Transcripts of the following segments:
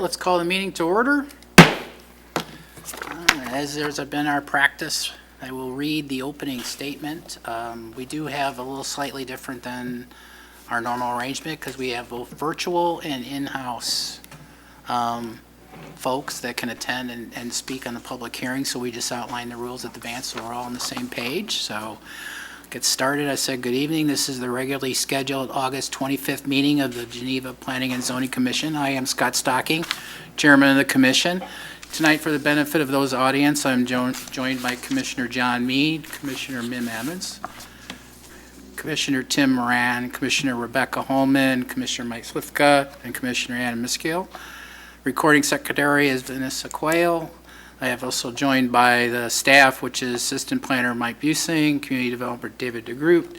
let's call the meeting to order. As there's been our practice, I will read the opening statement. We do have a little slightly different than our normal arrangement because we have both virtual and in-house folks that can attend and speak on the public hearing, so we just outlined the rules at the advance so we're all on the same page. So get started. I said good evening. This is the regularly scheduled August 25th meeting of the Geneva Planning and Zoning Commission. I am Scott Stocking, Chairman of the Commission. Tonight, for the benefit of those audience, I'm joined by Commissioner John Mead, Commissioner Mim Evans, Commissioner Tim Moran, Commissioner Rebecca Holman, Commissioner Mike Slifka, and Commissioner Anna Miskiel. Recording Secretary is Vanessa Quayle. I have also joined by the staff, which is Assistant Planner Mike Busing, Community Developer David DeGroot,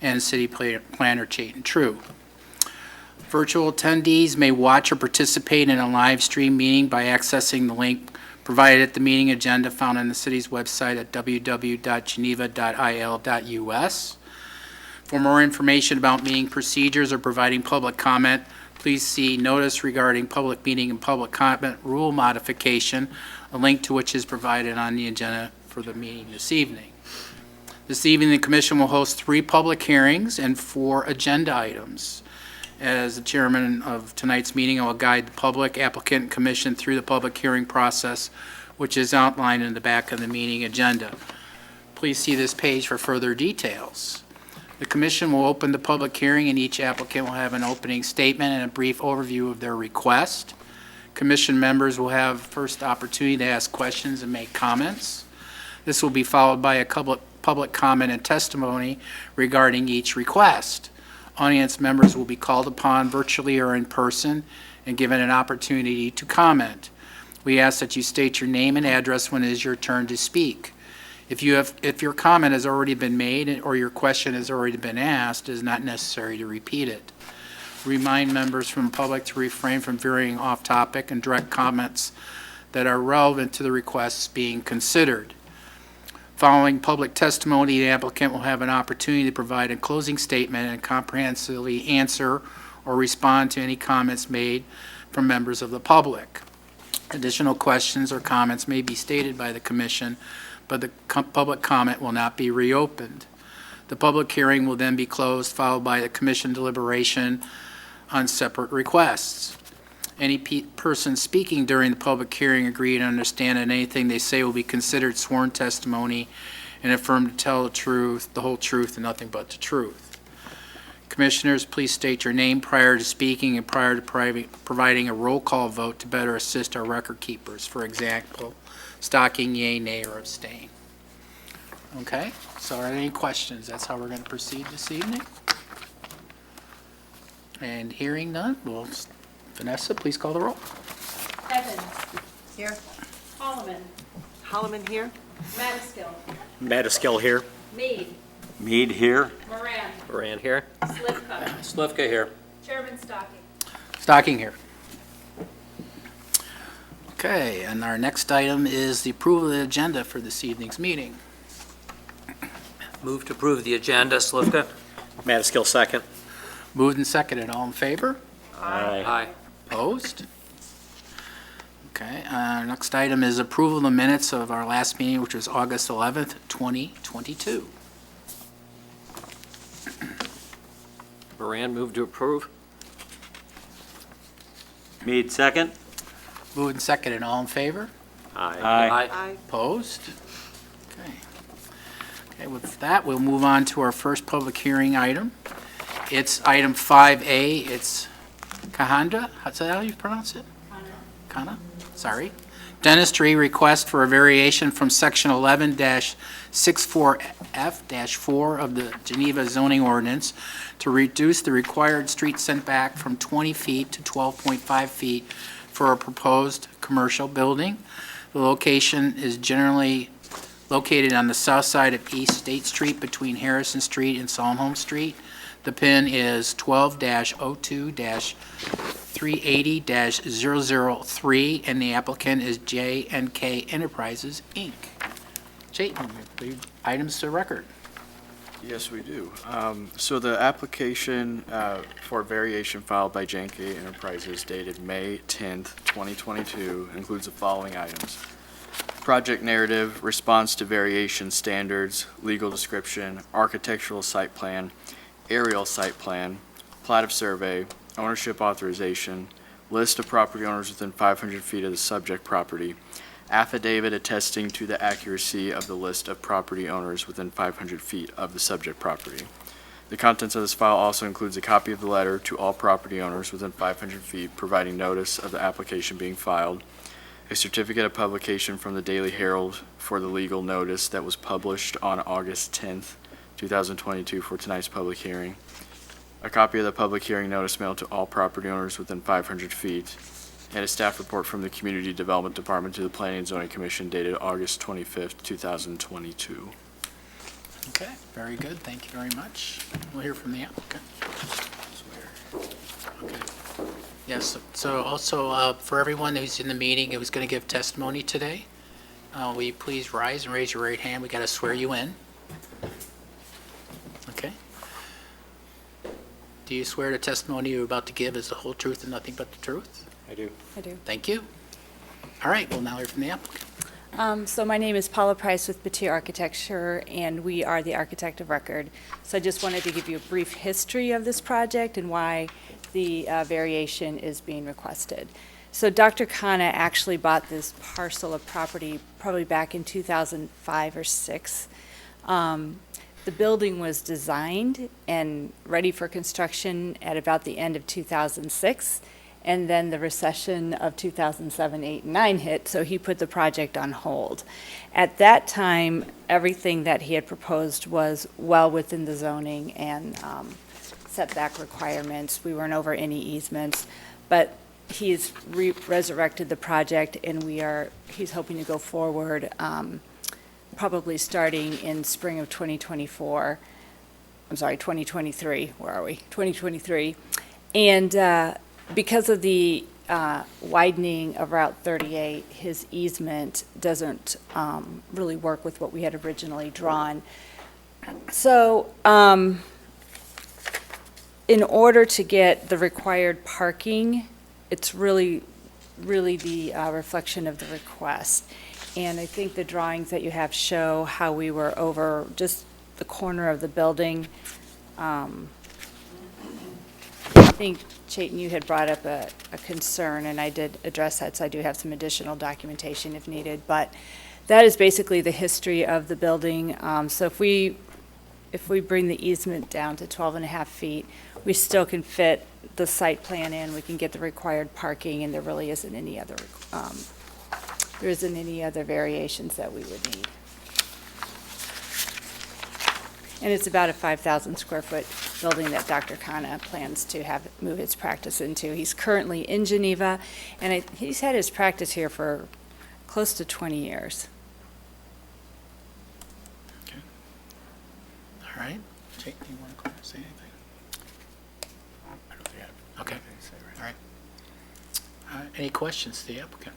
and City Planner Chayton True. Virtual attendees may watch or participate in a live stream meeting by accessing the link provided at the meeting agenda found on the city's website at www.geneva.il.us. For more information about meeting procedures or providing public comment, please see notice regarding public meeting and public comment rule modification, a link to which is provided on the agenda for the meeting this evening. This evening, the Commission will host 3 public hearings and 4 agenda items. As the chairman of tonight's meeting, I will guide the public, applicant, and commission through the public hearing process, which is outlined in the back of the meeting agenda. Please see this page for further details. The commission will open the public hearing, and each applicant will have an opening statement and a brief overview of their request. Commission members will have first opportunity to ask questions and make comments. This will be followed by a public comment and testimony regarding each request. Audience members will be called upon virtually or in person and given an opportunity to comment. We ask that you state your name and address when it is your turn to speak. If your comment has already been made or your question has already been asked, it is not necessary to repeat it. Remind members from the public to refrain from veering off topic and direct comments that are relevant to the requests being considered. Following public testimony, the applicant will have an opportunity to provide a closing statement and comprehensively answer or respond to any comments made from members of the public. Additional questions or comments may be stated by the commission, but the public comment will not be reopened. The public hearing will then be closed, followed by the commission deliberation on separate requests. Any person speaking during the public hearing agree and understand that anything they say will be considered sworn testimony and affirm to tell the truth, the whole truth, and nothing but the truth. Commissioners, please state your name prior to speaking and prior to providing a roll call vote to better assist our record keepers. For example, Stocking, yea, nay, or abstain. Okay, so are there any questions? That's how we're going to proceed this evening. And hearing none, Vanessa, please call the roll. Evans. Here. Holloman. Holloman here. Madaskill. Madaskill here. Mead. Mead here. Moran. Moran here. Slivka. Slivka here. Chairman Stocking. Stocking here. Okay, and our next item is the approval of the agenda for this evening's meeting. Move to approve the agenda. Slivka. Madaskill second. Moved and seconded. All in favor? Aye. Opposed? Okay, next item is approval of the minutes of our last meeting, which was August 11th, 2022. Moran, move to approve. Mead second. Moved and seconded. All in favor? Aye. Aye. Opposed? Okay. Okay, with that, we'll move on to our first public hearing item. It's item 5A. It's Kahanda. How's that how you pronounce it? Kana. Sorry. Dentistry request for a variation from section 11-64F-4 of the Geneva zoning ordinance to reduce the required street setback from 20 feet to 12.5 feet for a proposed commercial building. The location is generally located on the south side of East State Street between Harrison Street and Solomon Street. The PIN is 12-02-380-003, and the applicant is J&K Enterprises, Inc. Chayton, items to record. Yes, we do. So the application for variation filed by Janke Enterprises dated May 10th, 2022 includes the following items: project narrative, response to variation standards, legal description, architectural site plan, aerial site plan, plat of survey, ownership authorization, list of property owners within 500 feet of the subject property, affidavit attesting to the accuracy of the list of property owners within 500 feet of the subject property. The contents of this file also includes a copy of the letter to all property owners within 500 feet providing notice of the application being filed, a certificate of publication from the Daily Herald for the legal notice that was published on August 10th, 2022 for tonight's public hearing, a copy of the public hearing notice mailed to all property owners within 500 feet, and a staff report from the Community Development Department to the Planning and Zoning Commission dated August 25th, 2022. Okay, very good. Thank you very much. We'll hear from the applicant. Okay. Yes, so also for everyone who's in the meeting who's going to give testimony today, will you please rise and raise your right hand? We got to swear you in. Okay. Do you swear the testimony you're about to give is the whole truth and nothing but the truth? I do. I do. Thank you. All right, we'll now hear from the applicant. So my name is Paula Price with Batir Architecture, and we are the architect of record. So I just wanted to give you a brief history of this project and why the variation is being requested. So Dr. Khanna actually bought this parcel of property probably back in 2005 or 6. The building was designed and ready for construction at about the end of 2006. And then the recession of 2007, 8, and 9 hit, so he put the project on hold. At that time, everything that he had proposed was well within the zoning and setback requirements. We weren't over any easements, but he's resurrected the project, and he's hoping to go forward, probably starting in spring of 2024. I'm sorry, 2023. Where are we? 2023. And because of the widening of Route 38, his easement doesn't really work with what we had originally drawn. So in order to get the required parking, it's really the reflection of the request. And I think the drawings that you have show how we were over just the corner of the building. I think, Chayton, you had brought up a concern, and I did address that, so I do have some additional documentation if needed. But that is basically the history of the building. So if we bring the easement down to 12.5 feet, we still can fit the site plan in, we can get the required parking, and there really isn't any other, variations that we would need. And it's about a 5,000 square foot building that Dr. Khanna plans to move his practice into. He's currently in Geneva, and he's had his practice here for close to 20 years. Okay. All right. Jake, do you want to say anything? I don't think I have Okay. anything to say right All right. Any questions to the applicant?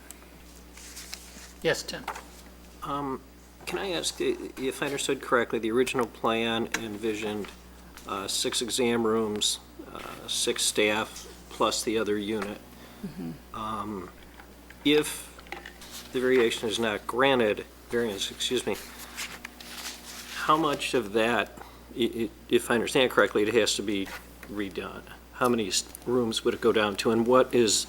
Yes, Tim? Can I ask, if I understood correctly, the original plan envisioned 6 exam rooms, 6 staff, plus the other unit. If the variance is not granted, how much of that, if I understand correctly, it has to be redone? How many rooms would it go down to, and what is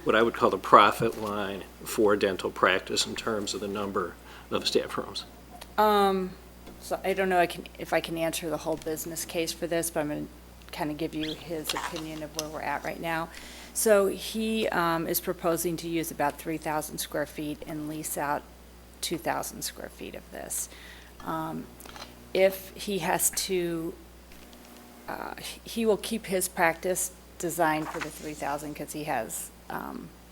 what I would call the profit line for dental practice in terms of the number of staff rooms? So I don't know if I can answer the whole business case for this, but I'm going to kind of give you his opinion of where we're at right now. So he is proposing to use about 3,000 square feet and lease out 2,000 square feet of this. If he has to, he will keep his practice designed for the 3,000 because he has,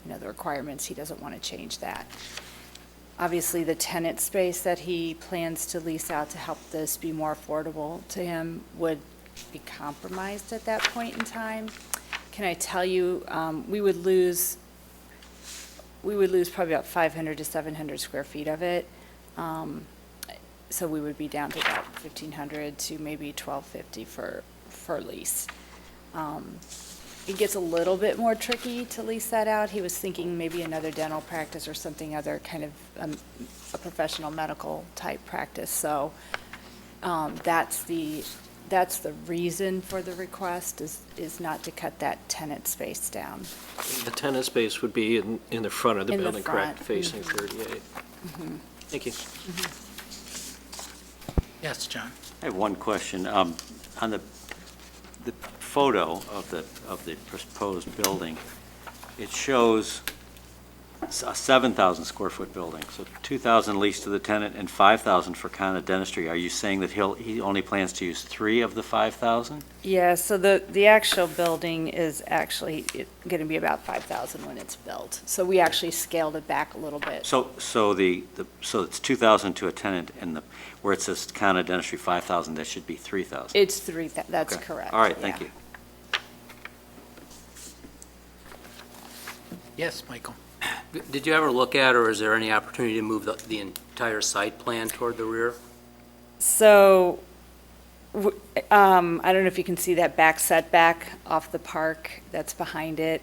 the requirements. He doesn't want to change that. Obviously, the tenant space that he plans to lease out to help this be more affordable to him would be compromised at that point in time. Can I tell you, we would lose probably about 500 to 700 square feet of it. So we would be down to about 1,500 to maybe 1,250 for lease. It gets a little bit more tricky to lease that out. He was thinking maybe another dental practice or something other kind of a professional medical type practice. So that's the reason for the request is not to cut that tenant space down. The tenant space would be in the front of the In the building, correct? front. Facing 38. Thank you. Yes, John? I have one question. On the photo of the proposed building, it shows a 7,000 square foot building, so 2,000 leased to the tenant and 5,000 for Kana Dentistry. Are you saying that he only plans to use 3 of the 5,000? Yeah, so the actual building is actually going to be about 5,000 when it's built. So we actually scaled it back a little bit. So it's 2,000 to a tenant, and where it says Kana Dentistry 5,000, that should be 3,000. It's that's Okay. correct. All right, thank yeah. you. Yes, Michael? Did you ever look at, or is there any opportunity to move the entire site plan toward the rear? So, I don't know if you can see that back setback off the park that's behind it.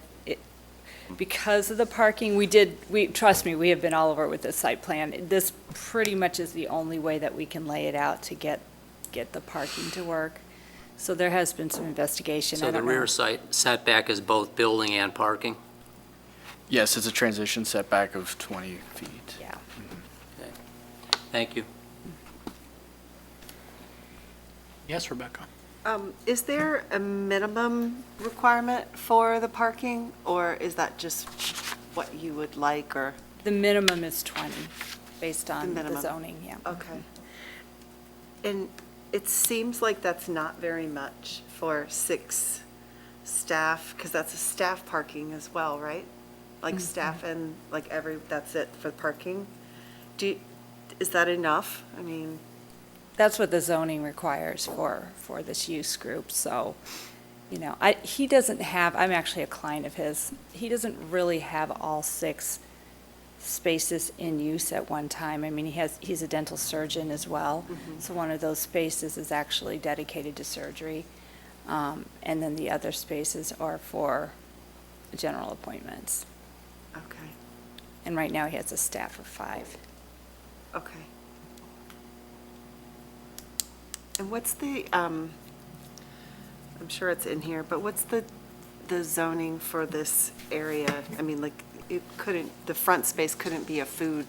Because of the parking, trust me, we have been all over it with this site plan. This pretty much is the only way that we can lay it out to get the parking to work. So there has been some investigation. So I the don't know. rear site setback is both building and parking? Yes, it's a transition setback of 20 feet. Yeah. Thank you. Yes, Rebecca? Is there a minimum requirement for the parking, or is that just what you would like, or? The minimum is 20, based on the minimum. zoning, yeah. Okay. And it seems like that's not very much for 6 staff, because that's a staff parking as well, right? Like staff and that's it for parking? Is that enough? I mean, That's what the zoning requires for this use group, so, he doesn't have, I'm actually a client of his, he doesn't really have all 6 spaces in use at one time. I mean, he's a dental surgeon as well, so one of those spaces is actually dedicated to surgery, and then the other spaces are for general appointments. okay, And right now, he has a staff of 5. okay. And what's I'm sure it's in here, but what's the zoning for this area? I mean, like, the front space couldn't be a food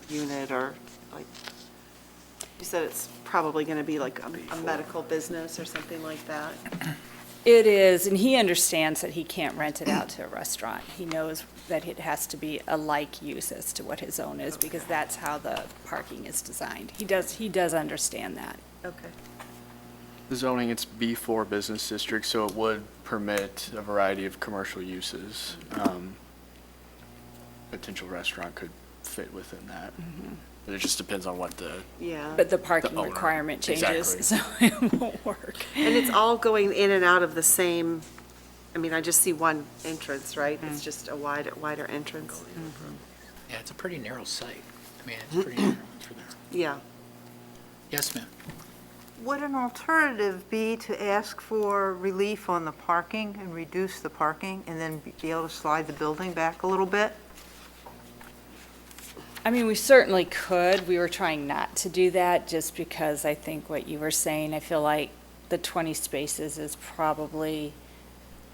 unit, or like, you said it's probably going to be like a medical business or something like that? It is, and he understands that he can't rent it out to a restaurant. He knows that it has to be a like use as to what his own is, because that's how the parking is designed. He does understand that. Okay. The zoning, it's B4 business district, so it would permit a variety of commercial uses. Potential restaurant could fit within that. But it just depends on what Yeah. But the parking owner. requirement changes, Exactly. so it won't work. And it's all going in and out of the same, I mean, I just see one entrance, right? It's just a wider entrance. Yeah, it's a pretty narrow site. I mean, it's pretty narrow for there. Yeah. Yes, ma'am? Would an alternative be to ask for relief on the parking and reduce the parking, and then be able to slide the building back a little bit? I mean, we certainly could. We were trying not to do that, just because I think what you were saying, I feel like the 20 spaces is probably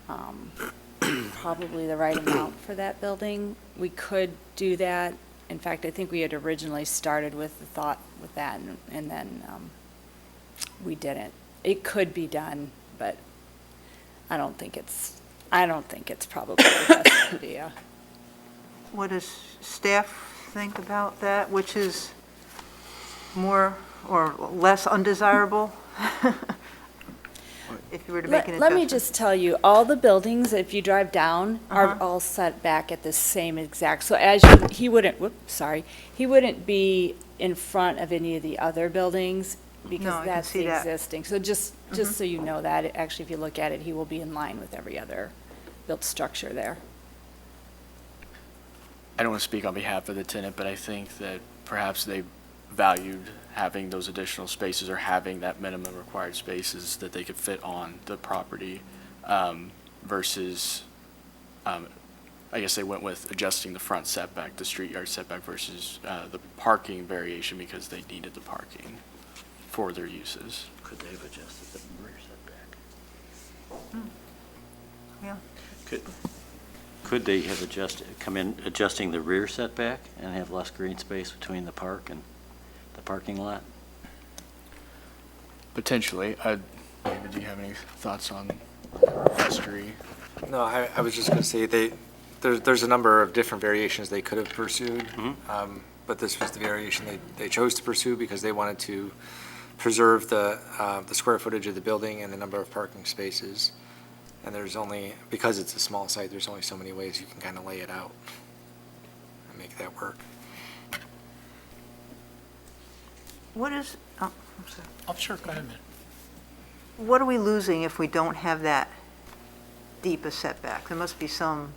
the right amount for that building. We could do that. In fact, I think we had originally started with the thought with that, and then we didn't. It could be done, but I don't think it's probably the best idea. What does staff think about that? Which is more or less undesirable? If you were to make an Let me adjustment. just tell you, all the buildings, if you drive down, are Uh-huh. all set back at the same exact, so he wouldn't be in front of any of the other buildings, No, I because can that's see the that. existing. So just so you know that, actually, if you look at it, he will be in line with every other built structure there. I don't want to speak on behalf of the tenant, but I think that perhaps they valued having those additional spaces or having that minimum required spaces that they could fit on the property versus, I guess they went with adjusting the front setback, the street yard setback versus the parking variation because they needed the parking for their uses. Could they have adjusted the rear setback? Yeah. Could they have adjusting the rear setback and have less green space between the park and the parking lot? Potentially. David, do you have any thoughts on history? No, I was just going to say, there's a number of different variations they could have pursued, but this was the variation they chose to pursue because they wanted to preserve the square footage of the building and the number of parking spaces. And there's only, because it's a small site, there's only so many ways you can kind of lay it out and make that work. What is, oh, I'm sorry. Oh, sure, go ahead, man. What are we losing if we don't have that deep a setback? There must be some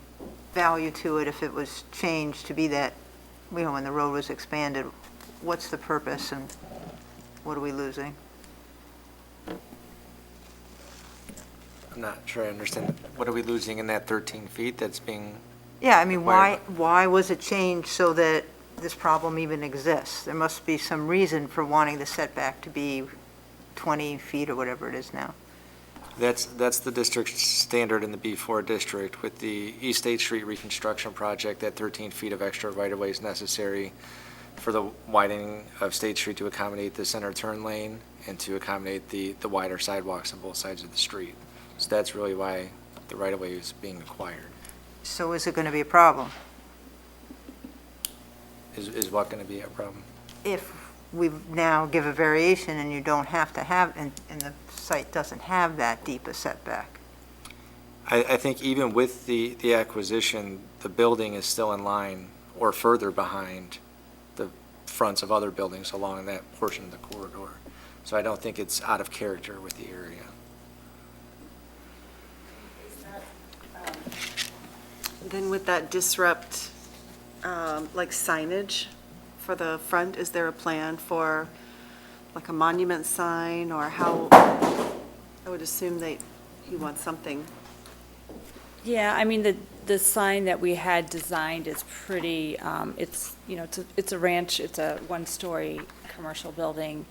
value to it if it was changed to be that, you know, when the road was expanded. What's the purpose and what are we losing? I'm not sure I understand. What are we losing in that 13 feet that's being, Yeah, I mean, Required. why was it changed so that this problem even exists? There must be some reason for wanting the setback to be 20 feet or whatever it is now. that's the district standard in the B4 district. With the East 8th Street reconstruction project, that 13 feet of extra right-of-way is necessary for the widening of State Street to accommodate the center turn lane and to accommodate the wider sidewalks on both sides of the street. So that's really why the right-of-way is being acquired. So is it going to be a problem Is what going to be a problem? if we now give a variation and you don't have to have, and the site doesn't have that deep a setback? I think even with the acquisition, the building is still in line or further behind the fronts of other buildings along that portion of the corridor. So I don't think it's out of character with the area. Then would that disrupt, like signage for the front? Is there a plan for like a monument sign or how? I would assume you want something. Yeah, I mean, the sign that we had designed is pretty, it's, you know, it's a ranch, it's a one-story commercial building.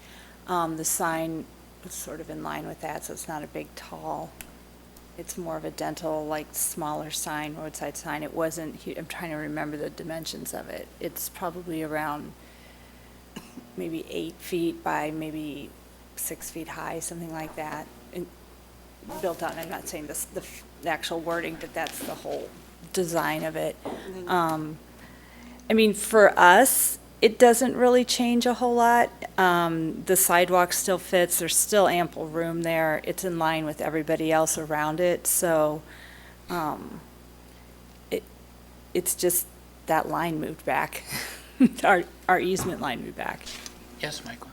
The sign is sort of in line with that, so it's not a big, tall, it's more of a dental, like, smaller sign, roadside sign. It wasn't, I'm trying to remember the dimensions of it. It's probably around maybe 8 feet by maybe 6 feet high, something like that. And built out, and I'm not saying this, the actual wording, but that's the whole design of it. I mean, for us, it doesn't really change a whole lot. The sidewalk still fits, there's still ample room there. It's in line with everybody else around it, so it's just that line moved back. Our easement line moved back. Yes, Michael?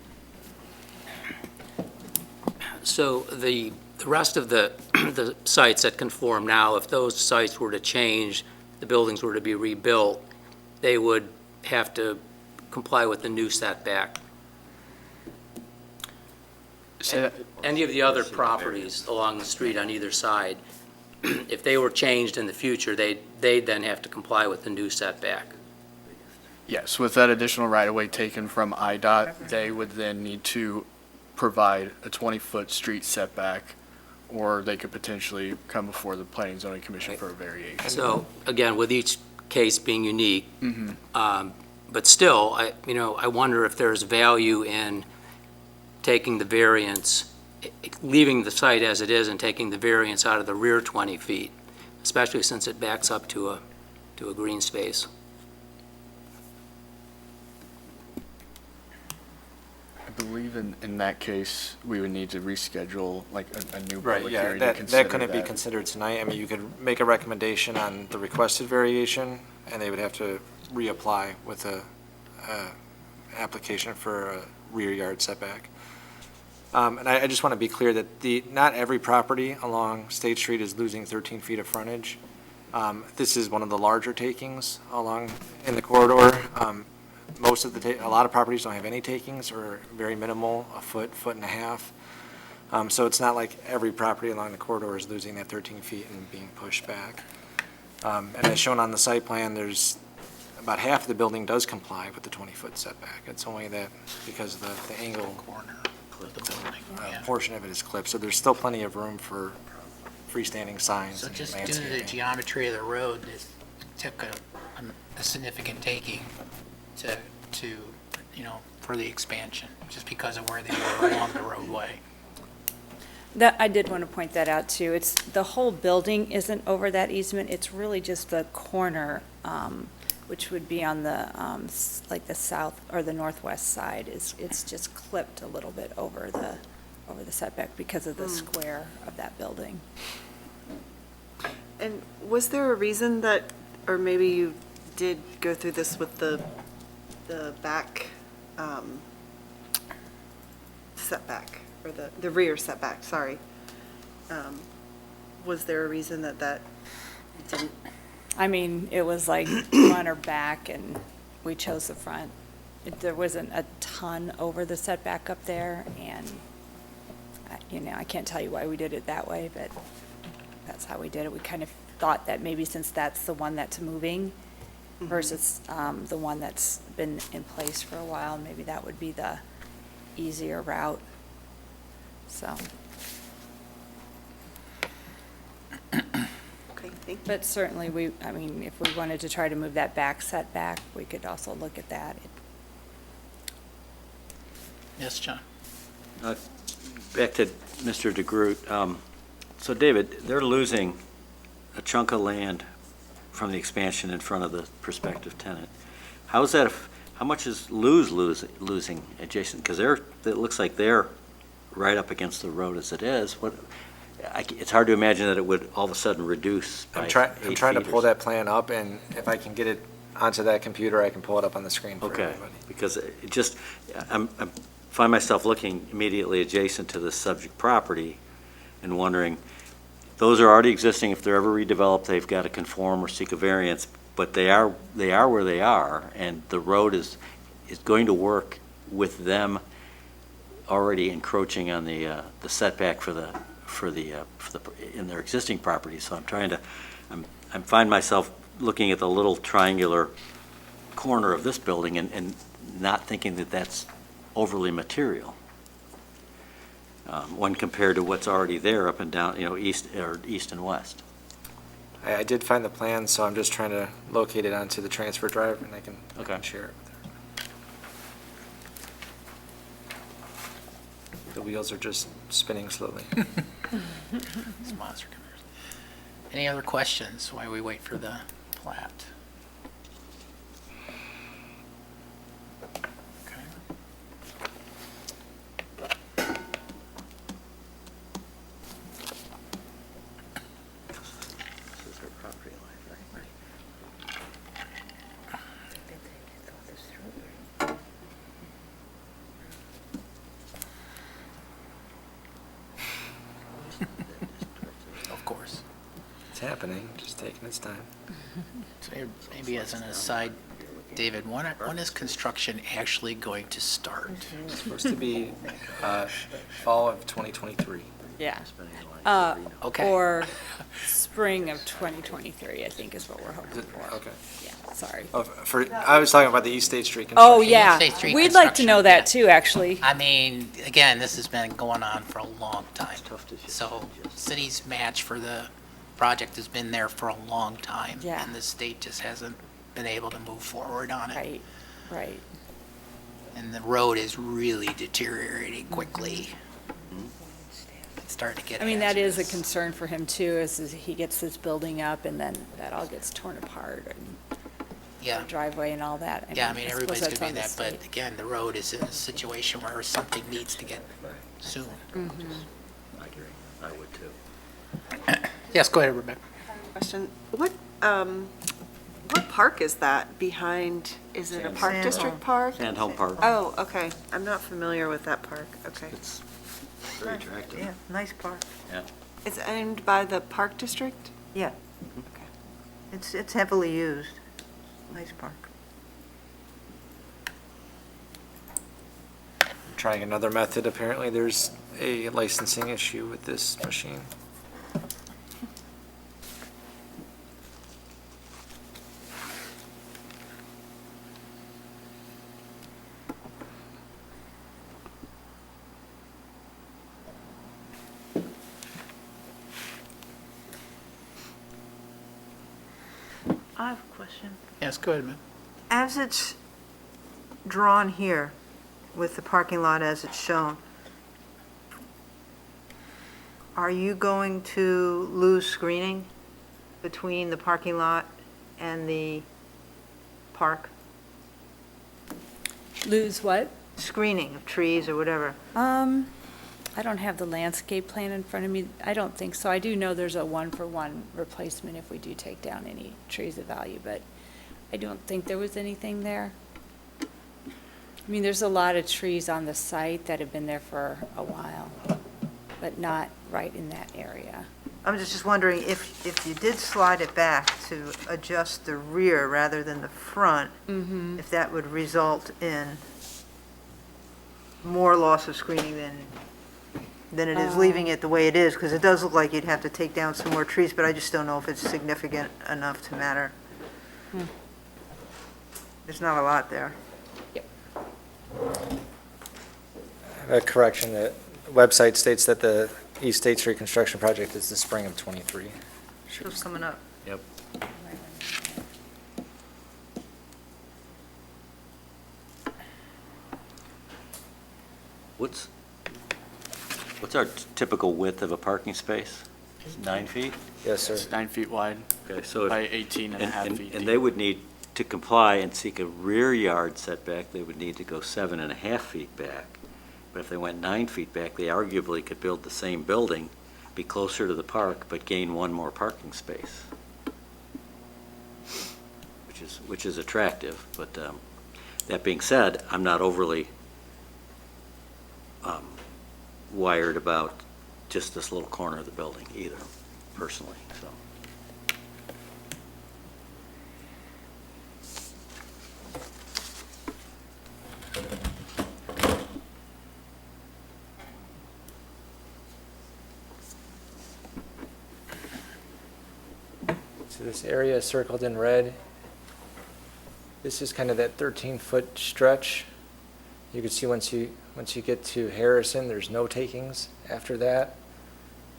So the rest of the sites that conform now, if those sites were to change, the buildings were to be rebuilt, they would have to comply with the new setback. Any of the other properties along the street on either side, if they were changed in the future, they'd then have to comply with the new setback. Yes, with that additional right-of-way taken from IDOT, they would then need to provide a 20-foot street setback, or they could potentially come before the Planning and Zoning Commission for a variation. So, again, with each case being unique, but still, I wonder if there's value in taking the variance, leaving the site as it is and taking the variance out of the rear 20 feet, especially since it backs up to a green space. I believe in that case, we would need to reschedule like a new Right, public yeah, hearing to that consider couldn't be considered tonight. I mean, you could make a recommendation on the requested variation, and they would have to reapply with a application for a rear yard setback. And I just want to be clear that not every property along State Street is losing 13 feet of frontage. This is one of the larger takings in the corridor. most of a lot of properties don't have any takings or very minimal, a foot, foot and a half. So it's not like every property along the corridor is losing that 13 feet and being pushed back. And as shown on the site plan, there's about half of the building does comply with the 20-foot setback. It's only that because of the angle Corner of the building, yeah. portion of it is clipped. So there's still plenty of room for freestanding signs So and just due to the landscaping. geometry of the road, it took a significant taking to, for the expansion, just because of where they were along the roadway. That, I did want to point that out too. It's, the whole building isn't over that easement. It's really just the corner, which would be on the, like the south or the northwest side it's just clipped a little bit over the setback because of the square of that building. And was there a reason that, or maybe you did go through this with the back setback, or the rear setback, sorry. Was there a reason that didn't? I mean, it was like front or back, and we chose the front. There wasn't a ton over the setback up there, and, I can't tell you why we did it that way, but that's how we did it. We kind of thought that maybe since that's the one that's moving versus the one that's been in place for a while, maybe that would be the easier route, so. Okay, thank you. But certainly, if we wanted to try to move that back setback, we could also look at that. Yes, John? Back to Mr. DeGroot. So David, they're losing a chunk of land from the expansion in front of the prospective tenant. How much is losing adjacent? Because it looks like they're right up against the road as it is. It's hard to imagine that it would all of a sudden reduce by 8 I'm trying to feet or pull so. that plan up, and if I can get it onto that computer, I can pull it up on the screen for Okay, everybody. because it just, I find myself looking immediately adjacent to the subject property and wondering, those are already existing. If they're ever redeveloped, they've got to conform or seek a variance, but they are where they are, and the road is going to work with them already encroaching on the setback in their existing property. So I find myself looking at the little triangular corner of this building and not thinking that that's overly material when compared to what's already there up and down, east and west. I did find the plan, so I'm just trying to locate it onto the transfer drive, and I can Okay. share it with her. The wheels are just spinning slowly. It's monster computers. Any other questions while we wait for the plat? Okay. This is her property line, right? Of course. It's happening, just taking its time. So maybe as an aside, David, when is construction actually going to start? It's supposed to be fall of 2023. Yeah. Okay. Or spring of 2023, I think is what we're hoping for. Okay. Yeah, sorry. Oh, I was talking about the East State Street construction. Oh, yeah. State Street We'd like to construction, know that yeah. too, actually. I mean, again, this has been going on for a long time. It's tough to just- So city's match for the project has been there for a long time. Yeah. And the state just hasn't been able to move forward on it. Right. And the road is really deteriorating quickly. It's starting to get I mean, that is a hazardous. concern for him too, is he gets this building up and then that all gets torn apart and Yeah, driveway and all that. yeah, I mean, suppose everybody's that's gonna be on the that, but state. again, the road is in a situation where something needs to get soon. I agree. I would too. Yes, go ahead, Rebecca. Question, what park is that behind, is it a Park Sand District Home. Park? Sand Park. Oh, okay, I'm not familiar with that park, okay. It's very attractive. Yeah, nice park. It's owned by the Park District? Yeah. It's heavily used. Nice park. trying another method. Apparently, there's a licensing issue with this machine. I have a question. Yes, go ahead, ma'am. As it's drawn here with the parking lot as it's shown, are you going to lose screening between the parking lot and the park? Lose what? Screening of trees or whatever? I don't have the landscape plan in front of me. I don't think so. I do know there's a one-for-one replacement if we do take down any trees of value, but I don't think there was anything there. I mean, there's a lot of trees on the site that have been there for a while, but not right in that area. I'm just wondering if you did slide it back to adjust the rear rather than the front, if that would result in more loss of screening than it is leaving it the way it is, because it does look like you'd have to take down some more trees, but I just don't know if it's significant enough to matter. There's not a lot there. A correction, the website states that the East State Street construction project is the spring of '23. So it's coming up. Yep. What's our typical width of a parking space? 9 feet? Yes, sir. It's 9 feet wide Okay, so if. by 18 and a half And feet and deep. they would need, to comply and seek a rear yard setback, they would need to go 7.5 feet back. But if they went 9 feet back, they arguably could build the same building, be closer to the park, but gain one more parking space. Which is attractive, but that being said, I'm not overly wired about just this little corner of the building either, personally, so. So this area circled in red, this is kind of that 13-foot stretch. You can see once you get to Harrison, there's no takings after that.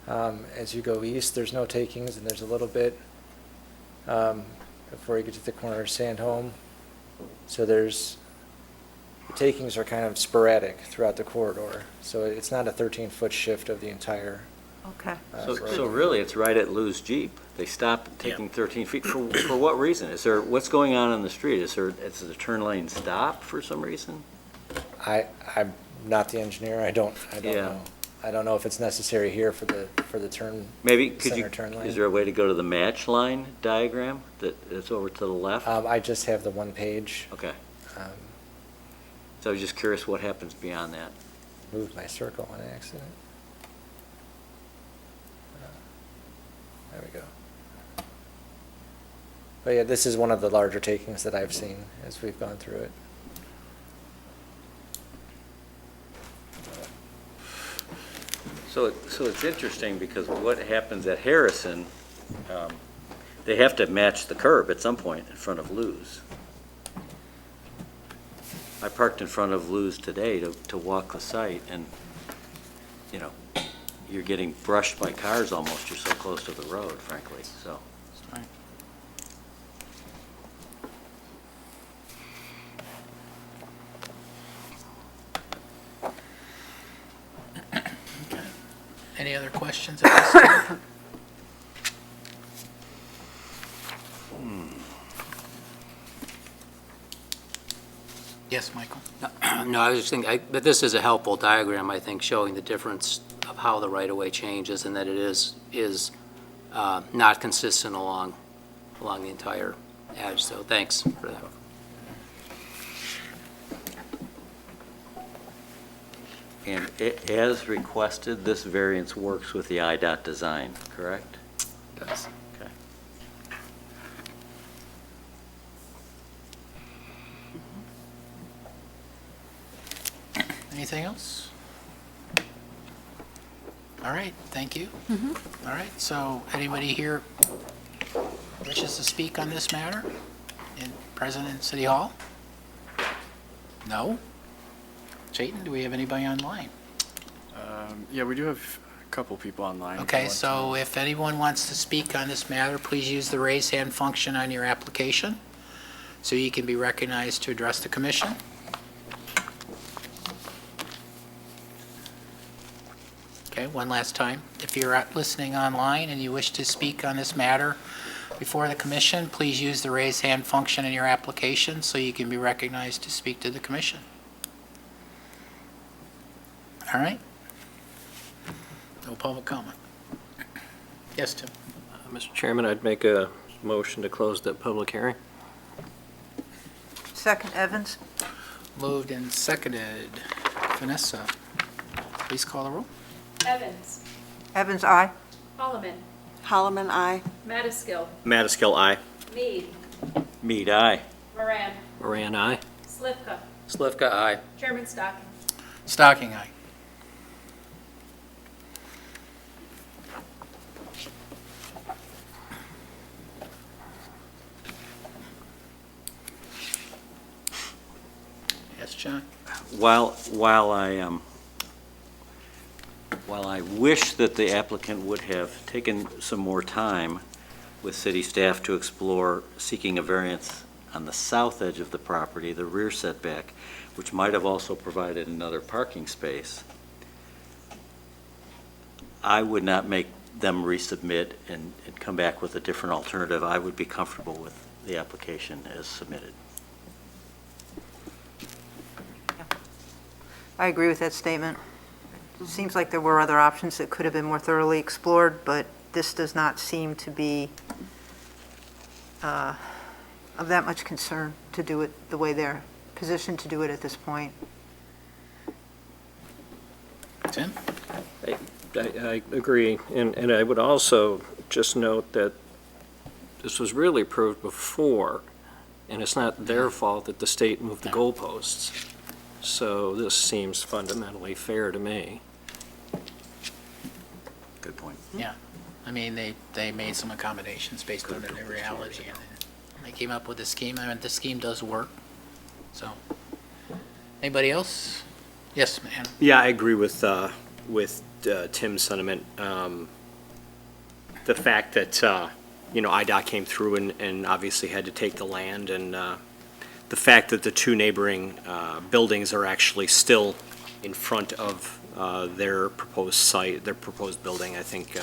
As you go east, there's no takings, and there's a little bit before you get to the corner of Sandholm. So the takings are kind of sporadic throughout the corridor. So it's not a 13-foot shift of the entire Okay. road. So really, it's right at Lou's Jeep. They stop taking 13 feet. For what reason? What's going on the street? Is the turn lane stop for some reason? I'm not the engineer. I don't Yeah. know. I don't know if it's necessary here for the turn. Maybe, Center turn lane. is there a way to go to the match line diagram that's over to the left? I just have the one page. Okay. Um, So I was just curious what happens beyond that. Moved my circle on accident. There we go. But yeah, this is one of the larger takings that I've seen as we've gone through it. So it's interesting because what happens at Harrison, they have to match the curb at some point in front of Lou's. I parked in front of Lou's today to walk the site, and, you're getting brushed by cars almost. You're so close to the road, frankly, so. Right. Okay. Any other questions at this time? Yes, Michael? No, I was just thinking, but this is a helpful diagram, I think, showing the difference of how the right-of-way changes and that it is not consistent along the entire edge, so thanks for that. And as requested, this variance works with the IDOT design, correct? Does. Okay. Anything else? All right, thank you. All right, so anybody here wishes to speak on this matter? Present in City Hall? No? Chayton, do we have anybody online? Yeah, we do have a couple people online. if you Okay, want so to- if anyone wants to speak on this matter, please use the raise hand function on your application so you can be recognized to address the commission. Okay, one last time. If you're listening online and you wish to speak on this matter before the commission, please use the raise hand function in your application so you can be recognized to speak to the commission. All right? No public comment. Yes, Tim? Mr. Chairman, I'd make a motion to close the public hearing. Second, Evans? Moved and seconded. Vanessa, please call the roll. Evans. Evans, aye. Holloman. Holloman, aye. Madaskil. Madaskil, aye. Mead. Mead, aye. Moran. Moran, aye. Slivka. Slivka, aye. Chairman Stocking. Stocking eye. Yes, John? While I wish that the applicant would have taken some more time with city staff to explore seeking a variance on the south edge of the property, the rear setback, which might have also provided another parking space, I would not make them resubmit and come back with a different alternative. I would be comfortable with the application as submitted. I agree with that statement. It seems like there were other options that could have been more thoroughly explored, but this does not seem to be of that much concern to do it the way they're positioned to do it at this point. Tim? I agree, and I would also just note that this was really approved before, and it's not their fault that the state moved the goalposts. So this seems fundamentally fair to me. Good point. I mean, they made some accommodations based on their reality, and they came up with a scheme. I mean, the scheme does work, so. Anybody else? Yes, ma'am. Yeah, I agree with Tim's sentiment. The fact that, IDOT came through and obviously had to take the land, and the fact that the two neighboring buildings are actually still in front of their proposed site, their proposed building, I think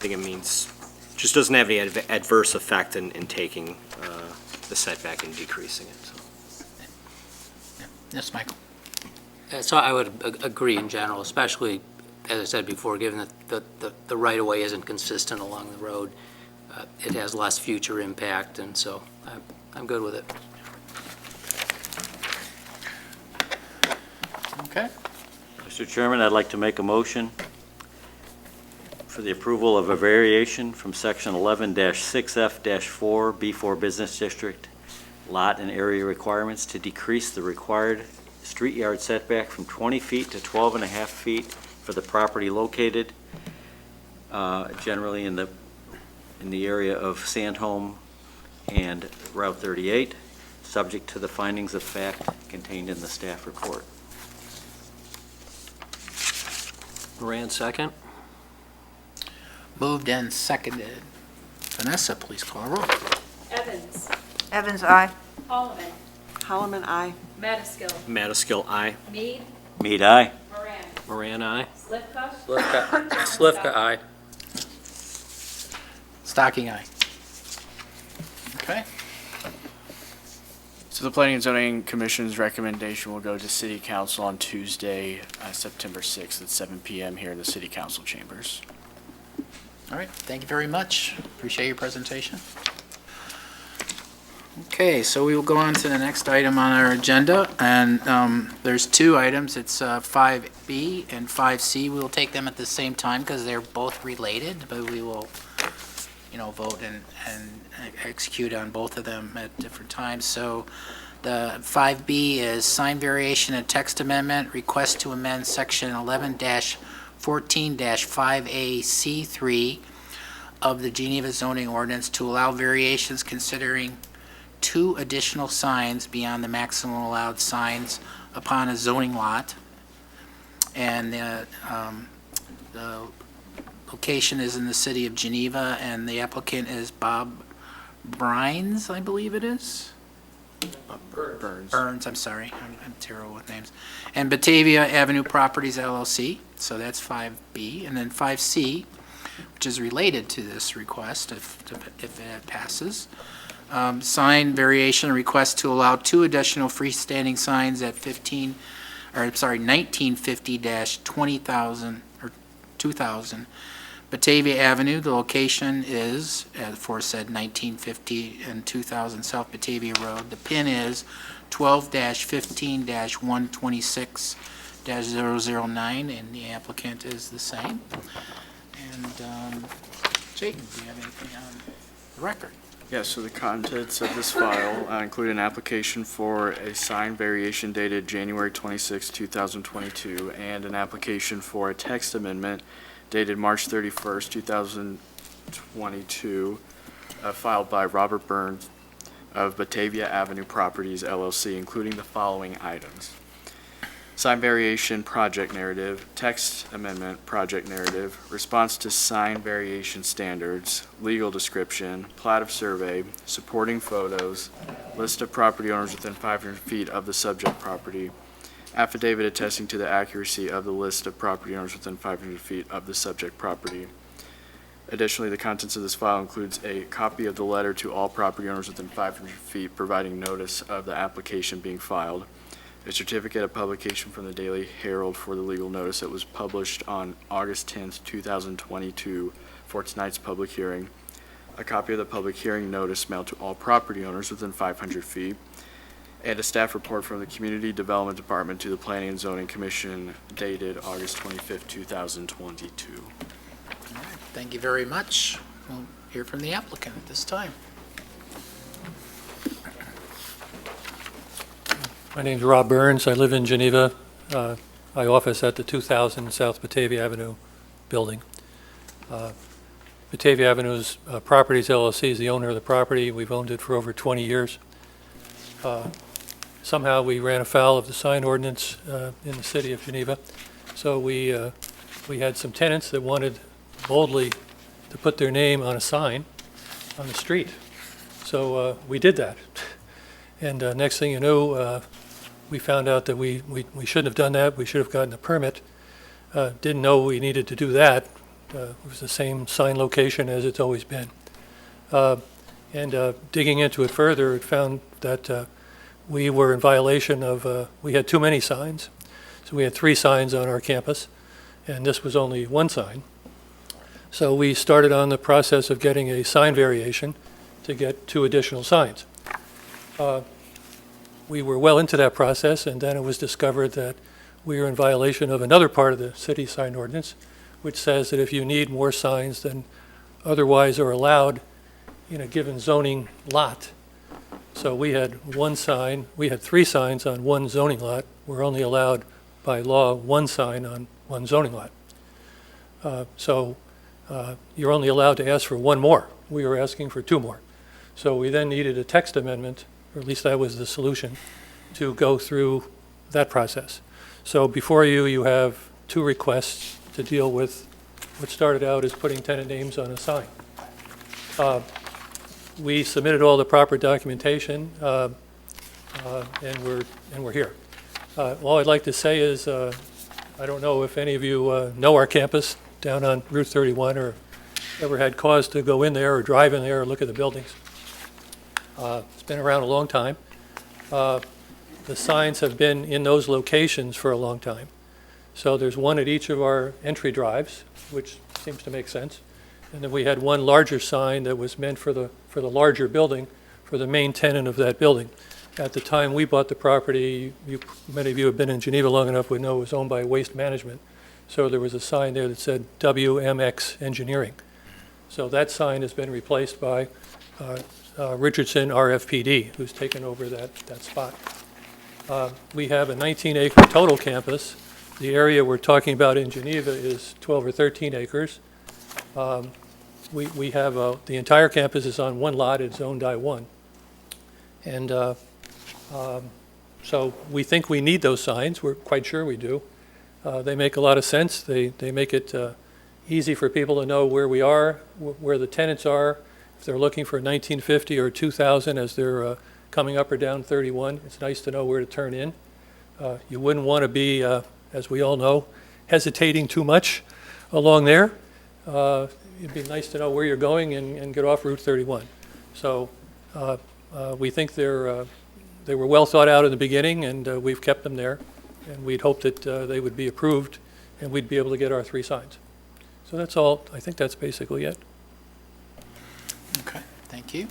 it means, just doesn't have any adverse effect in taking the setback and decreasing it, so. Yes, Michael? So I would agree in general, especially, as I said before, given that the right-of-way isn't consistent along the road. It has less future impact, and so I'm good with it. Okay. Mr. Chairman, I'd like to make a motion for the approval of a variation from Section 11-6F-4 B4 Business District lot and area requirements to decrease the required street yard setback from 20 feet to 12.5 feet for the property located generally in the area of Sandholm and Route 38, subject to the findings of fact contained in the staff report. Moran, second. Moved and seconded. Vanessa, please call the roll. Evans. Evans, aye. Holloman. Holloman, aye. Madaskil. Madaskil, aye. Mead. Mead, aye. Moran. Moran, aye. Slivka. Slivka, aye. Stocking eye. Okay. So the Planning and Zoning Commission's recommendation will go to City Council on Tuesday, September 6th at 7 PM here in the City Council chambers. All right, thank you very much. Appreciate your presentation. Okay, so we will go on to the next item on our agenda, and there's two items. It's 5B and 5C. We will take them at the same time because they're both related, but we will, vote and execute on both of them at different times. So The 5B is sign variation and text amendment, request to amend section 11-14-5AC3 of the Geneva zoning ordinance to allow variations considering 2 additional signs beyond the maximum allowed signs upon a zoning lot. And the location is in the city of Geneva, and the applicant is Bob Brines, I believe it is? Burns, I'm sorry, I'm terrible with names. And Batavia Avenue Properties LLC, so that's 5B. And then 5C, which is related to this request, if it passes. Sign variation request to allow 2 additional freestanding signs at 1950-20,000 or 2,000 Batavia Avenue. The location is, as aforesaid, 1950 and 2000 South Batavia Road. The PIN is 12-15-126-009, and the applicant is the same. And Jayden, do you have anything on the record? Yes, so the contents of this file include an application for a sign variation dated January 26, 2022, and an application for a text amendment dated March 31st, 2022, filed by Robert Burns of Batavia Avenue Properties LLC, including the following items: sign variation project narrative, text amendment project narrative, response to sign variation standards, legal description, plat of survey, supporting photos, list of property owners within 500 feet of the subject property, affidavit attesting to the accuracy of the list of property owners within 500 feet of the subject property. Additionally, the contents of this file includes a copy of the letter to all property owners within 500 feet providing notice of the application being filed, a certificate of publication from the Daily Herald for the legal notice that was published on August 10th, 2022 for tonight's public hearing, a copy of the public hearing notice mailed to all property owners within 500 feet, and a staff report from the Community Development Department to the Planning and Zoning Commission dated August 25th, 2022. All right, thank you very much. We'll hear from the applicant at this time. My name's Rob Burns. I live in Geneva. I office at the 2000 South Batavia Avenue building. Batavia Avenue's Properties LLC is the owner of the property. We've owned it for over 20 years. Somehow we ran afoul of the sign ordinance in the city of Geneva. So we had some tenants that wanted boldly to put their name on a sign on the street. So we did that. And next thing you know, we found out that we shouldn't have done that. We should have gotten a permit. Didn't know we needed to do that. It was the same sign location as it's always been. And digging into it further, it found that we were in violation of, we had too many signs. So we had 3 signs on our campus, and this was only 1 sign. So we started on the process of getting a sign variation to get 2 additional signs. We were well into that process, and then it was discovered that we were in violation of another part of the city sign ordinance, which says that if you need more signs than otherwise are allowed in a given zoning lot. So we had 1 sign, we had 3 signs on 1 zoning lot. We're only allowed by law 1 sign on 1 zoning lot. So you're only allowed to ask for 1 more. We were asking for 2 more. So we then needed a text amendment, or at least that was the solution, to go through that process. So before you, you have 2 requests to deal with what started out as putting tenant names on a sign. We submitted all the proper documentation, and we're here. All I'd like to say is, I don't know if any of you know our campus down on Route 31 or ever had cause to go in there or drive in there or look at the buildings. It's been around a long time. The signs have been in those locations for a long time. So there's 1 at each of our entry drives, which seems to make sense. And then we had 1 larger sign that was meant for the larger building, for the main tenant of that building. At the time we bought the property, many of you have been in Geneva long enough would know it was owned by Waste Management. So there was a sign there that said WMX Engineering. So that sign has been replaced by Richardson RFPD, who's taken over that spot. We have a 19-acre total campus. The area we're talking about in Geneva is 12 or 13 acres. We have, the entire campus is on one lot, it's owned I-1. And so we think we need those signs, we're quite sure we do. They make a lot of sense, they make it easy for people to know where we are, where the tenants are, if they're looking for 1950 or 2000 as they're coming up or down 31, it's nice to know where to turn in. You wouldn't want to be, as we all know, hesitating too much along there. It'd be nice to know where you're going and get off Route 31. So we think they were well thought out in the beginning, and we've kept them there. And we'd hope that they would be approved, and we'd be able to get our 3 signs. So that's all. I think that's basically it. Okay, thank you.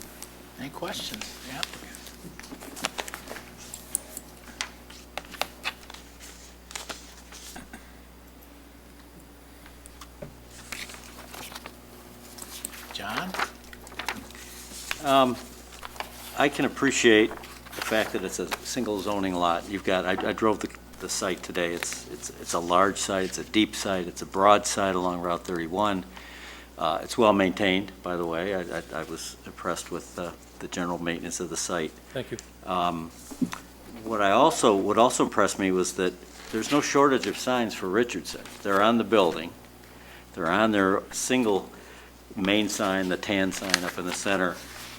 Any questions? Yeah. John? I can appreciate the fact that it's a single zoning lot. You've got, I drove the site today. It's a large site, it's a deep site, it's a broad site along Route 31. It's well maintained, by the way. I was impressed with the general maintenance of the site. Thank you. What also impressed me was that there's no shortage of signs for Richardson. They're on the building. They're on their single main sign, the tan sign up in the center,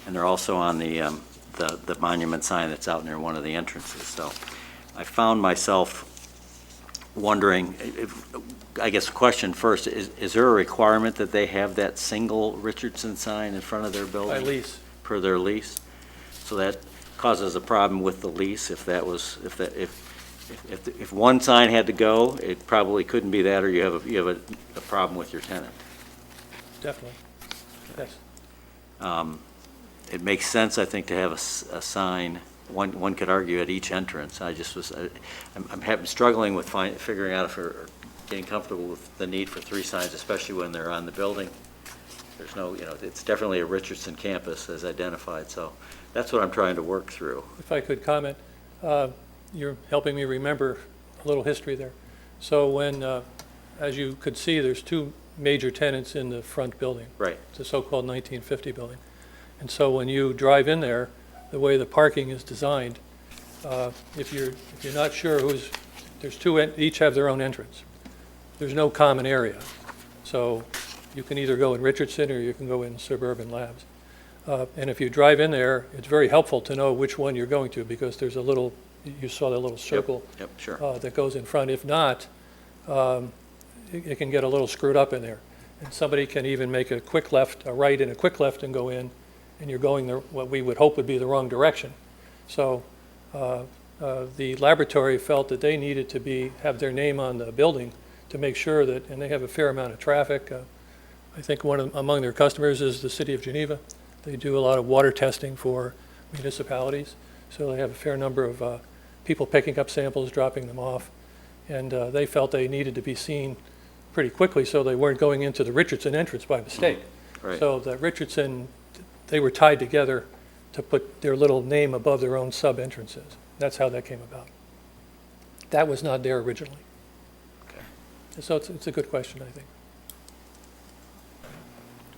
and they're also on the monument sign that's out near one of the entrances. So I found myself wondering, I guess question first, is there a requirement that they have that single Richardson sign in front of their building? By lease. Per their lease? So that causes a problem with the lease if one sign had to go, it probably couldn't be that, or you have a problem with your tenant. Definitely. Yes. It makes sense, I think, to have a sign, one could argue at each entrance. I'm struggling with figuring out if we're getting comfortable with the need for 3 signs, especially when they're on the building. There's no, it's definitely a Richardson campus as identified, so that's what I'm trying to work through. If I could comment, you're helping me remember a little history there. So when, as you could see, there's 2 major tenants in the front building. Right. It's a so-called 1950 building. And so when you drive in there, the way the parking is designed, if you're not sure there's 2, each have their own entrance. There's no common area. So you can either go in Richardson or you can go in Suburban Labs. And if you drive in there, it's very helpful to know which one you're going to, because there's a little, you saw that little circle. Yep, sure. That goes in front. If not, it can get a little screwed up in there. And somebody can even make a quick left, a right and a quick left and go in, and you're going what we would hope would be the wrong direction. So the laboratory felt that they needed to have their name on the building to make sure that, and they have a fair amount of traffic. I think among their customers is the City of Geneva. They do a lot of water testing for municipalities, so they have a fair number of people picking up samples, dropping them off, and they felt they needed to be seen pretty quickly so they weren't going into the Richardson entrance by mistake. Right. So the Richardson, they were tied together to put their little name above their own sub-entrances. That's how that came about. That was not there originally. Okay. So it's a good question, I think.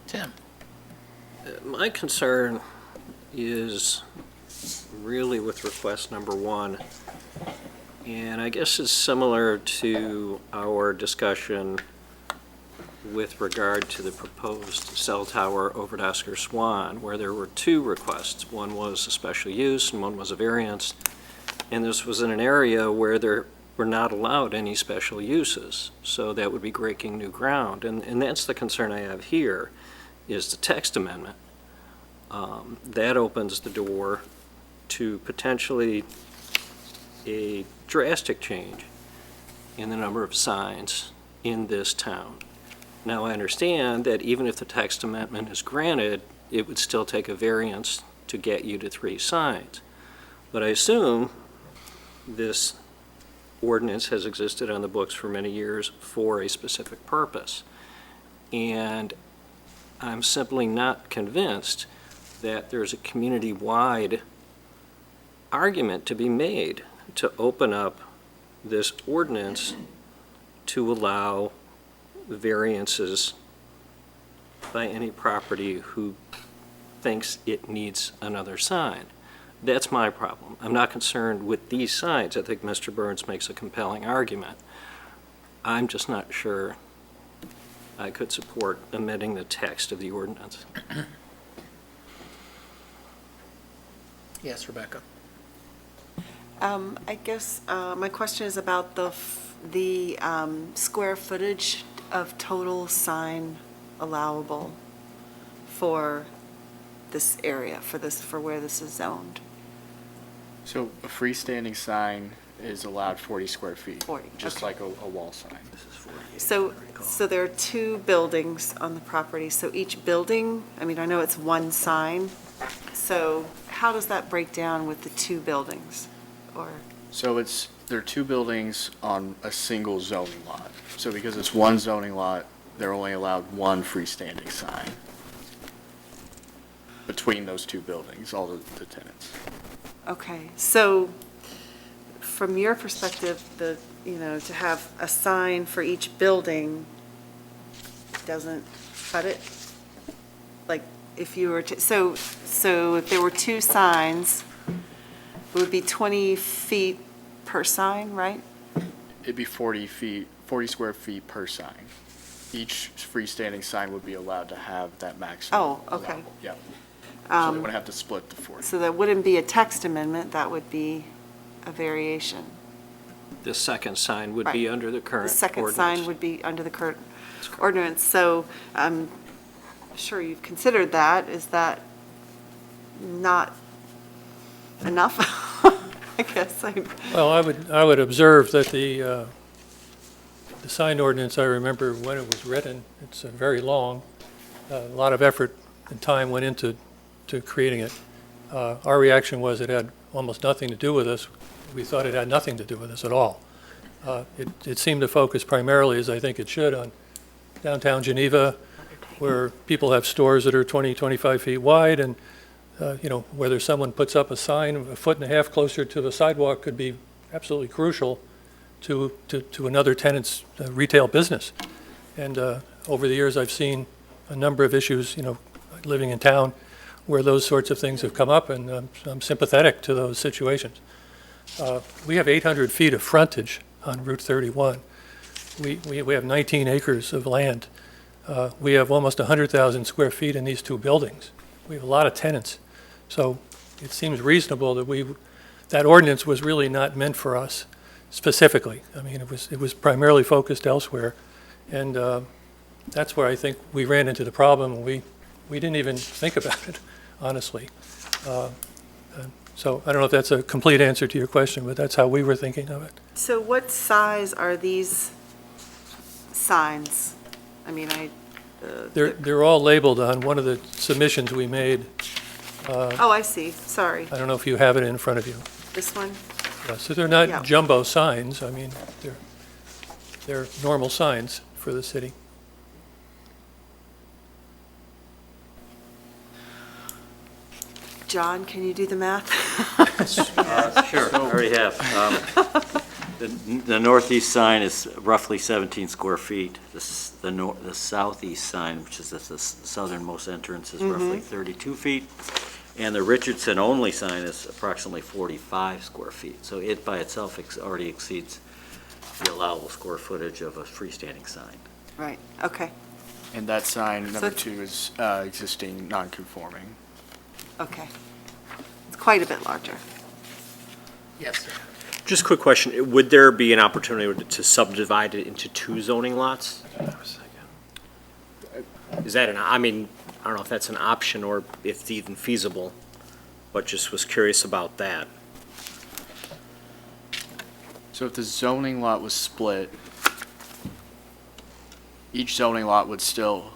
Tim? My concern is really with request number 1, and I guess it's similar to our discussion with regard to the proposed cell tower over at Oscar Swan, where there were 2 requests. One was a special use and one was a variance, and this was in an area where there were not allowed any special uses, so that would be breaking new ground, and that's the concern I have here, is the text amendment. That opens the door to potentially a drastic change in the number of signs in this town. Now, I understand that even if the text amendment is granted, it would still take a variance to get you to 3 signs. But I assume this ordinance has existed on the books for many years for a specific purpose. And I'm simply not convinced that there's a community-wide argument to be made to open up this ordinance to allow variances by any property who thinks it needs another sign. That's my problem. I'm not concerned with these signs. I think Mr. Burns makes a compelling argument. I'm just not sure I could support amending the text of the ordinance. Yes, Rebecca. I guess my question is about the square footage of total sign allowable for this area, for where this is zoned. So a freestanding sign is allowed 40 square feet. 40, Just okay. like a wall sign. So there are two buildings on the property, so each building, I mean, I know it's one sign, so how does that break down with the two buildings? Or, So there are two buildings on a single zoning lot. So because it's one zoning lot, they're only allowed one freestanding sign between those two buildings, all the tenants. okay, so from your perspective, to have a sign for each building doesn't cut it? Like, if you were to, so if there were two signs, it would be 20 feet per sign, right? It'd be 40 square feet per sign. Each freestanding sign would be allowed to have that maximum. Oh, okay. allowable. Yeah. So they wouldn't have to split the 40. So that wouldn't be a text amendment, that would be a variation. The second sign would be Right. under the current The second ordinance. sign would be under the current ordinance, so I'm sure you've considered that. Is that not enough? I guess. Well, I would observe that the sign ordinance, I remember when it was written, it's very long. A lot of effort and time went into creating it. Our reaction was it had almost nothing to do with us. We thought it had nothing to do with us at all. It seemed to focus primarily, as I think it should, on downtown Geneva, where people have stores that are 20, 25 feet wide, and whether someone puts up a sign a foot and a half closer to the sidewalk could be absolutely crucial to another tenant's retail business. And over the years, I've seen a number of issues, living in town, where those sorts of things have come up, and I'm sympathetic to those situations. We have 800 feet of frontage on Route 31. We have 19 acres of land. We have almost 100,000 square feet in these two buildings. We have a lot of tenants. So it seems reasonable that that ordinance was really not meant for us specifically. I mean, it was primarily focused elsewhere. And that's where I think we ran into the problem. We didn't even think about it, honestly. So I don't know if that's a complete answer to your question, but that's how we were thinking of it. So what size are these signs? I mean, They're all labeled on one of the submissions we made. oh, I see, sorry. I don't know if you have it in front of you. This one? So they're Yeah. not jumbo signs. I mean, they're normal signs for the city. John, can you do the math? Sure, I already have. The northeast sign is roughly 17 square feet. The southeast sign, which is the southernmost entrance, is roughly 32 feet. And the Richardson-only sign is approximately 45 square feet. So it by itself already exceeds the allowable square footage of a freestanding sign. Right, okay, And that sign, number So- 2, is existing non-conforming. okay. It's quite a bit larger. Yes, sir. Just a quick question, would there be an opportunity to subdivide it into two zoning lots? Is that I don't know if that's an option or if it's even feasible, but just was curious about that. So if the zoning lot was split, each zoning lot would still,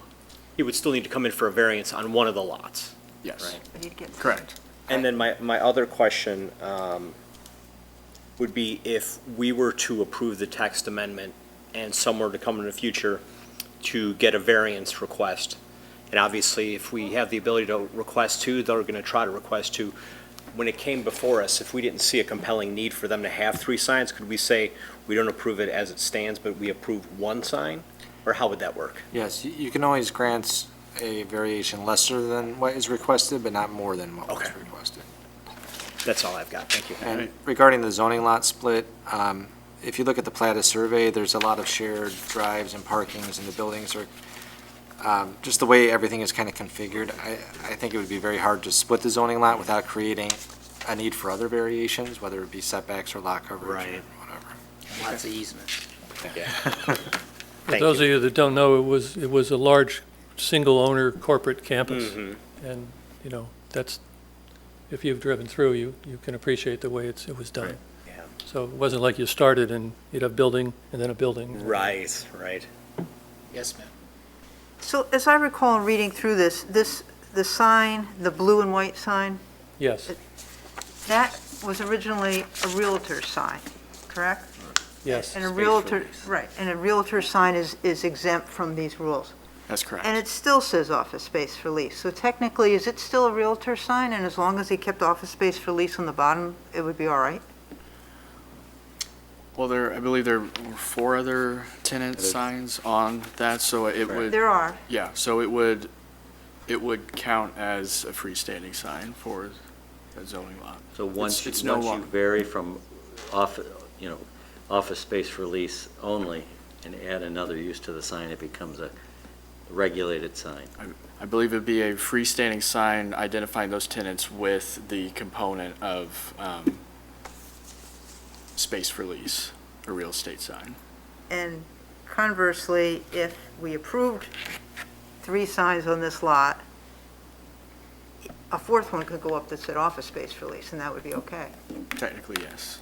He would still need to come in for a variance on one of the lots. yes, Right. correct. And then my other question would be if we were to approve the text amendment and someone were to come in the future to get a variance request, And obviously, if we have the ability to request two, they're going to try to request two. When it came before us, if we didn't see a compelling need for them to have three signs, could we say, we don't approve it as it stands, but we approve one sign? Or how would that work? Yes, you can always grant a variation lesser than what is requested, but not more than what was Okay. requested. That's all I've got. Thank you. And regarding the zoning lot split, if you look at the Plata survey, there's a lot of shared drives and parkings, and the buildings are, just the way everything is kind of configured, I think it would be very hard to split the zoning lot without creating a need for other variations, whether it be setbacks or lot coverage or Right. whatever. Lots of easements. Yeah. For Thank those you. of you that don't know, it was a large, single-owner corporate campus. Mhm. And, that's, if you've driven through, you can appreciate the way it was done. Right. Yeah. So it wasn't like you started and you'd have building and then a building. Right, right. Yes, ma'am. So as I recall in reading through the sign, the blue and white sign, Yes, that was originally a Realtor sign, correct? yes. And a Space Realtor, release. right, and a Realtor sign is exempt from these rules. That's correct. And it still says office space for lease. So technically, is it still a Realtor sign? And as long as he kept office space for lease on the bottom, it would be all right? Well, I believe there were 4 other tenant signs on that, so it would, There are. yeah, so it would count as a freestanding sign for a zoning lot. So once It's you, no once you longer- vary from office space for lease only and add another use to the sign, it becomes a regulated sign. I believe it'd be a freestanding sign identifying those tenants with the component of space for lease, a real estate sign. And conversely, if we approved 3 signs on this lot, a 4th one could go up that said office space for lease, and that would be okay. Technically, yes.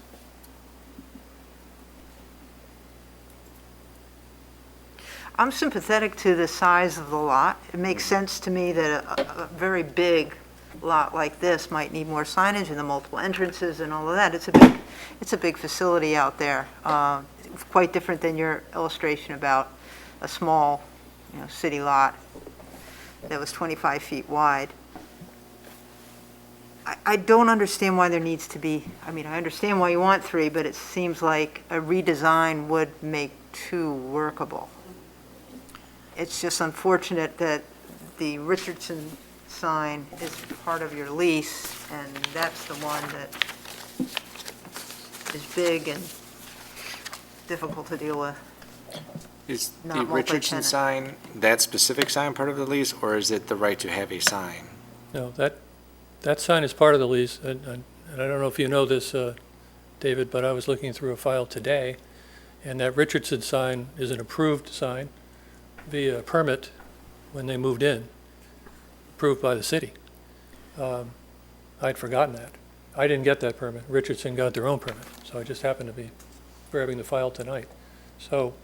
I'm sympathetic to the size of the lot. It makes sense to me that a very big lot like this might need more signage and the multiple entrances and all of that. It's a big facility out there. Quite different than your illustration about a small, city lot that was 25 feet wide. I don't understand why there needs to be, I understand why you want 3, but it seems like a redesign would make 2 workable. It's just unfortunate that the Richardson sign is part of your lease, and that's the one that is big and difficult to deal with. Is Not the Richardson multi-tenant. sign, that specific sign part of the lease, or is it the right to have a sign? No, that sign is part of the lease, and I don't know if you know this, David, but I was looking through a file today, and that Richardson sign is an approved sign via permit when they moved in, approved by the city. I'd forgotten that. I didn't get that permit. Richardson got their own permit, so I just happened to be grabbing the file tonight. So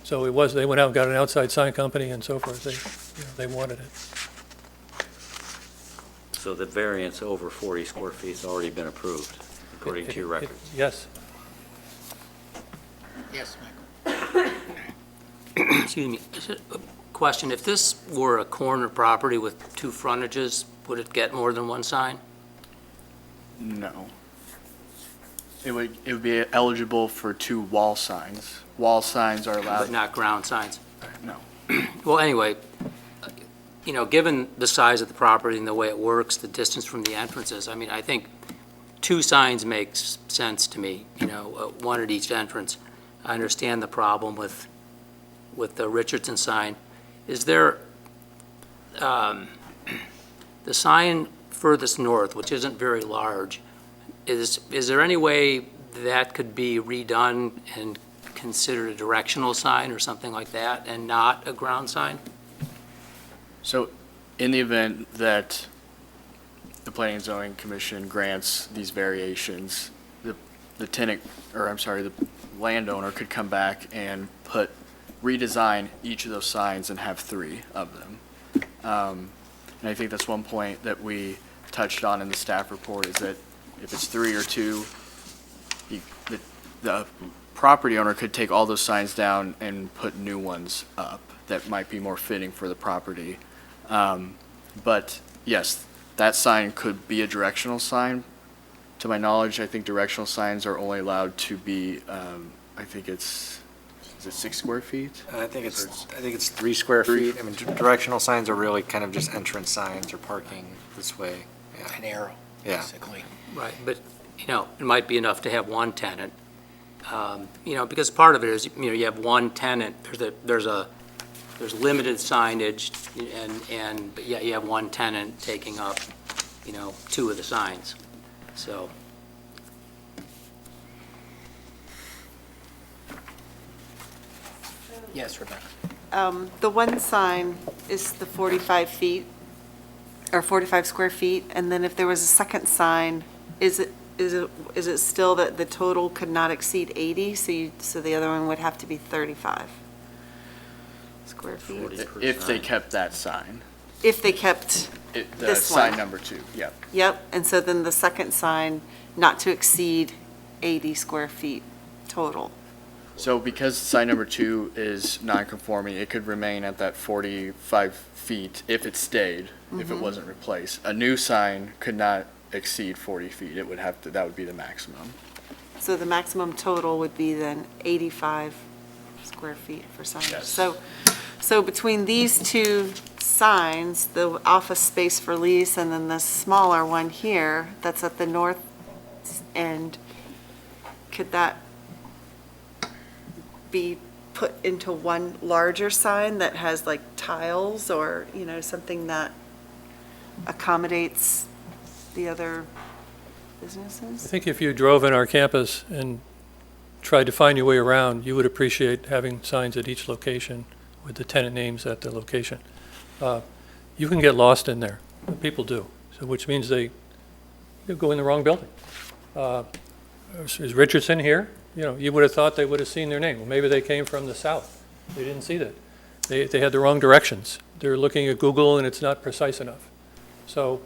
it was, they went out and got an outside sign company and so forth. They wanted it. So the variance over 40 square feet has already been approved, according to your records. Yes. Yes, Michael. Excuse me, is it a question, if this were a corner property with 2 frontages, would it get more than 1 sign? No. It would be eligible for 2 wall signs. Wall signs are But allowed, not ground signs? no. Well, anyway, given the size of the property and the way it works, the distance from the entrances, I think 2 signs makes sense to me, 1 at each entrance. I understand the problem with the Richardson sign. Is there, the sign furthest north, which isn't very large, is there any way that could be redone and considered a directional sign or something like that, and not a ground sign? So in the event that the Planning and Zoning Commission grants these variations, the landowner could come back and redesign each of those signs and have 3 of them. And I think that's one point that we touched on in the staff report, is that if it's 3 or 2, the property owner could take all those signs down and put new ones up that might be more fitting for the property. But yes, that sign could be a directional sign. To my knowledge, I think directional signs are only allowed to be, I think is it 6 square feet? I think it's 3 square feet. I mean, directional signs are really kind of just entrance signs or parking this way. Yeah. An arrow, Yeah. basically. Right, but, you know, it might be enough to have one tenant, you know, because part of it is, you know, you have one tenant, there's limited signage, but yet you have one tenant taking up, you know, 2 of the signs, so. Yes, Rebecca. The one sign is the 45 feet, or 45 square feet, and then if there was a second sign, is it still that the total could not exceed 80, so the other one would have to be 35 square feet? If they kept that sign. If they kept, The This sign one. number 2, yep. yep, and so then the second sign, not to exceed 80 square feet total. So because sign number 2 is non-conforming, it could remain at that 45 feet if it stayed, if it wasn't replaced. A new sign could not exceed 40 feet. It would have to, that would be the maximum. So the maximum total would be then 85 square feet for signage. Yes. So between these 2 signs, the office space for lease and then the smaller one here, that's at the north end, could that be put into one larger sign that has like tiles or, you know, something that accommodates the other businesses? I think if you drove in our campus and tried to find your way around, you would appreciate having signs at each location with the tenant names at the location. You can get lost in there. People do, so which means they go in the wrong building. Is Richardson here? You know, you would have thought they would have seen their name. Well, maybe they came from the south. They didn't see that. They had the wrong directions. They're looking at Google and it's not precise enough. So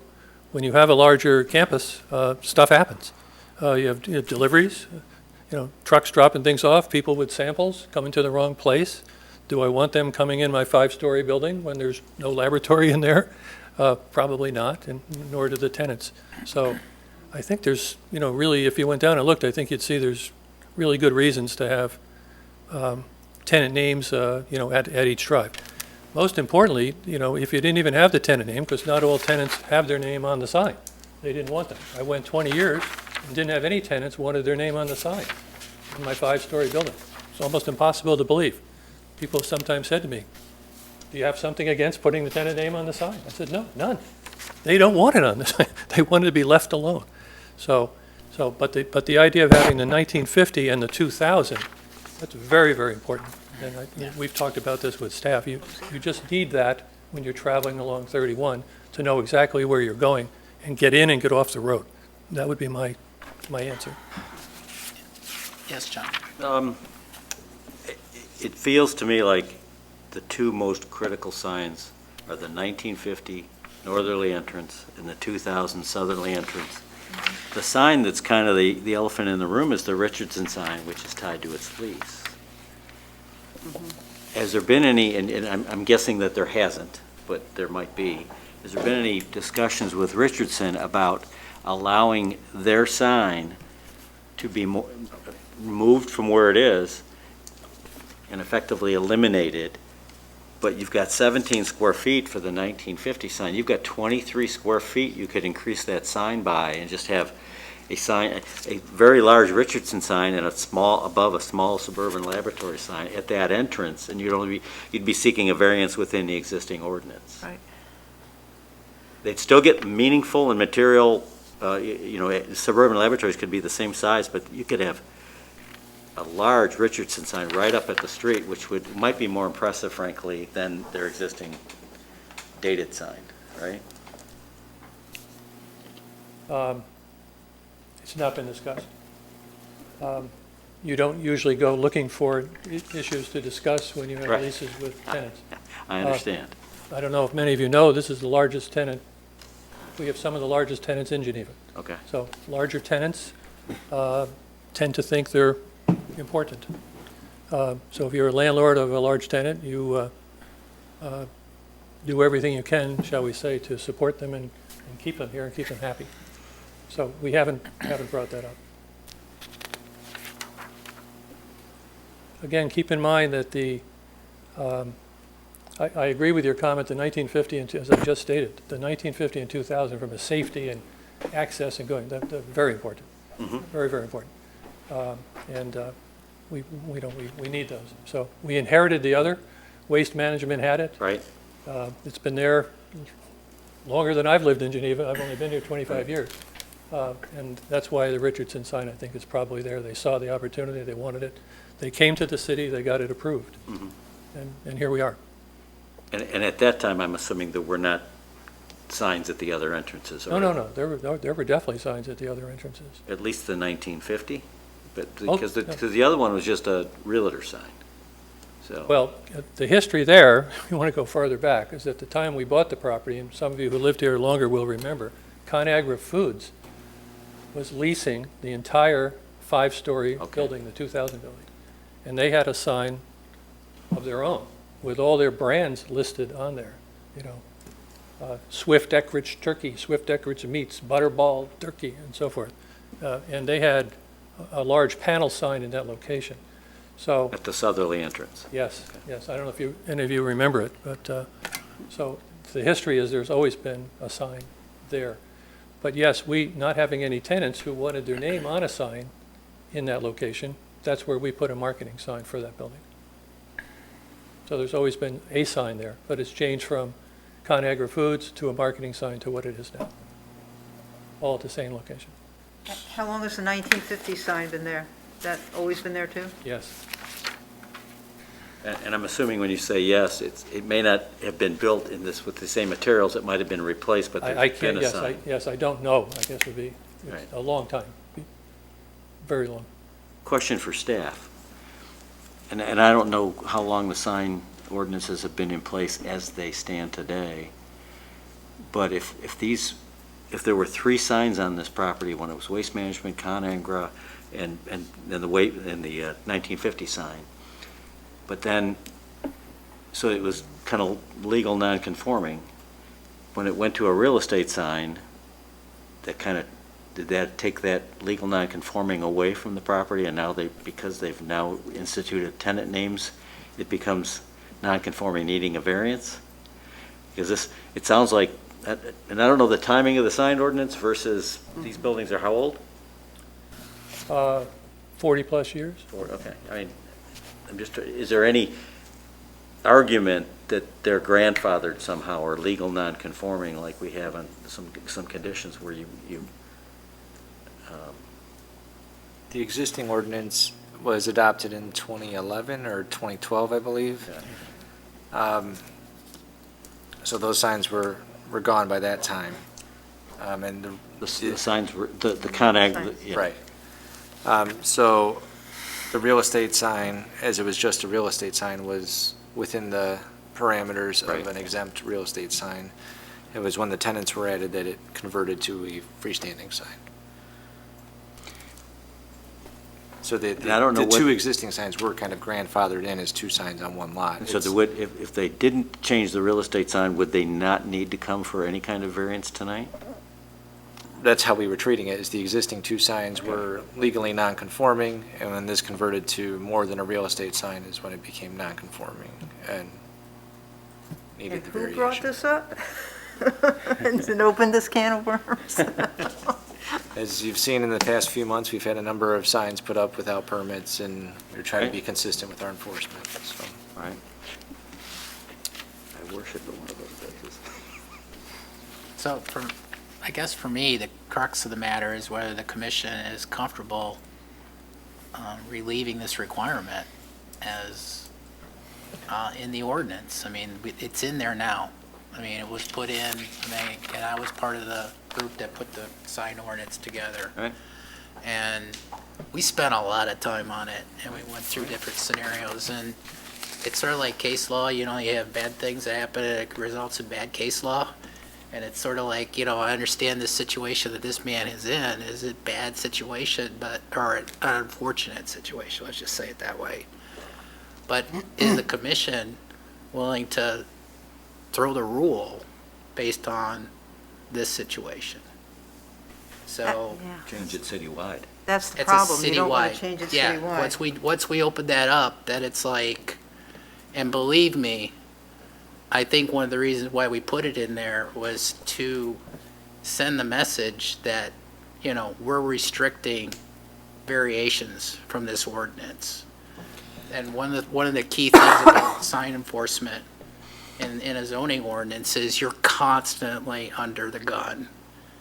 when you have a larger campus, stuff happens. You have deliveries, you know, trucks dropping things off, people with samples coming to the wrong place. Do I want them coming in my 5-story building when there's no laboratory in there? Probably not, and nor do the tenants. So I think there's, you know, really, if you went down and looked, I think you'd see there's really good reasons to have tenant names, you know, at each drive. Most importantly, you know, if you didn't even have the tenant name, because not all tenants have their name on the sign. They didn't want them. I went 20 years and didn't have any tenants wanted their name on the sign in my 5-story building. It's almost impossible to believe. People sometimes said to me, do you have something against putting the tenant name on the sign? I said, no, none. They don't want it on the sign. They want it to be left alone. But the idea of having the 1950 and the 2000, that's very, very important. And we've talked about this with staff. You just need that when you're traveling along 31 to know exactly where you're going and get in and get off the road. That would be my answer. Yes, John. It feels to me like the 2 most critical signs are the 1950 northerly entrance and the 2000 southerly entrance. The sign that's kind of the elephant in the room is the Richardson sign, which is tied to its lease. Has there been any, and I'm guessing that there hasn't, but there might be, has there been any discussions with Richardson about allowing their sign to be moved from where it is and effectively eliminated, but you've got 17 square feet for the 1950 sign. You've got 23 square feet you could increase that sign by and just have a sign, a very large Richardson sign and above a small suburban laboratory sign at that entrance, and you'd be seeking a variance within the existing ordinance. Right. They'd still get meaningful and material, you know, suburban laboratories could be the same size, but you could have a large Richardson sign right up at the street, which might be more impressive, frankly, than their existing dated sign, right? It's not been discussed. You don't usually go looking for issues to discuss when you have Right. leases with tenants. I understand. I don't know if many of you know, this is the largest tenant. We have some of the largest tenants in Geneva. Okay. So larger tenants tend to think they're important. So if you're a landlord of a large tenant, you do everything you can, shall we say, to support them and keep them here and keep them happy. So we haven't brought that up. Again, keep in mind that I agree with your comment, the 1950 and, as I just stated, the 1950 and 2000 from a safety and access and going, they're very important. Very, very important. We need those. So we inherited the other. Waste Management had it. Right? It's been there longer than I've lived in Geneva. I've only been here 25 years. And that's why the Richardson sign, I think, is probably there. They saw the opportunity, they wanted it. They came to the city, they got it approved. And here we are. And at that time, I'm assuming there were not signs at the other entrances? or- No. There were definitely signs at the other entrances. At least the 1950? But Oh, because yeah. the other one was just a realtor sign. So, Well, the history there, if you want to go farther back, is at the time we bought the property, and some of you who lived here longer will remember, ConAgra Foods was leasing the entire 5-story Okay. building, the 2000 building. And they had a sign of their own with all their brands listed on there, Swift Eckrich Turkey, Swift Eckrich Meats, Butterball Turkey, and so forth. And they had a large panel sign in that location. So, at the southerly entrance. yes, I don't know if any of you remember it, but, so the history is there's always been a sign there. But yes, we, not having any tenants who wanted their name on a sign in that location, that's where we put a marketing sign for that building. So there's always been a sign there, but it's changed from ConAgra Foods to a marketing sign to what it is now, all at the same location. How long has the 1950 sign been there? That always been there too? Yes. And I'm assuming when you say yes, it may not have been built in this with the same materials, it might have been replaced, but I there's been can't, a sign. yes, I don't know, I guess would be Right. a long time, very long. Question for staff. And I don't know how long the sign ordinances have been in place as they stand today, but if there were 3 signs on this property when it was Waste Management, ConAgra, and then the 1950 sign, but then, so it was kind of legal non-conforming. When it went to a real estate sign, did that take that legal non-conforming away from the property, and now because they've now instituted tenant names, it becomes non-conforming, needing a variance? Because it sounds like, and I don't know the timing of the sign ordinance versus these buildings are how old? 40-plus years? Okay, I mean, is there any argument that they're grandfathered somehow or legal non-conforming like we have on some conditions where you The existing ordinance was adopted in 2011 or 2012, I believe. So those signs were gone by that time. And the signs were, the ConAgra, yeah. Right. So the real estate sign, as it was just a real estate sign, was within the parameters Right. of an exempt real estate sign. It was when the tenants were added that it converted to a freestanding sign. So the And I don't know 2 what- existing signs were kind of grandfathered in as 2 signs on one lot. So if they didn't change the real estate sign, would they not need to come for any kind of variance tonight? That's how we were treating it, is the existing 2 signs were legally non-conforming, and when this converted to more than a real estate sign is when it became non-conforming and needed And the who variation. brought this up? And opened this can of worms? As you've seen in the past few months, we've had a number of signs put up without permits, and we're trying to be consistent with our enforcement, so. Right. I worship at one of those places. So I guess for me, the crux of the matter is whether the commission is comfortable relieving this requirement as, in the ordinance. I mean, it's in there now. I mean, it was put in, and I was part of the group that put the sign ordinance together. Right. And we spent a lot of time on it, and we went through different scenarios, and it's sort of like case law, you have bad things that happen, and it results in bad case law. And it's sort of like, you know, I understand the situation that this man is in is a bad situation, or an unfortunate situation, let's just say it that way. But is the commission willing to throw the rule based on this situation? So. Yeah. Change it citywide. That's the It's a problem. You don't want citywide. to change it Yeah, citywide. once we open that up, then it's like, and believe me, I think one of the reasons why we put it in there was to send the message that, you know, we're restricting variations from this ordinance. And one of the key things about sign enforcement in a zoning ordinance is you're constantly under the gun,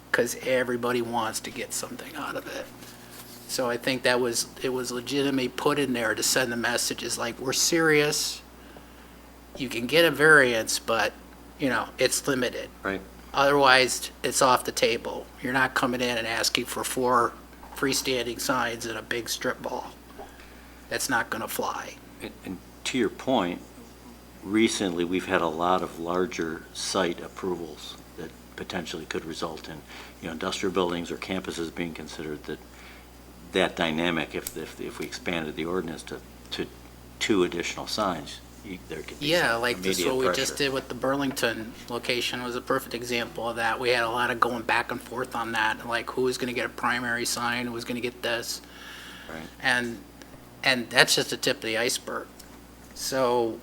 because everybody wants to get something out of it. So I think it was legitimately put in there to send the messages like, we're serious. You can get a variance, but, you know, it's limited. Right. Otherwise, it's off the table. You're not coming in and asking for 4 freestanding signs and a big strip mall. That's not going to fly. And to your point, recently, we've had a lot of larger site approvals that potentially could result in, you know, industrial buildings or campuses being considered, that dynamic, if we expanded the ordinance to 2 additional signs, there could be Yeah, some like this, immediate what we just pressure. did with the Burlington location was a perfect example of that. We had a lot of going back and forth on that, like who was going to get a primary sign, who was going to get this. Right. And that's just the tip of the iceberg. So,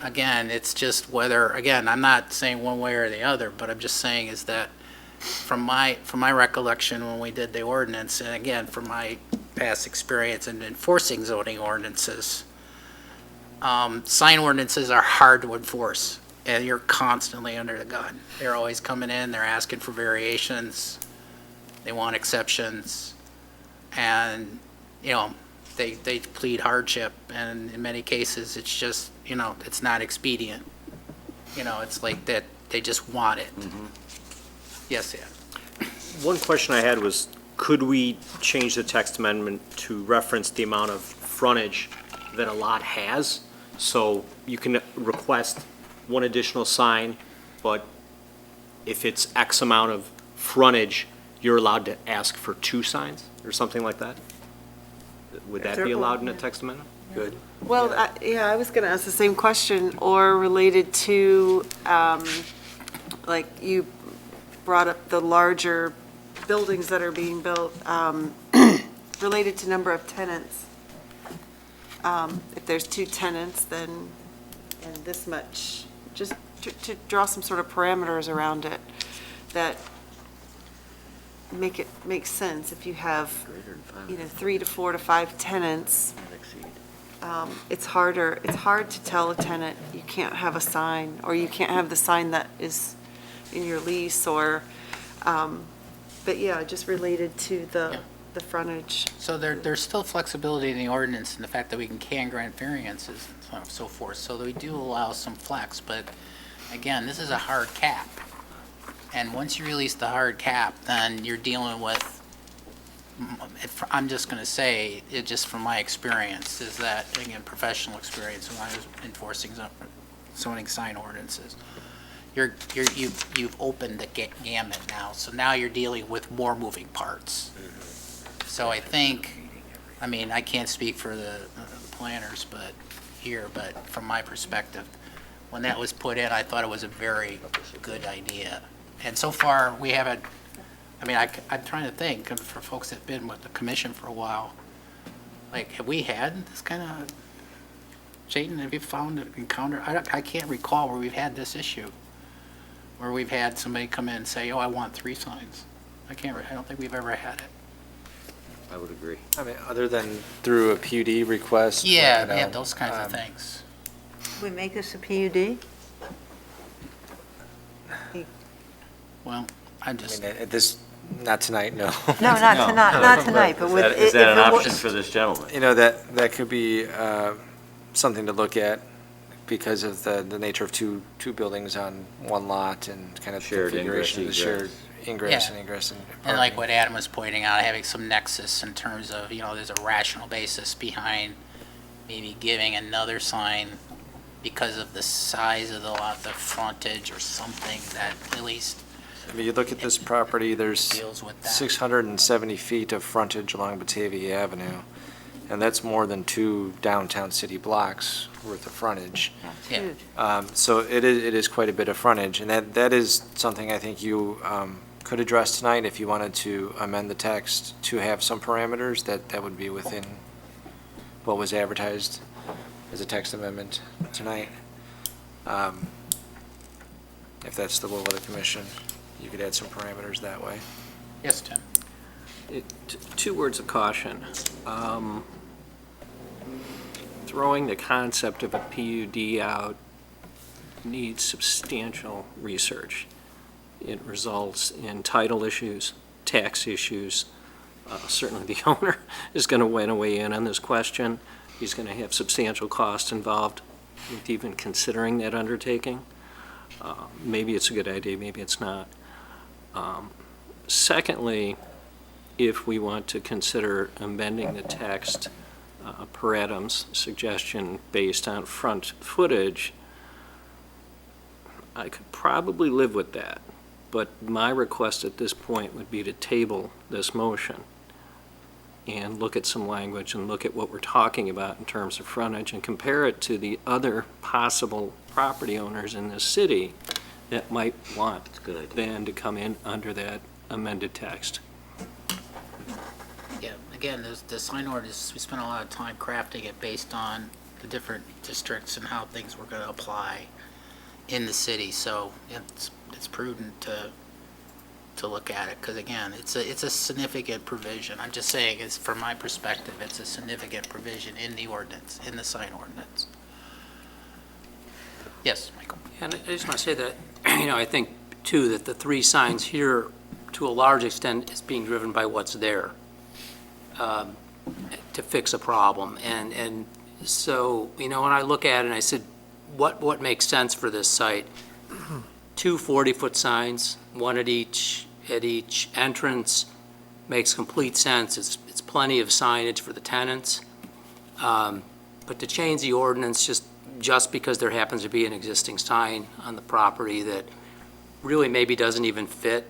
again, it's just whether, again, I'm not saying one way or the other, but I'm just saying is that from my recollection when we did the ordinance, and again, from my past experience in enforcing zoning ordinances, sign ordinances are hard to enforce, and you're constantly under the gun. They're always coming in, they're asking for variations, they want exceptions, and, you know, they plead hardship, and in many cases, it's just, you know, it's not expedient. You know, it's like that, they just want it. Yes, Ed? One question I had was, could we change the text amendment to reference the amount of frontage that a lot has? So you can request 1 additional sign, but if it's X amount of frontage, you're allowed to ask for 2 signs, or something like that? Would that be allowed in a text amendment? Good. Well, I was going to ask the same question, or related to, like, you brought up the larger buildings that are being built, related to number of tenants. If there's 2 tenants, then, and this much, just to draw some sort of parameters around it that make sense. If you have, you know, 3 to 4 to 5 tenants, it's hard to tell a tenant, you can't have a sign, or you can't have the sign that is in your lease, or, but yeah, just related to the frontage. So there's still flexibility in the ordinance and the fact that we can grant variances and so forth, so that we do allow some flex, but again, this is a hard cap. And once you release the hard cap, then you're dealing with, I'm just going to say, it just from my experience, is that, again, professional experience when I was enforcing zoning sign ordinances, you've opened the gamut now, so now you're dealing with more moving parts. So I think, I mean, I can't speak for the planners, but from my perspective, when that was put in, I thought it was a very good idea. And so far, we haven't, I mean, I'm trying to think, for folks that have been with the commission for a while, like, have we had this kind of, Jayden, have you found an encounter? I can't recall where we've had this issue, where we've had somebody come in and say, oh, I want 3 signs. I don't think we've ever had it. I would agree. I mean, other than through a PUD request. Yeah, you know, yeah, those kinds of things. We make this a PUD? Well, I'm I just, mean, this, not tonight, no. No, not tonight, but with. Is that an if it option was- for this gentleman? You know, that could be something to look at because of the nature of two buildings on one lot and kind of the Shared configuration of the ingress, shared ingress Yeah. and egress and and like parking. what Adam was pointing out, having some nexus in terms of, you know, there's a rational basis behind maybe giving another sign because of the size of the lot, the frontage or something that at least I mean, you look at this property, there's deals with that. 670 feet of frontage along Batavia Avenue, and that's more than 2 downtown city blocks worth of frontage. Yeah. So it is quite a bit of frontage, and that is something I think you could address tonight if you wanted to amend the text to have some parameters that would be within what was advertised as a text amendment tonight. If that's the will of the commission, you could add some parameters that way. Yes, Tim? Two words of caution. Throwing the concept of a PUD out needs substantial research. It results in title issues, tax issues. Certainly the owner is going to want to weigh in on this question. He's going to have substantial costs involved with even considering that undertaking. Maybe it's a good idea, maybe it's not. Secondly, if we want to consider amending the text per Adam's suggestion based on front footage, I could probably live with that. But my request at this point would be to table this motion and look at some language and look at what we're talking about in terms of frontage and compare it to the other possible property owners in this city that might want then to come in under that amended text. Yeah, again, the sign ordinance, we spent a lot of time crafting it based on the different districts and how things were gonna apply in the city, so it's prudent to look at it, because again, it's a significant provision. I'm just saying, it's from my perspective, it's a significant provision in the ordinance, in the sign ordinance. Yes, Michael? And I just want to say that, I think, too, that the 3 signs here, to a large extent, is being driven by what's there to fix a problem. And so, when I look at it and I said, what makes sense for this site? 2 40-foot signs, one at each entrance, makes complete sense. It's plenty of signage for the tenants. But to change the ordinance just because there happens to be an existing sign on the property that really maybe doesn't even fit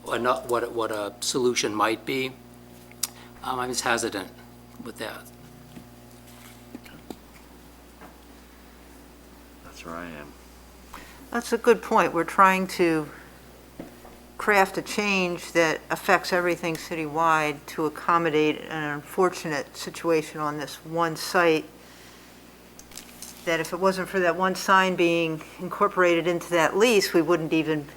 what a solution might be, I'm just hesitant with that. That's where I am. That's a good point. We're trying to craft a change that affects everything citywide to accommodate an unfortunate situation on this one site, that if it wasn't for that one sign being incorporated into that lease, we wouldn't even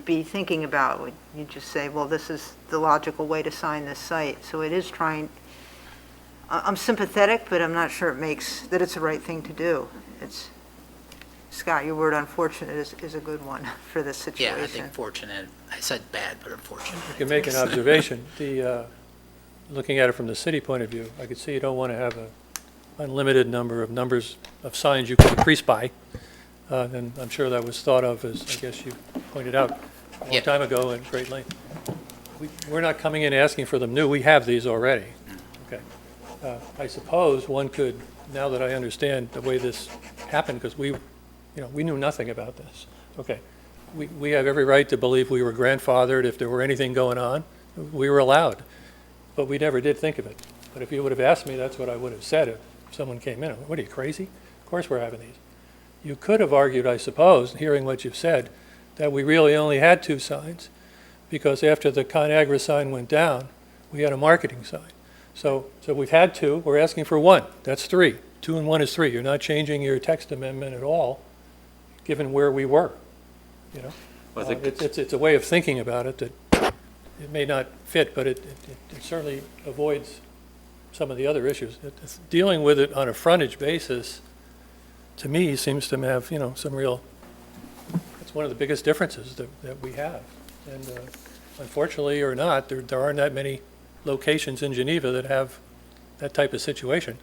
be thinking about it. You'd just say, well, this is the logical way to sign this site. So it is trying, I'm sympathetic, but I'm not sure that it's the right thing to do. Scott, your word unfortunate is a good one for this situation. Yeah, I think fortunate. I said bad, but unfortunate. I can make an observation. Looking at it from the city point of view, I could see you don't want to have an unlimited numbers of signs you can increase by. And I'm sure that was thought of, as I guess you pointed out, a long time ago at great length. We're not coming in asking for them new. We have these already. Okay. I suppose one could, now that I understand the way this happened, because we knew nothing about this. Okay. We have every right to believe we were grandfathered. If there were anything going on, we were allowed. But we never did think of it. But if you would have asked me, that's what I would have said if someone came in. What are you, crazy? Of course we're having these. You could have argued, I suppose, hearing what you've said, that we really only had 2 signs, because after the ConAgra sign went down, we had a marketing sign. So we've had 2. We're asking for 1. That's 3. 2 and 1 is 3. You're not changing your text amendment at all, given where we were. Well, I think It's a way of thinking about it that it may not fit, but it certainly avoids some of the other issues. Dealing with it on a frontage basis, to me, seems to have, some real, it's one of the biggest differences that we have. And unfortunately or not, there aren't that many locations in Geneva that have that type of situation.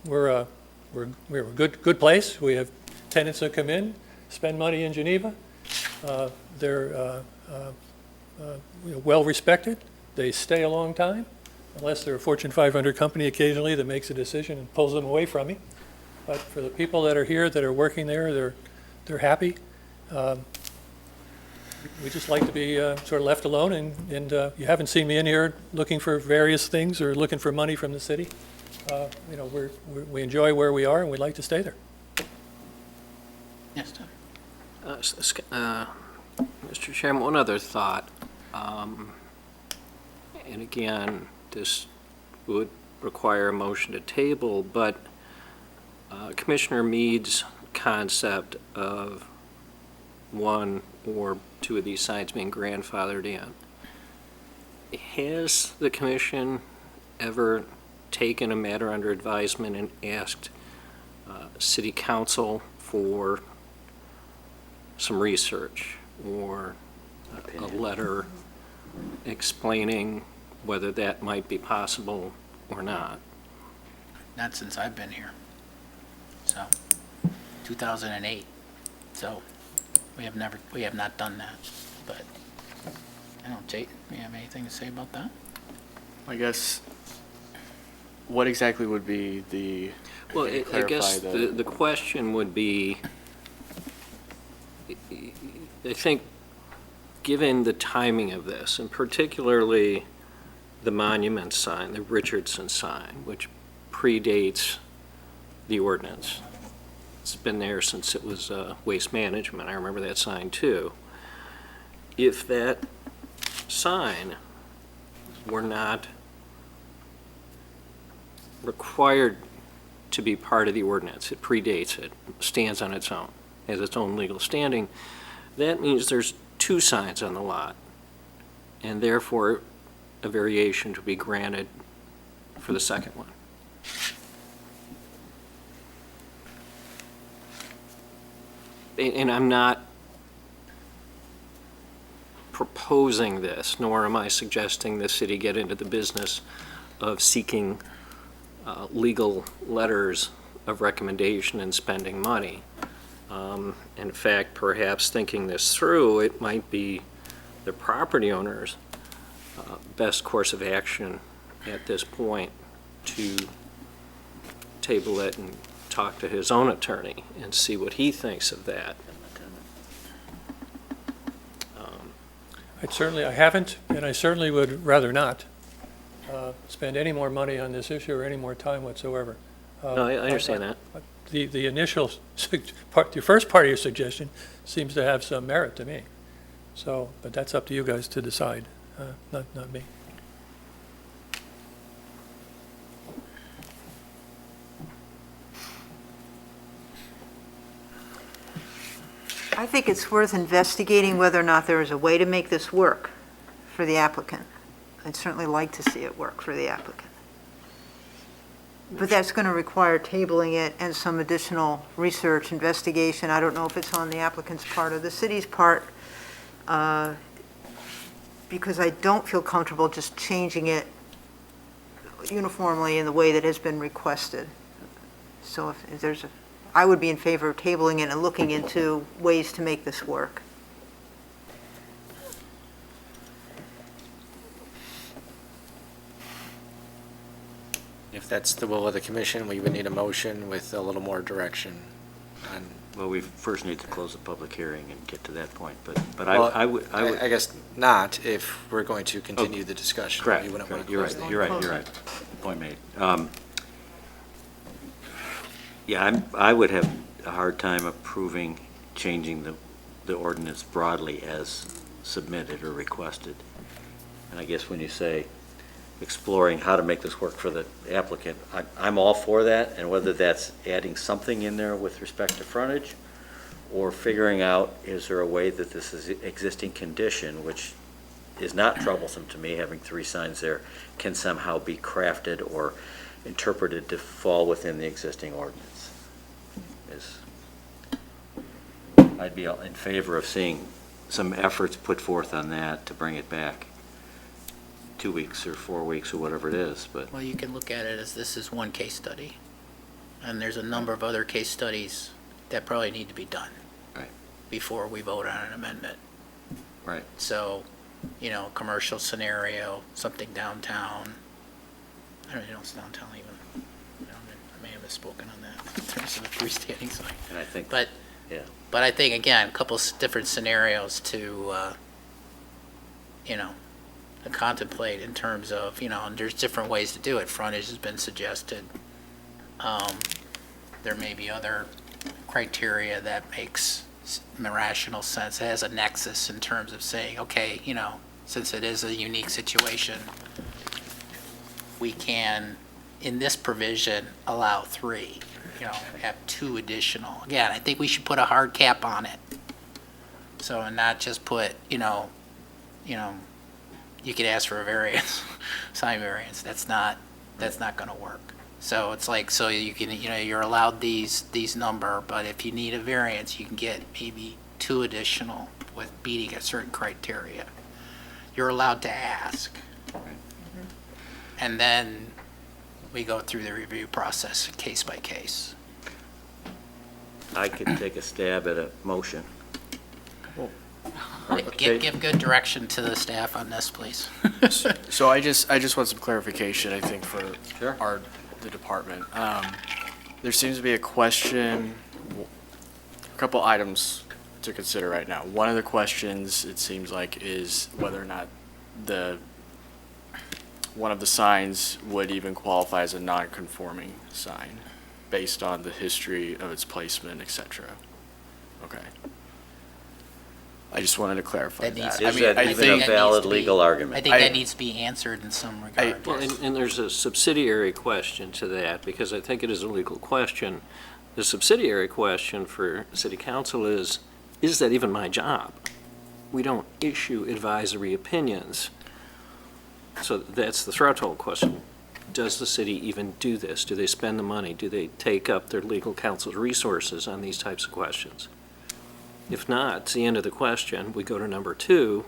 We're a good place. We have tenants that come in, spend money in Geneva. They're well-respected. They stay a long time, unless they're a Fortune 500 company occasionally that makes a decision and pulls them away from me. But for the people that are here, that are working there, they're happy. we just like to be sort of left alone, and you haven't seen me in here looking for various things or looking for money from the city. You know, we enjoy where we are, and we'd like to stay there. Yes, Tom? Mr. Chairman, one other thought. And again, this would require a motion to table, but Commissioner Mead's concept of one or two of these signs being grandfathered in, has the commission ever taken a matter under advisement and asked city council for some research or a letter explaining whether that might be possible or not? Not since I've been here. So, 2008. So, we have not done that. But, I don't, Jake, do you have anything to say about that? I guess, what exactly would be the, Well, can you I guess clarify the question would be, I think, given the timing of this, and particularly the monument sign, the Richardson sign, which predates the ordinance. It's been there since it was Waste Management. I remember that sign too. If that sign were not required to be part of the ordinance, it predates it, stands on its own, has its own legal standing, that means there's two signs on the lot, and therefore a variation to be granted for the second one. And I'm not proposing this, nor am I suggesting the city get into the business of seeking legal letters of recommendation and spending money. In fact, perhaps thinking this through, it might be the property owner's best course of action at this point to table it and talk to his own attorney and see what he thinks of that. I haven't, and I certainly would rather not spend any more money on this issue or any more time whatsoever. No, I understand that. The initial part, the first part of your suggestion seems to have some merit to me. So, but that's up to you guys to decide, not me. I think it's worth investigating whether or not there is a way to make this work for the applicant. I'd certainly like to see it work for the applicant. But that's going to require tabling it and some additional research, investigation. I don't know if it's on the applicant's part or the city's part, because I don't feel comfortable just changing it uniformly in the way that has been requested. So if there's I would be in favor of tabling it and looking into ways to make this work. If that's the will of the commission, we would need a motion with a little more direction on. Well, we first need to close the public hearing and get to that point, but Well, I would. I guess not if we're going to continue the discussion. Correct, We wouldn't want to you're close right, the- you're right. Point made. Yeah, I would have a hard time approving changing the ordinance broadly as submitted or requested. And I guess when you say exploring how to make this work for the applicant, I'm all for that, and whether that's adding something in there with respect to frontage, or figuring out, is there a way that this is existing condition, which is not troublesome to me, having three signs there, can somehow be crafted or interpreted to fall within the existing ordinance. I'd be in favor of seeing some efforts put forth on that to bring it back 2 weeks or 4 weeks or whatever it is, but. Well, you can look at it as this is one case study, and there's a number of other case studies that probably need to be done. Right. Before we vote on an amendment. Right. So, commercial scenario, something downtown. I don't know if it's downtown even. I may have misspoken on that in terms of a freestanding sign. And I think But Yeah. But I think, again, a couple different scenarios to, to contemplate in terms of, and there's different ways to do it. Frontage has been suggested. There may be other criteria that makes rational sense, it has a nexus in terms of saying, okay, since it is a unique situation, we can, in this provision, allow 3, have 2 additional. Again, I think we should put a hard cap on it. So, and not just put, you could ask for a variance, sign variance, that's not gonna work. So it's like, so you can, you're allowed these number, but if you need a variance, you can get maybe 2 additional with meeting a certain criteria. You're allowed to ask. And then we go through the review process, case by case. I could take a stab at a motion. Give good direction to the staff on this, please. So I just want some clarification, I think, for Sure. the department. There seems to be a question, a couple items to consider right now. One of the questions, it seems like, is whether or not one of the signs would even qualify as a non-conforming sign based on the history of its placement, et cetera. Okay. I just wanted to clarify That needs that. to Is that even a valid legal I argument? think that needs to be answered in some regard. Well, yes. and there's a subsidiary question to that, because I think it is a legal question. The subsidiary question for city council is that even my job? We don't issue advisory opinions. So that's the threshold question. Does the city even do this? Do they spend the money? Do they take up their legal counsel's resources on these types of questions? If not, it's the end of the question. We go to number 2,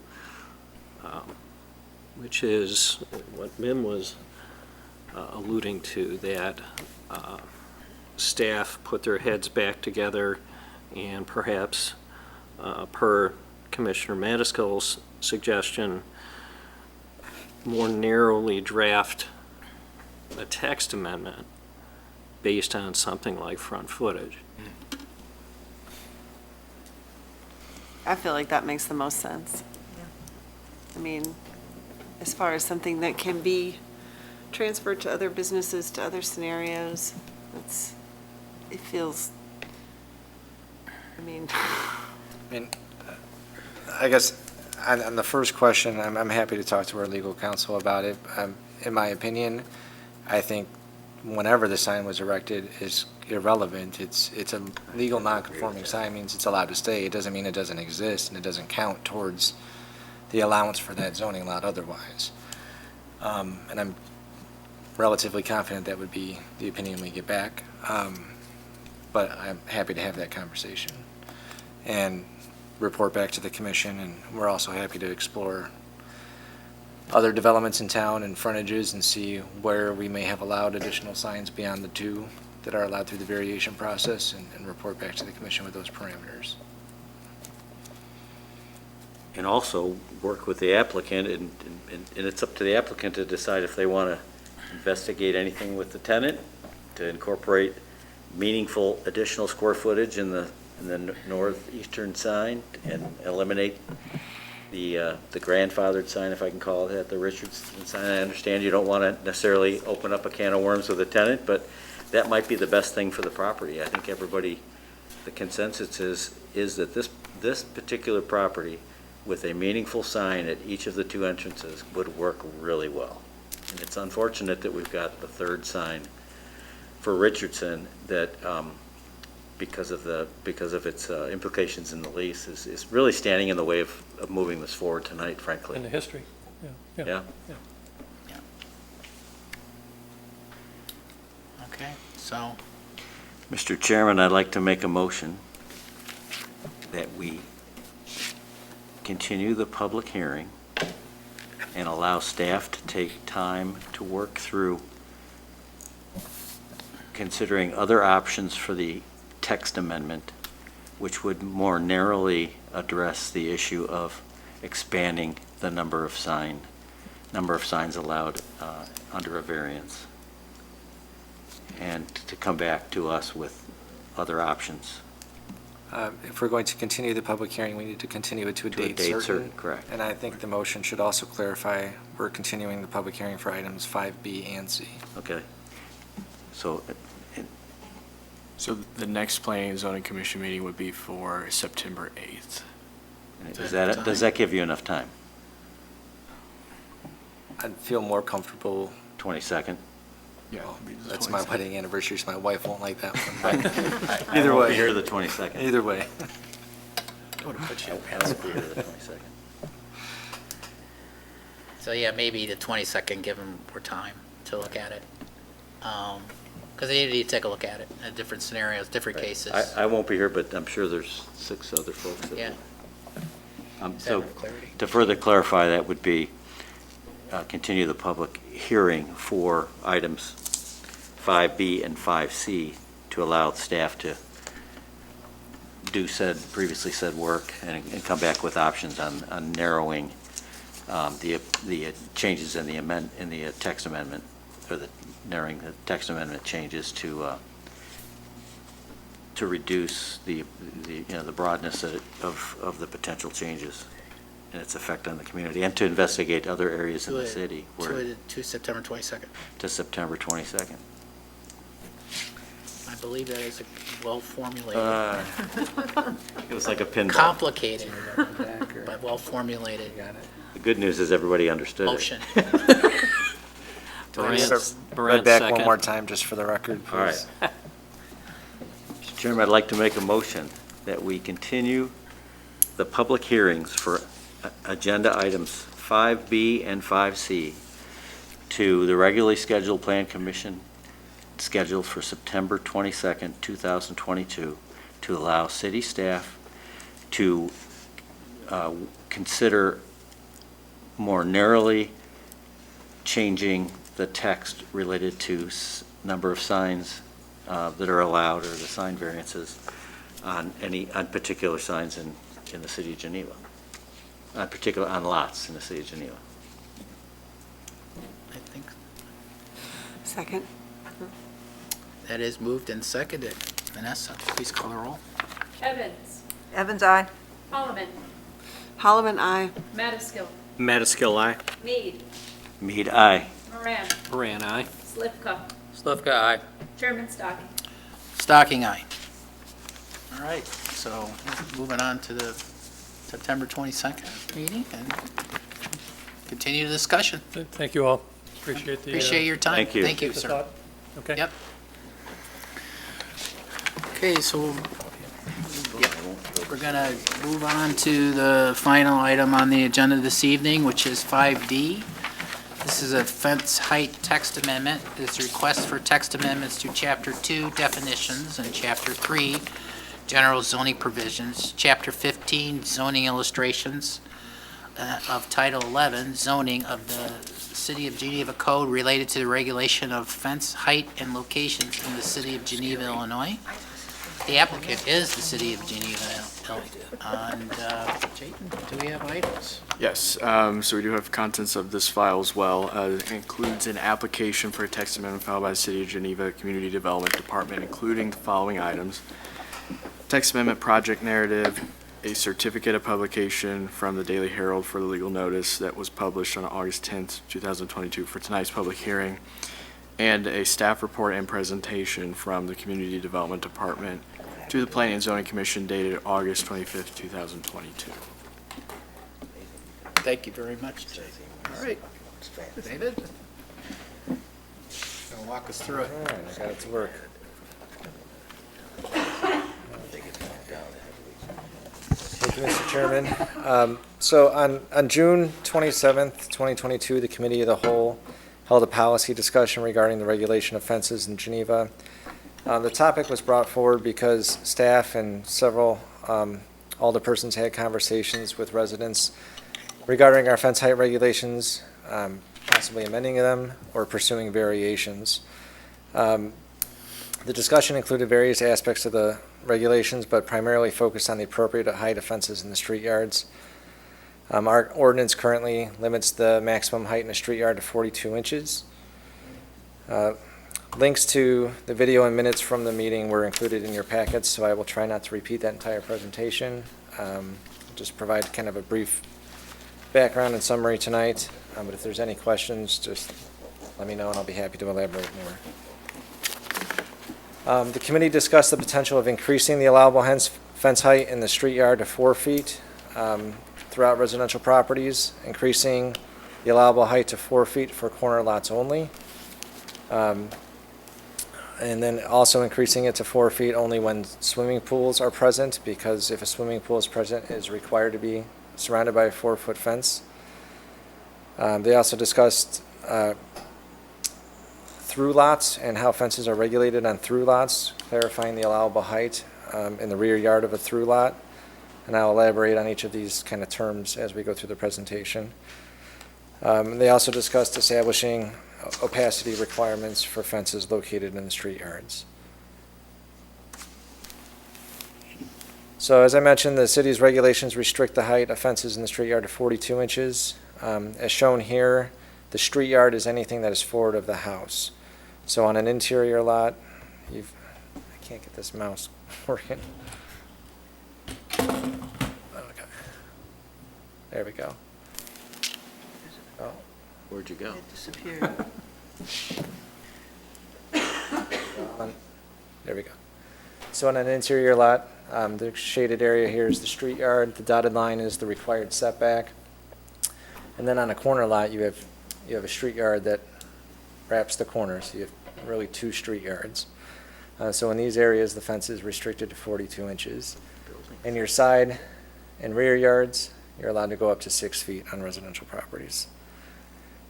which is what Mim was alluding to, that staff put their heads back together and perhaps, per Commissioner Madiskell's suggestion, more narrowly draft a text amendment based on something like front footage. I feel like that makes the most sense. I mean, as far as something that can be transferred to other businesses, to other scenarios, it feels, I mean, I guess on the first question, I'm happy to talk to our legal counsel about it. In my opinion, I think whenever the sign was erected is irrelevant. It's a legal non-conforming sign, means it's allowed to stay. It doesn't mean it doesn't exist, and it doesn't count towards the allowance for that zoning lot otherwise. And I'm relatively confident that would be the opinion we get back. But I'm happy to have that conversation and report back to the commission, and we're also happy to explore other developments in town and frontages and see where we may have allowed additional signs beyond the 2 that are allowed through the variation process, and report back to the commission with those parameters. And also work with the applicant, and it's up to the applicant to decide if they want to investigate anything with the tenant, to incorporate meaningful additional square footage in the northeastern sign, and eliminate the grandfathered sign, if I can call it that, the Richardson sign. I understand you don't want to necessarily open up a can of worms with a tenant, but that might be the best thing for the property. I think everybody, the consensus is that this particular property with a meaningful sign at each of the 2 entrances would work really well. And it's unfortunate that we've got the 3rd sign for Richardson that, because of its implications in the lease, is really standing in the way of moving this forward tonight, frankly. In the history, yeah. Okay, so, Mr. Chairman, I'd like to make a motion that we continue the public hearing and allow staff to take time to work through considering other options for the text amendment, which would more narrowly address the issue of expanding the number of signs allowed under a variance, and to come back to us with other options. if we're going to continue the public hearing, we need to continue it to a To a date date certain. certain, correct. And I think the motion should also clarify, we're continuing the public hearing for items 5B and C. Okay. So, So the next Planning and Zoning Commission meeting would be for September 8th. does that give you enough time? I'd feel more comfortable, 22nd? Yeah. that's my wedding anniversary, so my wife won't like that one. but I Either won't be way, here the 22nd. either way. I won't be here the 22nd. So yeah, maybe the 22nd, give them more time to look at it. Because they need to take a look at it, at different scenarios, different cases. I won't be here, but I'm sure there's 6 other folks that Yeah. will. To So, have clarity. to further clarify, that would be continue the public hearing for items 5B and 5C to allow staff to do previously said work and come back with options on narrowing the changes in the text amendment, or narrowing the text amendment changes to reduce the broadness of the potential changes and its effect on the community, and to investigate other areas in the city To September 22nd. to September 22nd. I believe that is a well-formulated, It was like a pinball. complicated, but well-formulated The good news is everybody understood it. motion. Read back one more time, just for the record, All right. please. Mr. Chairman, I'd like to make a motion that we continue the public hearings for agenda items 5B and 5C to the regularly scheduled Plan Commission scheduled for September 22nd, 2022, to allow city staff to consider more narrowly changing the text related to number of signs that are allowed, or the sign variances on particular signs in the city of Geneva, on lots in the city of Geneva. I think Second? that is moved and seconded. Vanessa, please call the roll. Evans. Evans, aye. Holloman. Holloman, aye. Madaskil. Madaskil, aye. Mead. Mead, aye. Moran. Moran, aye. Slivka. Slivka, aye. Chairman Stocking. Stocking eye. All right, so moving on to the September 22nd meeting and continue the discussion. Thank you all. Appreciate the. Appreciate your time. Thank you. Thank you, the sir. thought. Okay. Yep. Okay, so we're going to move on to the final item on the agenda this evening, which is 5D. This is a fence height text amendment. This request for text amendments to Chapter 2 definitions and Chapter 3 general zoning provisions, Chapter 15 zoning illustrations of Title 11 zoning of the City of Geneva Code related to the regulation of fence height and locations in the City of Geneva, Illinois. The applicant is the City of Geneva, Illinois. And Jayden, do we have items? Yes, so we do have contents of this file as well. It includes an application for a text amendment filed by the City of Geneva Community Development Department, including the following items: text amendment project narrative, a certificate of publication from the Daily Herald for the legal notice that was published on August 10th, 2022 for tonight's public hearing, and a staff report and presentation from the Community Development Department to the Planning and Zoning Commission dated August 25th, 2022. Thank you very much, Jayden. All right, David? Gonna walk us through it. All right, I got it to work. Thank you, Mr. Chairman. So on June 27th, 2022, the Committee of the Whole held a policy discussion regarding the regulation of fences in Geneva. The topic was brought forward because staff and several alderpersons had conversations with residents regarding our fence height regulations, possibly amending them or pursuing variations. The discussion included various aspects of the regulations, but primarily focused on the appropriate height of fences in the street yards. Our ordinance currently limits the maximum height in a street yard to 42 inches. Links to the video and minutes from the meeting were included in your packets, so I will try not to repeat that entire presentation. Just provide kind of a brief background and summary tonight, but if there's any questions, just let me know and I'll be happy to elaborate more. The committee discussed the potential of increasing the allowable fence height in the street yard to 4 feet throughout residential properties, increasing the allowable height to 4 feet for corner lots only. And then also increasing it to 4 feet only when swimming pools are present, because if a swimming pool is present, it is required to be surrounded by a 4-foot fence. They also discussed through lots and how fences are regulated on through lots, clarifying the allowable height in the rear yard of a through lot. And I'll elaborate on each of these kind of terms as we go through the presentation. They also discussed establishing opacity requirements for fences located in the street yards. So as I mentioned, the city's regulations restrict the height of fences in the street yard to 42 inches. As shown here, the street yard is anything that is forward of the house. So on an interior lot, I can't get this mouse working. Okay. There we go. Oh. Where'd you go? It disappeared. There we go. So on an interior lot, the shaded area here is the street yard. The dotted line is the required setback. And then on a corner lot, you have a street yard that wraps the corner, so you have really 2 street yards. So in these areas, the fence is restricted to 42 inches. In your side and rear yards, you're allowed to go up to 6 feet on residential properties.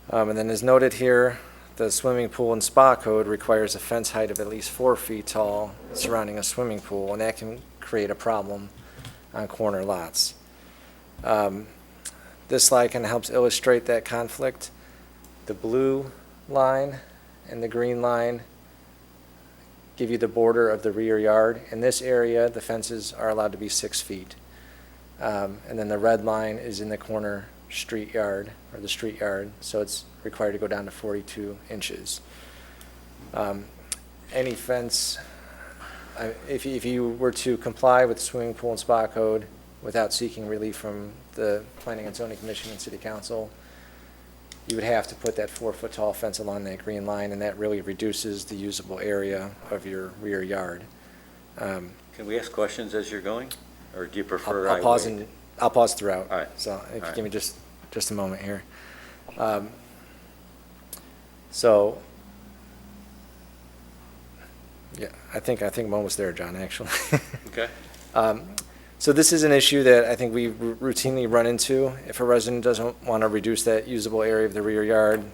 And then as noted here, the swimming pool and spa code requires a fence height of at least 4 feet tall surrounding a swimming pool, and that can create a problem on corner lots. This slide kind of helps illustrate that conflict. The blue line and the green line give you the border of the rear yard. In this area, the fences are allowed to be 6 feet. And then the red line is in the corner street yard, or the street yard, so it's required to go down to 42 inches. Any fence, if you were to comply with the swimming pool and spa code without seeking relief from the Planning and Zoning Commission and City Council, you would have to put that 4-foot tall fence along that green line, and that really reduces the usable area of your rear yard. Can we ask questions as you're going, or do you prefer I'll pause and I'll pause throughout. All right. So if you All right. give me just a moment here. So, yeah, I think I'm almost there, John, actually. Okay. So this is an issue that I think we routinely run into. If a resident doesn't want to reduce that usable area of the rear yard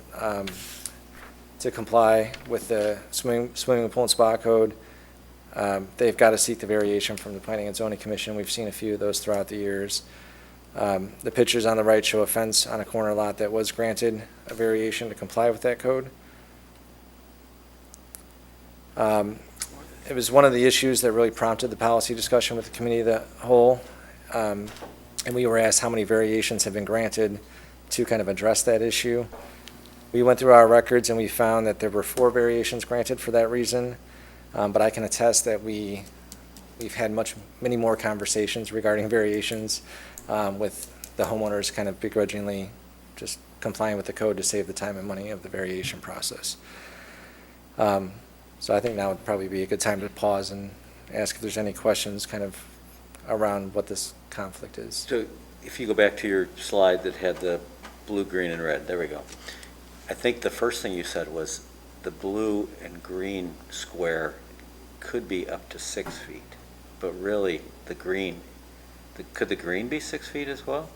to comply with the swimming pool and spa code, they've got to seek the variation from the Planning and Zoning Commission. We've seen a few of those throughout the years. The pictures on the right show a fence on a corner lot that was granted a variation to comply with that code. It was one of the issues that really prompted the policy discussion with the committee of the whole. And we were asked how many variations have been granted to kind of address that issue. We went through our records and we found that there were 4 variations granted for that reason. But I can attest that we've had many more conversations regarding variations with the homeowners kind of begrudgingly just complying with the code to save the time and money of the variation process. So I think now would probably be a good time to pause and ask if there's any questions kind of around what this conflict is. So if you go back to your slide that had the blue, green, and red, there we go. I think the first thing you said was the blue and green square could be up to 6 feet, but really the green, could the green be 6 feet as well?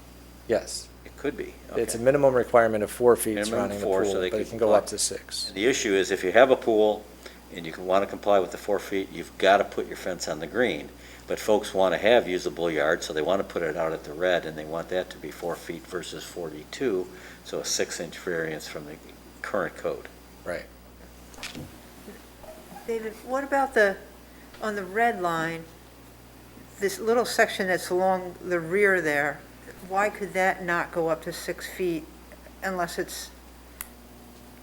Yes. It could be. It's a Okay. minimum requirement of 4 feet Minimum surrounding the 4, pool, so they but it could can go comply. up to 6. The issue is if you have a pool and you want to comply with the 4 feet, you've got to put your fence on the green. But folks want to have usable yards, so they want to put it out at the red, and they want that to be 4 feet versus 42, so a 6-inch variance from the current code. Right. David, what about on the red line, this little section that's along the rear there, why could that not go up to 6 feet unless it's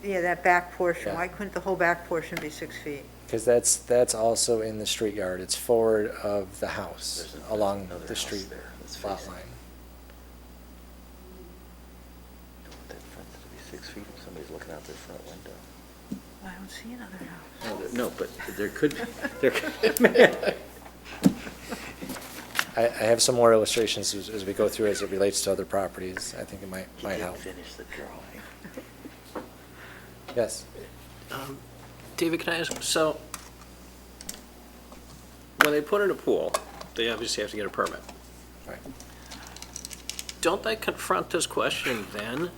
Yeah, that back portion, Yeah. why couldn't the whole back portion be 6 feet? Because that's also in the street yard. It's forward of the house, There's along another the house street there that's lot facing. line. Don't want that fence to be 6 feet if somebody's looking out their front window. I don't see another house. No, but there could, there, I have some more illustrations as we go through as it relates to other properties. I think it might you help. didn't finish the drawing. Yes. David, can I ask, so when they put in a pool, they obviously have to get a permit. Right. Don't they confront this question then?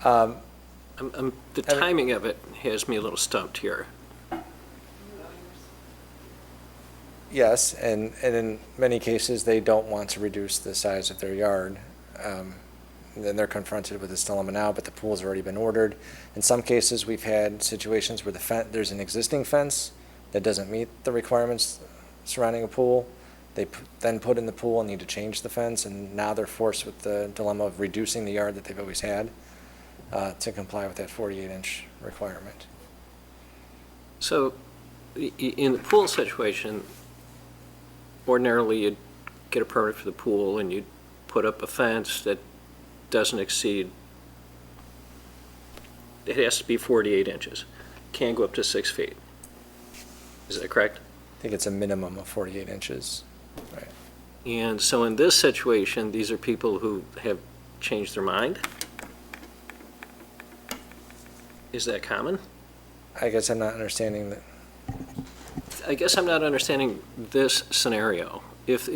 The timing of it has me a little stumped here. Yes, and in many cases, they don't want to reduce the size of their yard. Then they're confronted with this dilemma now, but the pool's already been ordered. In some cases, we've had situations where there's an existing fence that doesn't meet the requirements surrounding a pool. They then put in the pool and need to change the fence, and now they're forced with the dilemma of reducing the yard that they've always had to comply with that 48-inch requirement. So in the pool situation, ordinarily you'd get a permit for the pool and you'd put up a fence that doesn't exceed, it has to be 48 inches. Can't go up to 6 feet. Is that correct? I think it's a minimum of 48 inches. Right. And so in this situation, these are people who have changed their mind? Is that common? I guess I'm not understanding that. I guess I'm not understanding this scenario. If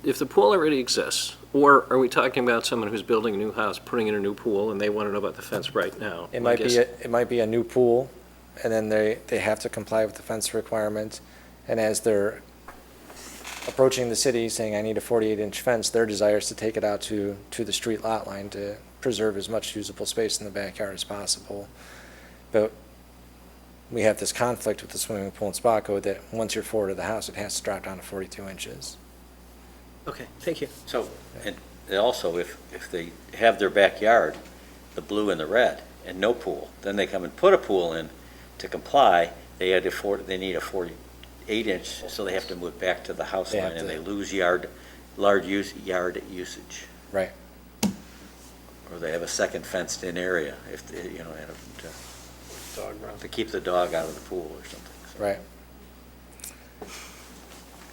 the pool already exists, or are we talking about someone who's building a new house, putting in a new pool, and they want to know about the fence right now? It might be a new pool, and then they have to comply with the fence requirement. And as they're approaching the city saying, I need a 48-inch fence, their desire is to take it out to the street lot line to preserve as much usable space in the backyard as possible. But we have this conflict with the swimming pool in spot code that once you're forward of the house, it has to drop down to 42 inches. Okay, thank you. So, and also, if they have their backyard, the blue and the red, and no pool, then they come and put a pool in to comply, they need a 48-inch, so they have to move back to the house They line, have and to- they lose yard usage. Right. Or they have a second fenced-in area, if, to keep the dog out of the pool or something. So- Right.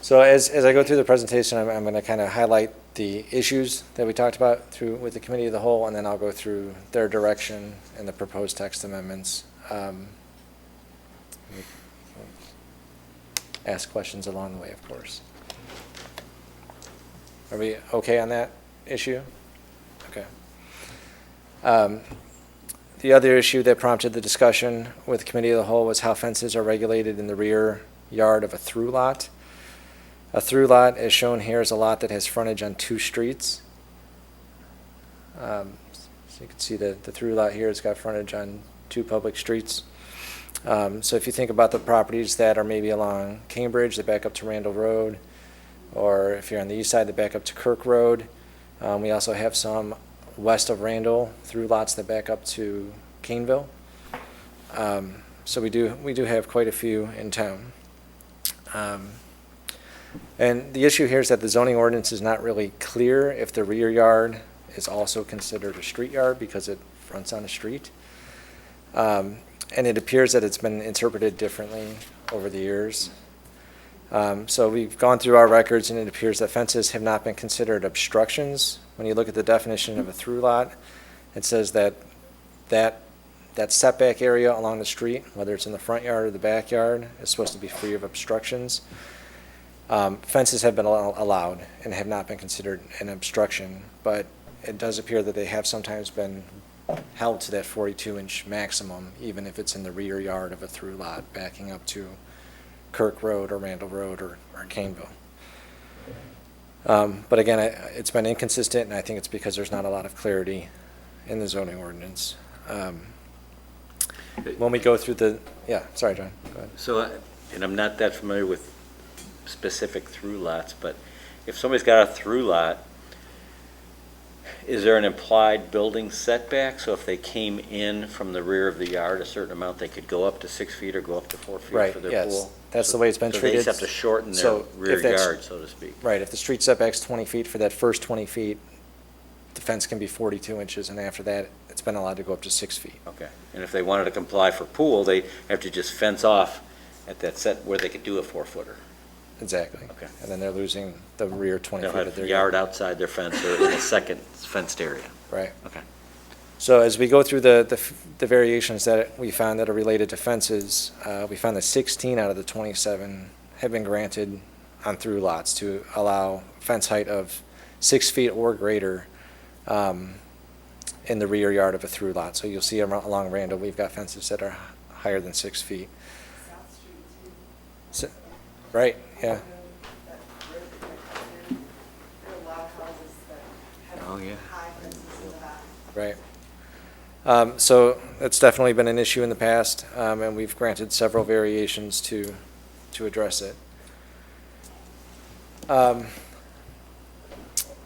So as I go through the presentation, I'm going to kind of highlight the issues that we talked about with the committee of the whole, and then I'll go through their direction and the proposed text amendments. Ask questions along the way, of course. Are we okay on that issue? Okay. The other issue that prompted the discussion with the committee of the whole was how fences are regulated in the rear yard of a through lot. A through lot, as shown here, is a lot that has frontage on two streets. So you can see the through lot here has got frontage on two public streets. So if you think about the properties that are maybe along Cambridge that back up to Randall Road, or if you're on the east side that back up to Kirk Road, we also have some west of Randall through lots that back up to Caneville. So we do have quite a few in town. And the issue here is that the zoning ordinance is not really clear if the rear yard is also considered a street yard because it fronts on a street. And it appears that it's been interpreted differently over the years. So we've gone through our records, and it appears that fences have not been considered obstructions. When you look at the definition of a through lot, it says that setback area along the street, whether it's in the front yard or the backyard, is supposed to be free of obstructions. Fences have been allowed and have not been considered an obstruction, but it does appear that they have sometimes been held to that 42-inch maximum, even if it's in the rear yard of a through lot backing up to Kirk Road or Randall Road or Caneville. But again, it's been inconsistent, and I think it's because there's not a lot of clarity in the zoning ordinance. When we go through sorry, John, go ahead. So, and I'm not that familiar with specific through lots, but if somebody's got a through lot, Is there an implied building setback? So if they came in from the rear of the yard a certain amount, they could go up to 6 feet or go up to 4 feet Right, for their yes. pool? That's the way it's been So they treated. just have to shorten their So rear if that's- yard, so to speak. Right, if the street setback's 20 feet, for that first 20 feet, the fence can be 42 inches, and after that, it's been allowed to go up to 6 feet. Okay. And if they wanted to comply for pool, they have to just fence off at that set where they could do a 4-footer. Exactly. Okay. And then they're losing the rear 20 They'll feet of have their yard outside their fence or in a second fenced area. Right. Okay. So as we go through the variations that we found that are related to fences, we found that 16 out of the 27 have been granted on through lots to allow fence height of 6 feet or greater in the rear yard of a through lot. So you'll see along Randall, we've got fences that are higher than 6 feet. So- Right, yeah. Oh, yeah. Right. So it's definitely been an issue in the past, and we've granted several variations to address it.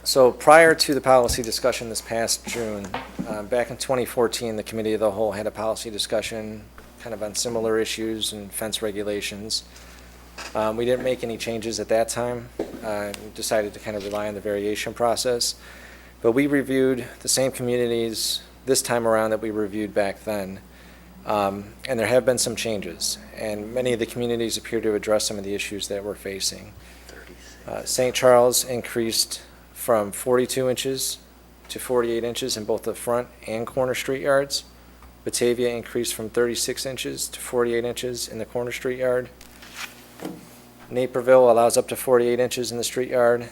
So prior to the policy discussion this past June, back in 2014, the Committee of the Whole had a policy discussion kind of on similar issues and fence regulations. We didn't make any changes at that time. We decided to kind of rely on the variation process. But we reviewed the same communities this time around that we reviewed back then. And there have been some changes. And many of the communities appear to address some of the issues that we're facing. St. Charles increased from 42 inches to 48 inches in both the front and corner street yards. Batavia increased from 36 inches to 48 inches in the corner street yard. Naperville allows up to 48 inches in the street yard,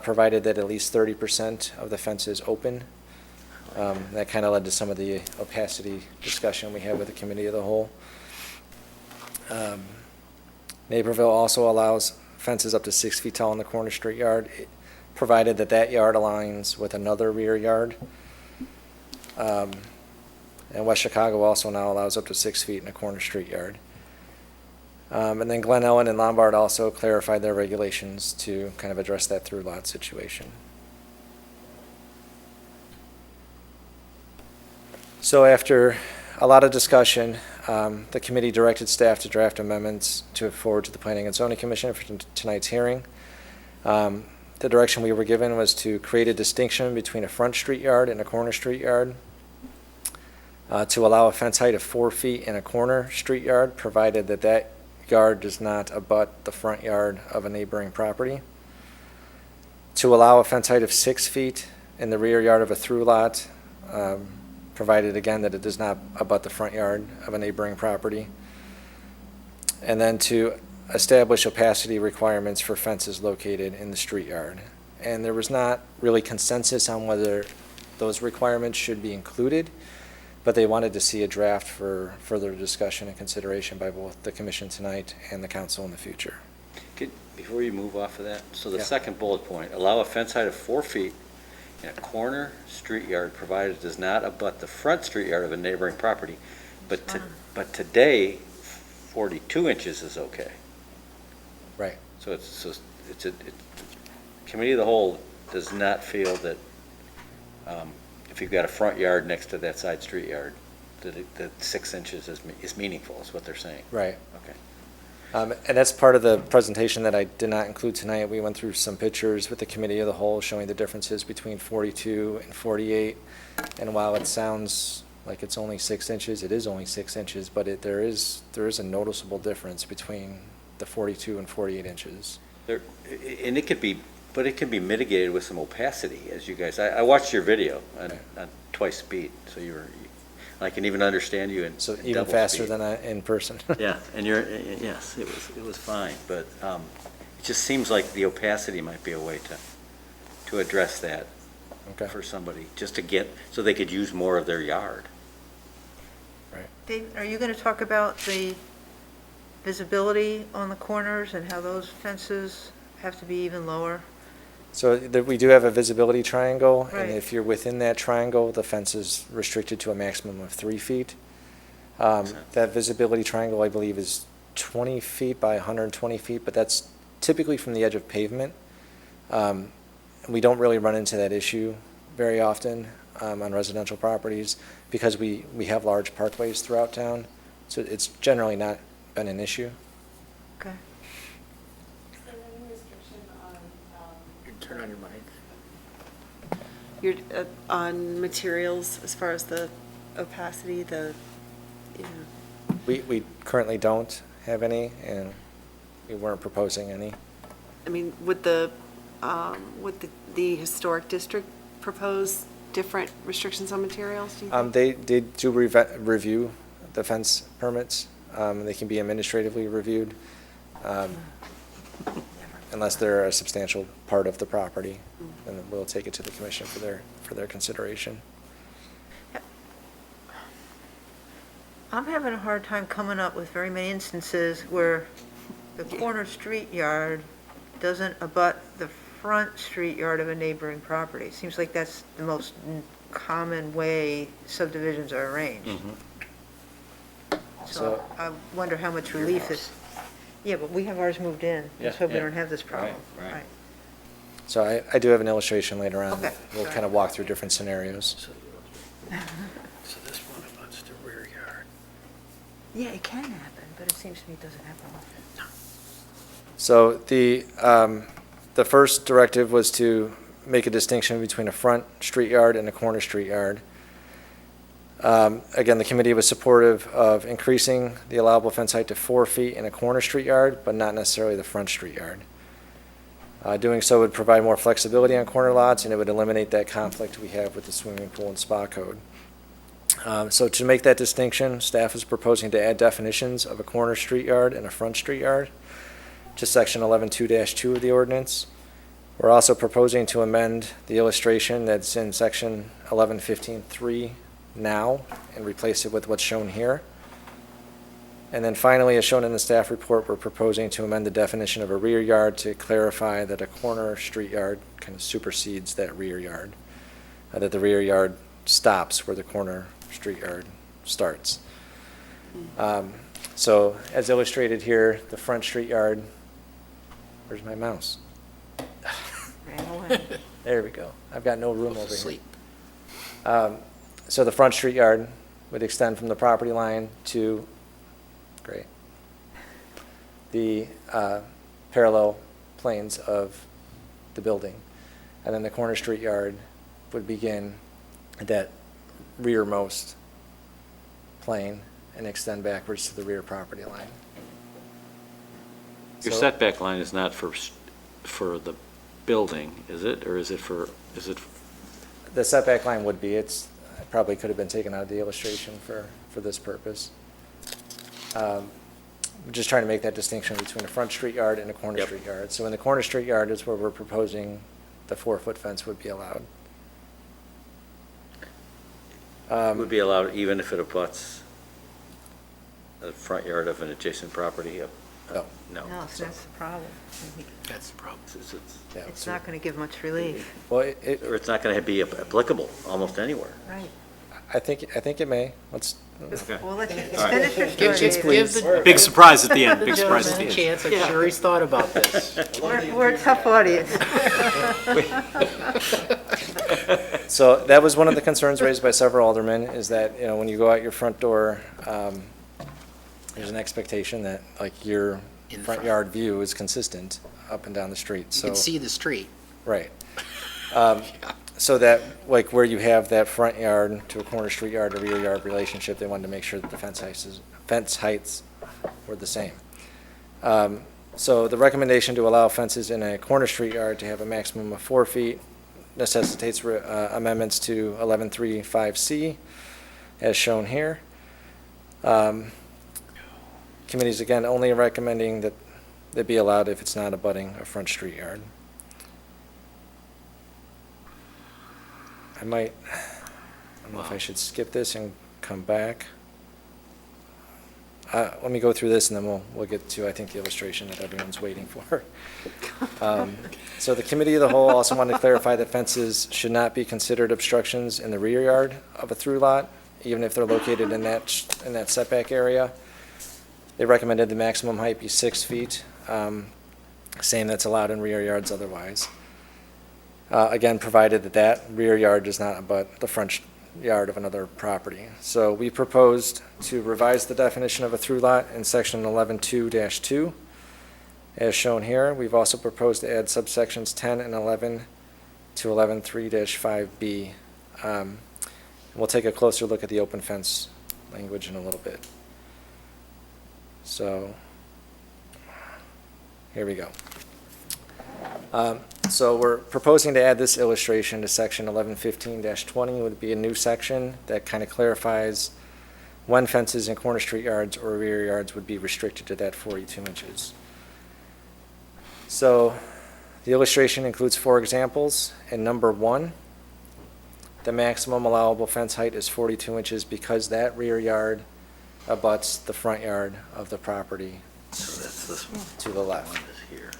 provided that at least 30% of the fence is open. That kind of led to some of the opacity discussion we had with the Committee of the Whole. Naperville also allows fences up to 6 feet tall in the corner street yard, provided that that yard aligns with another rear yard. And West Chicago also now allows up to 6 feet in a corner street yard. And then Glen Ellen and Lombard also clarified their regulations to kind of address that through lot situation. So after a lot of discussion, the committee directed staff to draft amendments to forward to the Planning and Zoning Commission for tonight's hearing. The direction we were given was to create a distinction between a front street yard and a corner street yard, to allow a fence height of 4 feet in a corner street yard, provided that that yard does not abut the front yard of a neighboring property, to allow a fence height of 6 feet in the rear yard of a through lot, provided again that it does not abut the front yard of a neighboring property, and then to establish opacity requirements for fences located in the street yard. And there was not really consensus on whether those requirements should be included, but they wanted to see a draft for further discussion and consideration by both the commission tonight and the council in the future. Before you move off of that, so the Yeah. second bullet point, allow a fence height of 4 feet in a corner street yard provided it does not abut the front street yard of a neighboring property. But today, 42 inches is okay. Right. So Committee of the Whole does not feel that if you've got a front yard next to that side street yard, that 6 inches is meaningful, is what they're saying. Right. Okay. And that's part of the presentation that I did not include tonight. We went through some pictures with the Committee of the Whole showing the differences between 42 and 48. And while it sounds like it's only 6 inches, it is only 6 inches, but there is a noticeable difference between the 42 and 48 inches. And it could be mitigated with some opacity, as you guys, I watched your video on twice speed, so I can even understand you in So in even double faster speed. than in person. Yeah, and yes, it was fine, but it just seems like the opacity might be a way to address that Okay. for somebody, just to get, so they could use more of their yard. Dave, are you going to talk about the visibility on the corners and how those fences have to be even lower? So we do have a visibility triangle, Right. and if you're within that triangle, the fence is restricted to a maximum of 3 feet. That visibility triangle, I believe, is 20 feet by 120 feet, but that's typically from the edge of pavement. We don't really run into that issue very often on residential properties because we have large parkways throughout town. So it's generally not been an issue. Okay. Turn on your mic. You're on materials as far as the opacity, you know, We currently don't have any, and we weren't proposing any. I mean, would the historic district propose different restrictions on materials, do you think? They do review the fence permits. They can be administratively reviewed unless they're a substantial part of the property. Then we'll take it to the commission for their consideration. I'm having a hard time coming up with very many instances where the corner street yard doesn't abut the front street yard of a neighboring property. Seems like that's the most common way subdivisions are arranged. So I wonder how much relief this, yeah, but we have ours moved in. Let's hope we Yeah. don't have this problem. Right. So I do have an illustration later on. Okay. We'll kind of walk through different scenarios. So this one abuts the rear yard. Yeah, it can happen, but it seems to me it doesn't happen often. So the first directive was to make a distinction between a front street yard and a corner street yard. Again, the committee was supportive of increasing the allowable fence height to 4 feet in a corner street yard, but not necessarily the front street yard. Doing so would provide more flexibility on corner lots, and it would eliminate that conflict we have with the swimming pool and spa code. So to make that distinction, staff is proposing to add definitions of a corner street yard and a front street yard to section 11.2-2 of the ordinance. We're also proposing to amend the illustration that's in section 11.15.3 now and replace it with what's shown here. And then finally, as shown in the staff report, we're proposing to amend the definition of a rear yard to clarify that a corner street yard kind of supersedes that rear yard, that the rear yard stops where the corner street yard starts. So as illustrated here, the front street yard, where's my mouse? Ran away. There we go. I've got no room over here. Sleep. So the front street yard would extend from the property line to, great, the parallel planes of the building. And then the corner street yard would begin at that rearmost plane and extend backwards to the rear property line. Your So- setback line is not for the building, is it? Or is it The setback line would be, it probably could have been taken out of the illustration for this purpose. We're just trying to make that distinction between a front street yard and a corner Yep. street yard. So in the corner street yard is where we're proposing the 4-foot fence would be allowed. would be allowed even if it abuts the front yard of an adjacent property? No. No. No, so that's the problem. That's the problem. Yeah, It's so- not going to give much relief. Well, Or it's not going to be applicable almost anywhere. Right. I think it may. Let's, Well, let's All right. finish your story. Give David. the Big surprise at the end, the big surprise at gentleman the a end. chance. I'm sure he's thought about this. We're a tough audience. so that was one of the concerns raised by several aldermen, is that, when you go out your front door, there's an expectation that, like, your In front front. yard view is consistent up and down the street, You so. can see the street. Right. So that, like, where you have that front yard to a corner street yard or rear yard relationship, they wanted to make sure that the fence heights were the same. So the recommendation to allow fences in a corner street yard to have a maximum of 4 feet necessitates amendments to 11.3.5C, as shown here. Committee's, again, only recommending that they be allowed if it's not abutting a front street yard. I don't know if I should skip this and come back. Let me go through this, and then we'll get to, I think, the illustration that everyone's waiting for. So the committee of the whole also wanted to clarify that fences should not be considered obstructions in the rear yard of a through lot, even if they're located in that setback area. They recommended the maximum height be 6 feet, same that's allowed in rear yards otherwise. Again, provided that that rear yard does not abut the front yard of another property. So we proposed to revise the definition of a through lot in section 11.2-2, as shown here. We've also proposed to add subsections 10 and 11 to 11.3-5B. We'll take a closer look at the open fence language in a little bit. So, here we go. So we're proposing to add this illustration to section 1115-20. Would be a new section that kind of clarifies when fences in corner street yards or rear yards would be restricted to that 42 inches. So the illustration includes 4 examples. In number 1, the maximum allowable fence height is 42 inches because that rear yard abuts the front yard of the property So that's this one. to the left. One is here.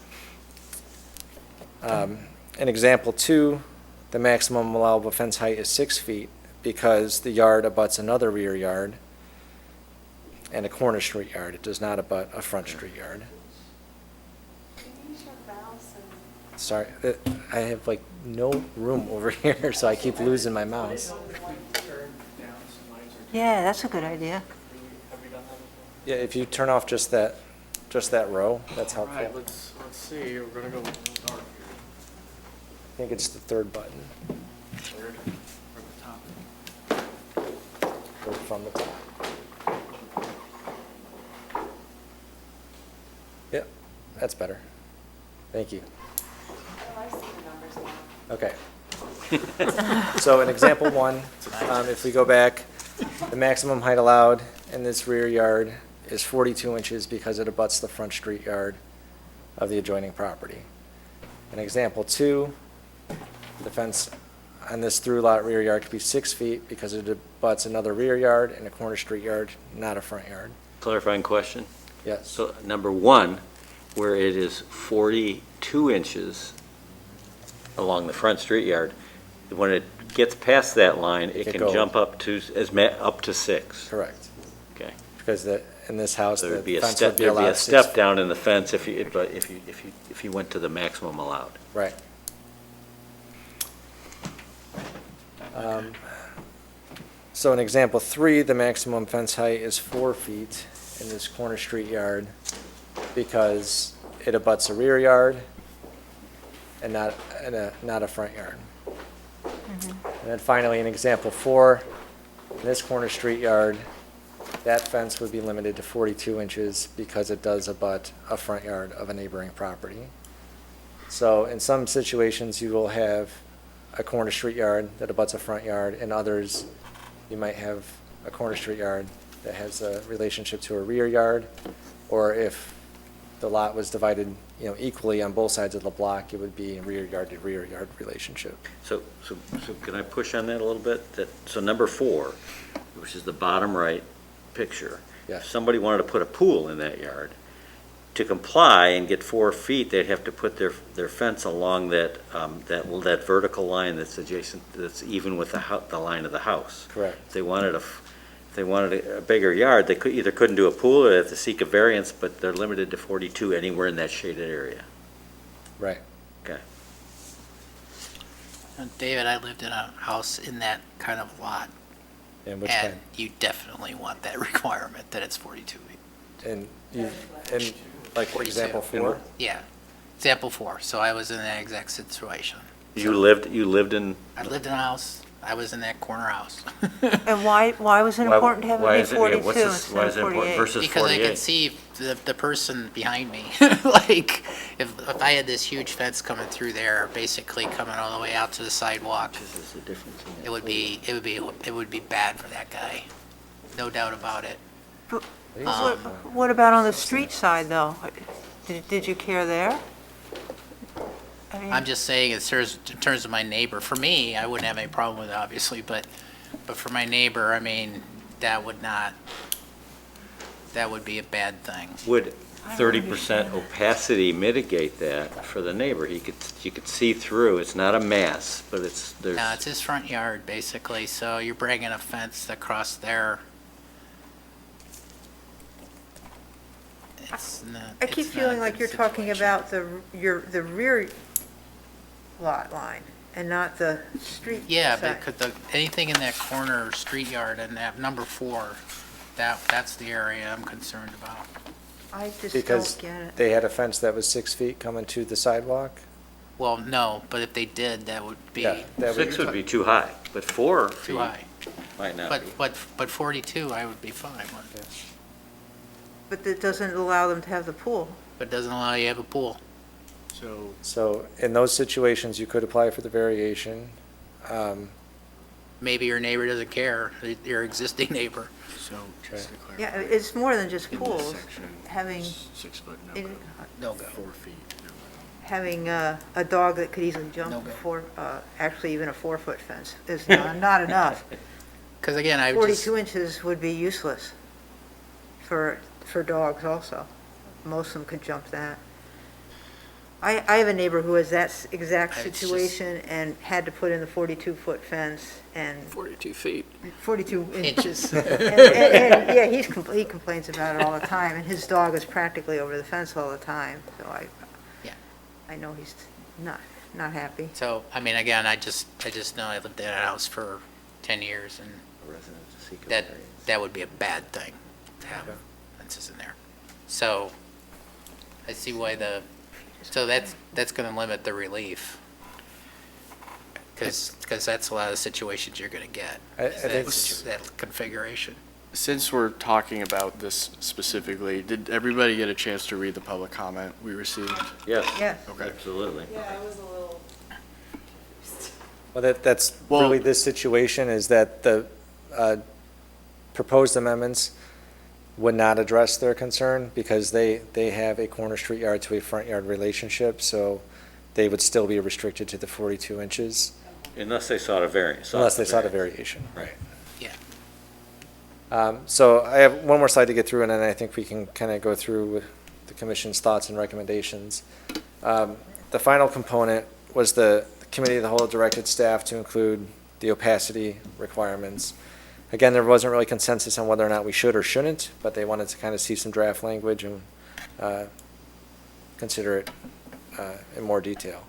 In example 2, the maximum allowable fence height is 6 feet because the yard abuts another rear yard and a corner street yard. It does not abut a front street yard. Sorry, I have like no room over here, so I keep losing my mouse. Yeah, that's a good idea. Yeah, if you turn off just that row, that's All right, helpful. let's see, we're gonna go I think it's the third button. third from the top. Go from the top. Yep, that's better. Thank you. Okay. So in example 1, if we go back, the maximum height allowed in this rear yard is 42 inches because it abuts the front street yard of the adjoining property. In example 2, the fence on this through lot rear yard could be 6 feet because it abuts another rear yard and a corner street yard, not a front yard. Clarifying question? Yes. So number 1, where it is 42 inches along the front street yard, when it gets past that line, it It can goes. jump up to, up to 6. Correct. Okay. Because in this house, There the would be a fence step, would be there'd be allowed a 6 step feet. down in the fence if you went to the maximum allowed. Right. So in example 3, the maximum fence height is 4 feet in this corner street yard because it abuts a rear yard and not a front yard. And then finally, in example 4, in this corner street yard, that fence would be limited to 42 inches because it does abut a front yard of a neighboring property. So in some situations, you will have a corner street yard that abuts a front yard. In others, you might have a corner street yard that has a relationship to a rear yard. Or if the lot was divided, equally on both sides of the block, it would be a rear yard to rear yard relationship. So can I push on that a little bit? So number 4, which is the bottom right picture. Yes. If somebody wanted to put a pool in that yard, to comply and get 4 feet, they'd have to put their fence along that vertical line that's adjacent, that's even with the line of the house. Correct. If they wanted a bigger yard, they couldn't do a pool, or they have to seek a variance, but they're limited to 42 anywhere in that shaded area. Right. Okay. David, I lived in a house in that kind of lot, And which and kind? you definitely want that requirement that it's 42 feet. And like 42. example 4? Yeah, example 4, so I was in that exact situation. You lived in, I lived in a house, I was in that corner house. And why was it important to have why it be is it, 42 what's this, instead why of is it important 48? versus Because I 48? could see the person behind me. Like, if I had this huge fence coming through there, basically coming all the way out to the sidewalk, Is the difference in that? it would be bad for that guy. No doubt about it. What about on the street side, though? Did you care there? I mean, I'm just saying, in terms of my neighbor, for me, I wouldn't have any problem with it, obviously, but for my neighbor, I mean, that would be a bad thing. Would 30% opacity mitigate that for the neighbor? You could see through, it's not a mass, but there's. No, it's his front yard, basically, so you're bringing a fence across there. It's not. I keep it's not a feeling like good you're talking situation. about the rear lot line. and not the street Yeah, side. because anything in that corner street yard and that number 4, that's the area I'm concerned about. I just Because don't get it. they had a fence that was 6 feet coming to the sidewalk? Well, no, but if they did, that would be Yeah, that would- 6 would be too high, but 4 too feet high. might not be. But 42, I would be fine with. But that doesn't allow them to have the pool. But it doesn't allow you to have a pool. So, So in those situations, you could apply for the variation. Maybe your neighbor doesn't care, your existing neighbor. so just to clarify. Yeah, it's more than just in this pools. section, Having, 6 foot, it- No go. 4 feet. no. having a dog that could easily No jump go. before, actually even a 4-foot fence is not enough. Because again, I would just, 42 inches would be useless for dogs also. Most of them could jump that. I have a neighbor who has that exact It's just- situation and had to put in the 42-foot fence and 42 feet. 42 inches. inches. And, yeah, he complains about it all the time, and his dog is practically over the fence all the time, so Yeah. I know he's not happy. So, I mean, again, I just know I lived in a house for 10 years, and that would be a bad thing to have fences in there. So, I see why so that's going to limit the relief. Because that's a lot of the situations you're going to get, I is think that configuration. Since we're talking about this specifically, did everybody get a chance to read the public comment we received? Yes, Yes. Okay. absolutely. Well, that's Well- really this situation, is that the proposed amendments would not address their concern because they have a corner street yard to a front yard relationship, so they would still be restricted to the 42 inches Unless they sought a variance. unless they sought a variation. Right. So I have one more slide to get through, and then I think we can kind of go through with the commission's thoughts and recommendations. The final component was the committee of the whole directed staff to include the opacity requirements. Again, there wasn't really consensus on whether or not we should or shouldn't, but they wanted to kind of see some draft language and consider it in more detail.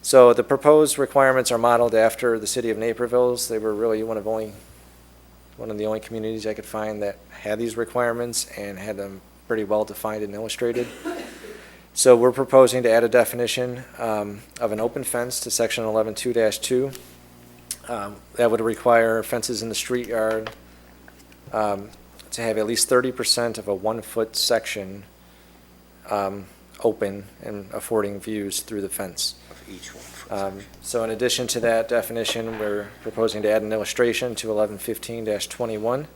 So the proposed requirements are modeled after the city of Naperville's. They were really one of the only communities I could find that had these requirements and had them pretty well defined and illustrated. So we're proposing to add a definition of an open fence to section 11.2-2. That would require fences in the street yard to have at least 30% of a 1-foot section open and affording views through the fence. Of each 1 foot section. So in addition to that definition, we're proposing to add an illustration to 1115-21.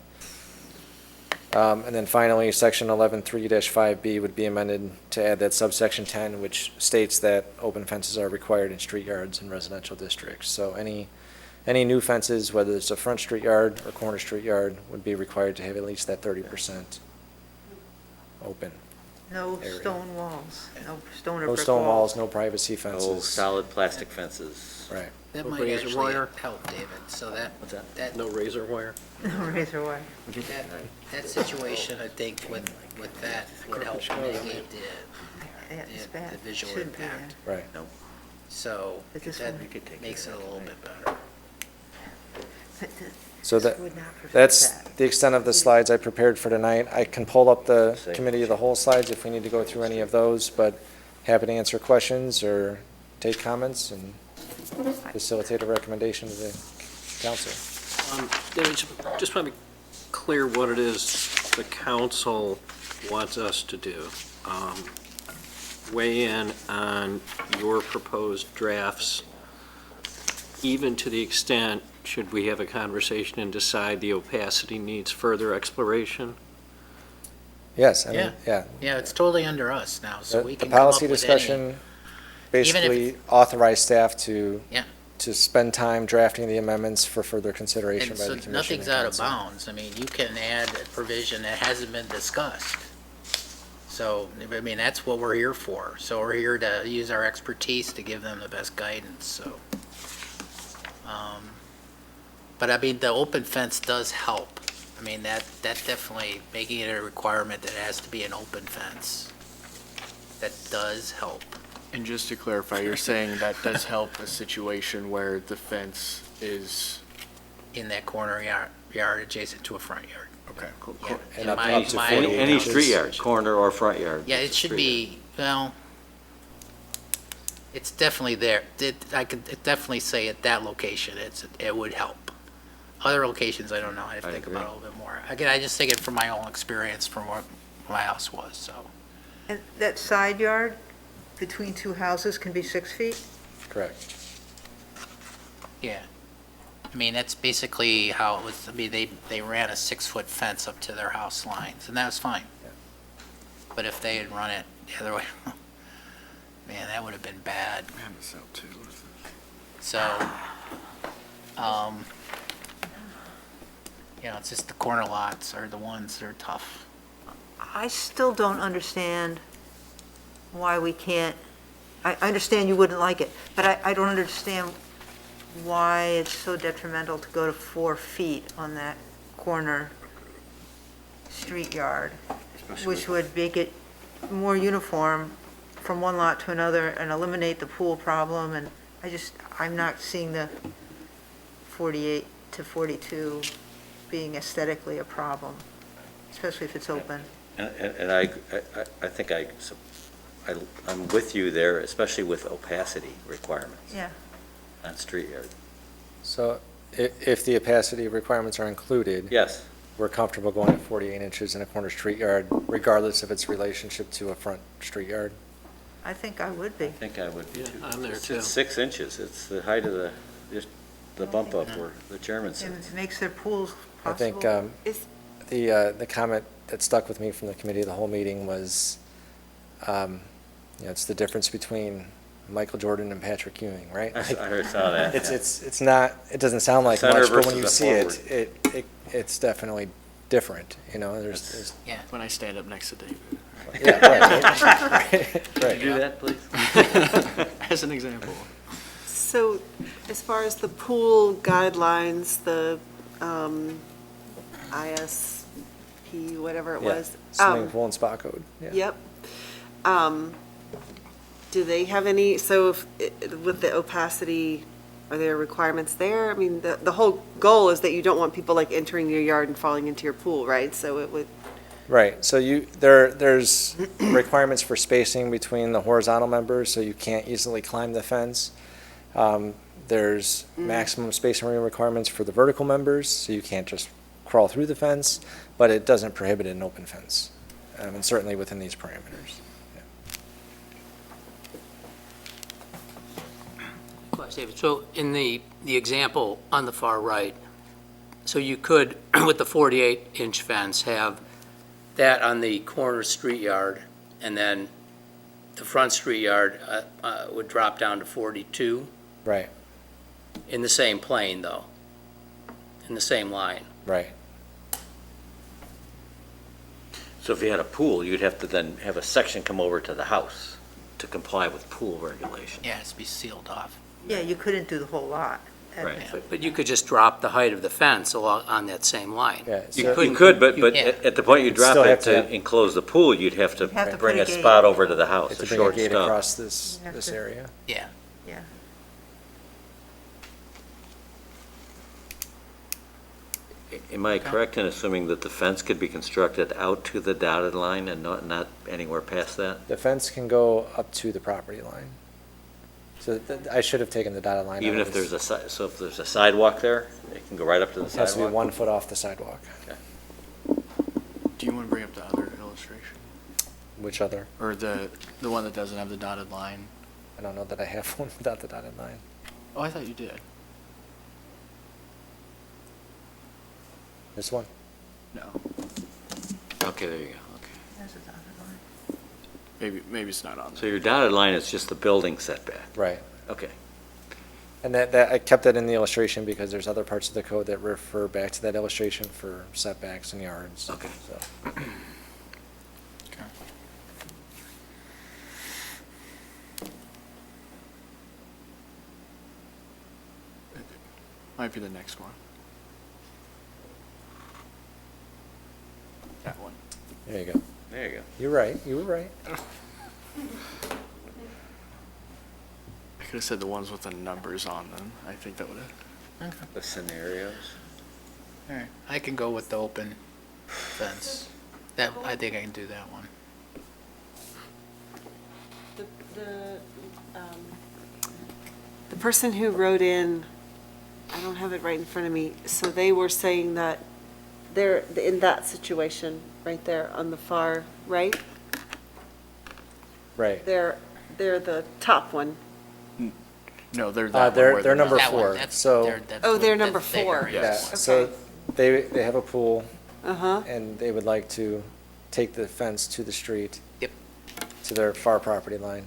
And then finally, section 11.3-5B would be amended to add that subsection 10, which states that open fences are required in street yards and residential districts. So any new fences, whether it's a front street yard or corner street yard, would be required to have at least that 30% open. No Area. stone walls, no stone or No brick stone walls. walls, no privacy No fences. solid plastic fences. Right. That No might razor actually wire? help, David, so What's that? that, No razor wire? No razor wire. that situation, I think, with that would help mitigate Yeah, it's the bad. visual Shouldn't be impact. Right. So But this that one- makes it a little bit better. So This that, would not prevent that's that. the extent of the slides I prepared for tonight. I can pull up the committee of the whole slides if we need to go through any of those, but happy to answer questions or take comments and facilitate a recommendation to the council. David, just want to be clear what it is the council wants us to do. Weigh in on your proposed drafts, even to the extent, should we have a conversation and decide the opacity needs further exploration? Yes, I mean, yeah. Yeah, it's totally under us now, so The we the can come up policy with any. discussion basically authorize staff to Yeah. to spend time drafting the amendments for further consideration And by so the commission nothing's and out of council. bounds. I mean, you can add a provision that hasn't been discussed. So, I mean, that's what we're here for. So we're here to use our expertise to give them the best guidance, so. But I mean, the open fence does help. I mean, that definitely, making it a requirement that it has to be an open fence, that does help. And just to clarify, you're saying that does help a situation where the fence is, In that corner yard adjacent to a front yard. okay, cool. Yeah. And In up my- to my- 48 Any inches. street yard, corner or front yard. Yeah, it should Street be, well, it's definitely there. I could definitely say at that location, it would help. Other locations, I don't know, I have to I think agree. about it a little bit more. Again, I just think it from my own experience from what my house was, so. And that side yard between two houses can be 6 feet? Correct. Yeah. I mean, that's basically how it was, I mean, they ran a 6-foot fence up to their house lines, and that was fine. But if they had run it the other way, man, that would have been bad. Man, this out too. So, it's just the corner lots are the ones that are tough. I still don't understand why we can't, I understand you wouldn't like it, but I don't understand why it's so detrimental to go to 4 feet on that corner street yard, which would make it more uniform from one lot to another and eliminate the pool problem, and I'm not seeing the 48 to 42 being aesthetically a problem, especially if it's open. And I think I'm with you there, especially with opacity requirements Yeah. on street yard. So if the opacity requirements are included, Yes, we're comfortable going at 48 inches in a corner street yard, regardless of its relationship to a front street yard? I think I would be. I think I would be Yeah, too. I'm there It's too. 6 inches, it's the height of just the bump up where the chairman And sits. it makes their pools I possible. think Is- the comment that stuck with me from the committee of the whole meeting was, it's the difference between Michael Jordan and Patrick Ewing, right? I saw that. It's not, it doesn't sound like Center much, but when versus you the see forward. it's definitely different, there's, When I stand up next to David. yeah, right. Could you do that, please? As an example. So as far as the pool guidelines, the ISP, whatever it Yeah, was. Swimming pool and spa code, yeah. Yep. Do they have any, so with the opacity, are there requirements there? I mean, the whole goal is that you don't want people like entering your yard and falling into your pool, right? So it would, Right, so there's requirements for spacing between the horizontal members, so you can't easily climb the fence. There's maximum spacing requirements for the vertical members, so you can't just crawl through the fence, but it doesn't prohibit an open fence, and certainly within these parameters. Question, David. So in the example on the far right, so you could, with the 48-inch fence, have that on the corner street yard, and then the front street yard would drop down to 42 Right, in the same plane, though, in the same line. right. So if you had a pool, you'd have to then have a section come over to the house to comply with pool regulations. Yeah, it has to be sealed off. Yeah, you couldn't do the whole lot. Right. But you could just drop the height of the fence along on that same line. Yeah, You so- you could, but Yeah. at the point you You'd drop still it have to- to enclose the pool, you'd have to You'd have to bring put a a gate. spot over to the house, To a bring a short gate stub. across this You have this to- area. Yeah. Yeah. Am I correct in assuming that the fence could be constructed out to the dotted line and not anywhere past that? The fence can go up to the property line. So I should have taken the dotted line. Even out. if there's so if there's a sidewalk there, it can go right up to the It has to be sidewalk? 1 foot off the sidewalk. Do you want to bring up the other illustration? Which other? Or the one that doesn't have the dotted line? I don't know that I have one without the dotted line. Oh, I thought you did. This one? No. Okay, there you go, okay. There's a dotted line. Maybe it's not on So there. your dotted line is just the building setback? Right. Okay. And that I kept that in the illustration because there's other parts of the code that refer back to that illustration for setbacks and yards. Okay. So, Might be the next one. That one. there you go. There you go. You're right, you were right. could have said the ones with the numbers on them. I think that would have. The scenarios. All right, I can go with the open fence. That, I think I can do that one. The person who wrote in, I don't have it right in front of me, so they were saying that they're in that situation, right there on the far right, Right. they're the top one. No, they're that one They're where they're number That one, 4. that's- So, that's Oh, they're what- number that's their 4. yeah, area. so they have a pool, Uh-huh, and they would like to take the fence to the street. Yep. To their far property line,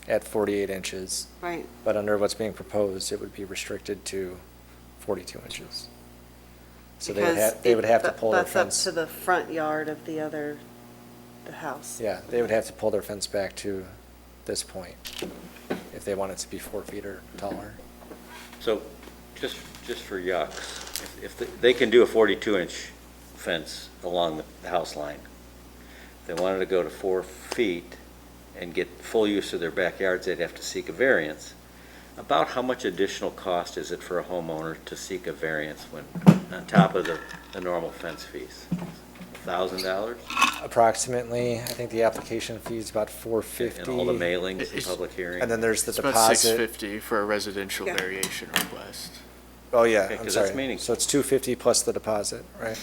at 48 inches. right. But under what's being proposed, it would be restricted to 42 inches. So they would Because have, they would have to it pull their butts up fence. to the front yard of the house. Yeah, they would have to pull their fence back to this point if they want it to be 4 feet or taller. So, just for yucks, they can do a 42-inch fence along the house line. If they wanted to go to 4 feet and get full use of their backyards, they'd have to seek a variance. About how much additional cost is it for a homeowner to seek a variance when, on top of the normal fence fees? $1,000? Approximately, I think the application fee is about And $450. all the mailings, the It's- public hearing? And then there's the It's about deposit. $650 for a residential Yeah. variation request. Oh, yeah, Okay, I'm 'cause that's sorry. meaningful. So it's $250 plus the deposit, right?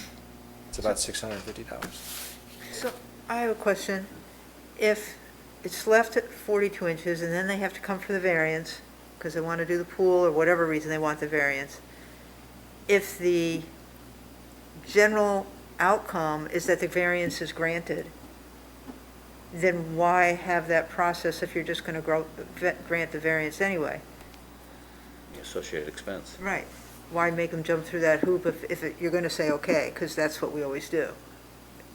It's about $650. So I have a question. If it's left at 42 inches and then they have to come for the variance because they want to do the pool or whatever reason they want the variance, if the general outcome is that the variance is granted, then why have that process if you're just going to grant the variance anyway? Associated expense. Right. Why make them jump through that hoop you're going to say okay, because that's what we always do?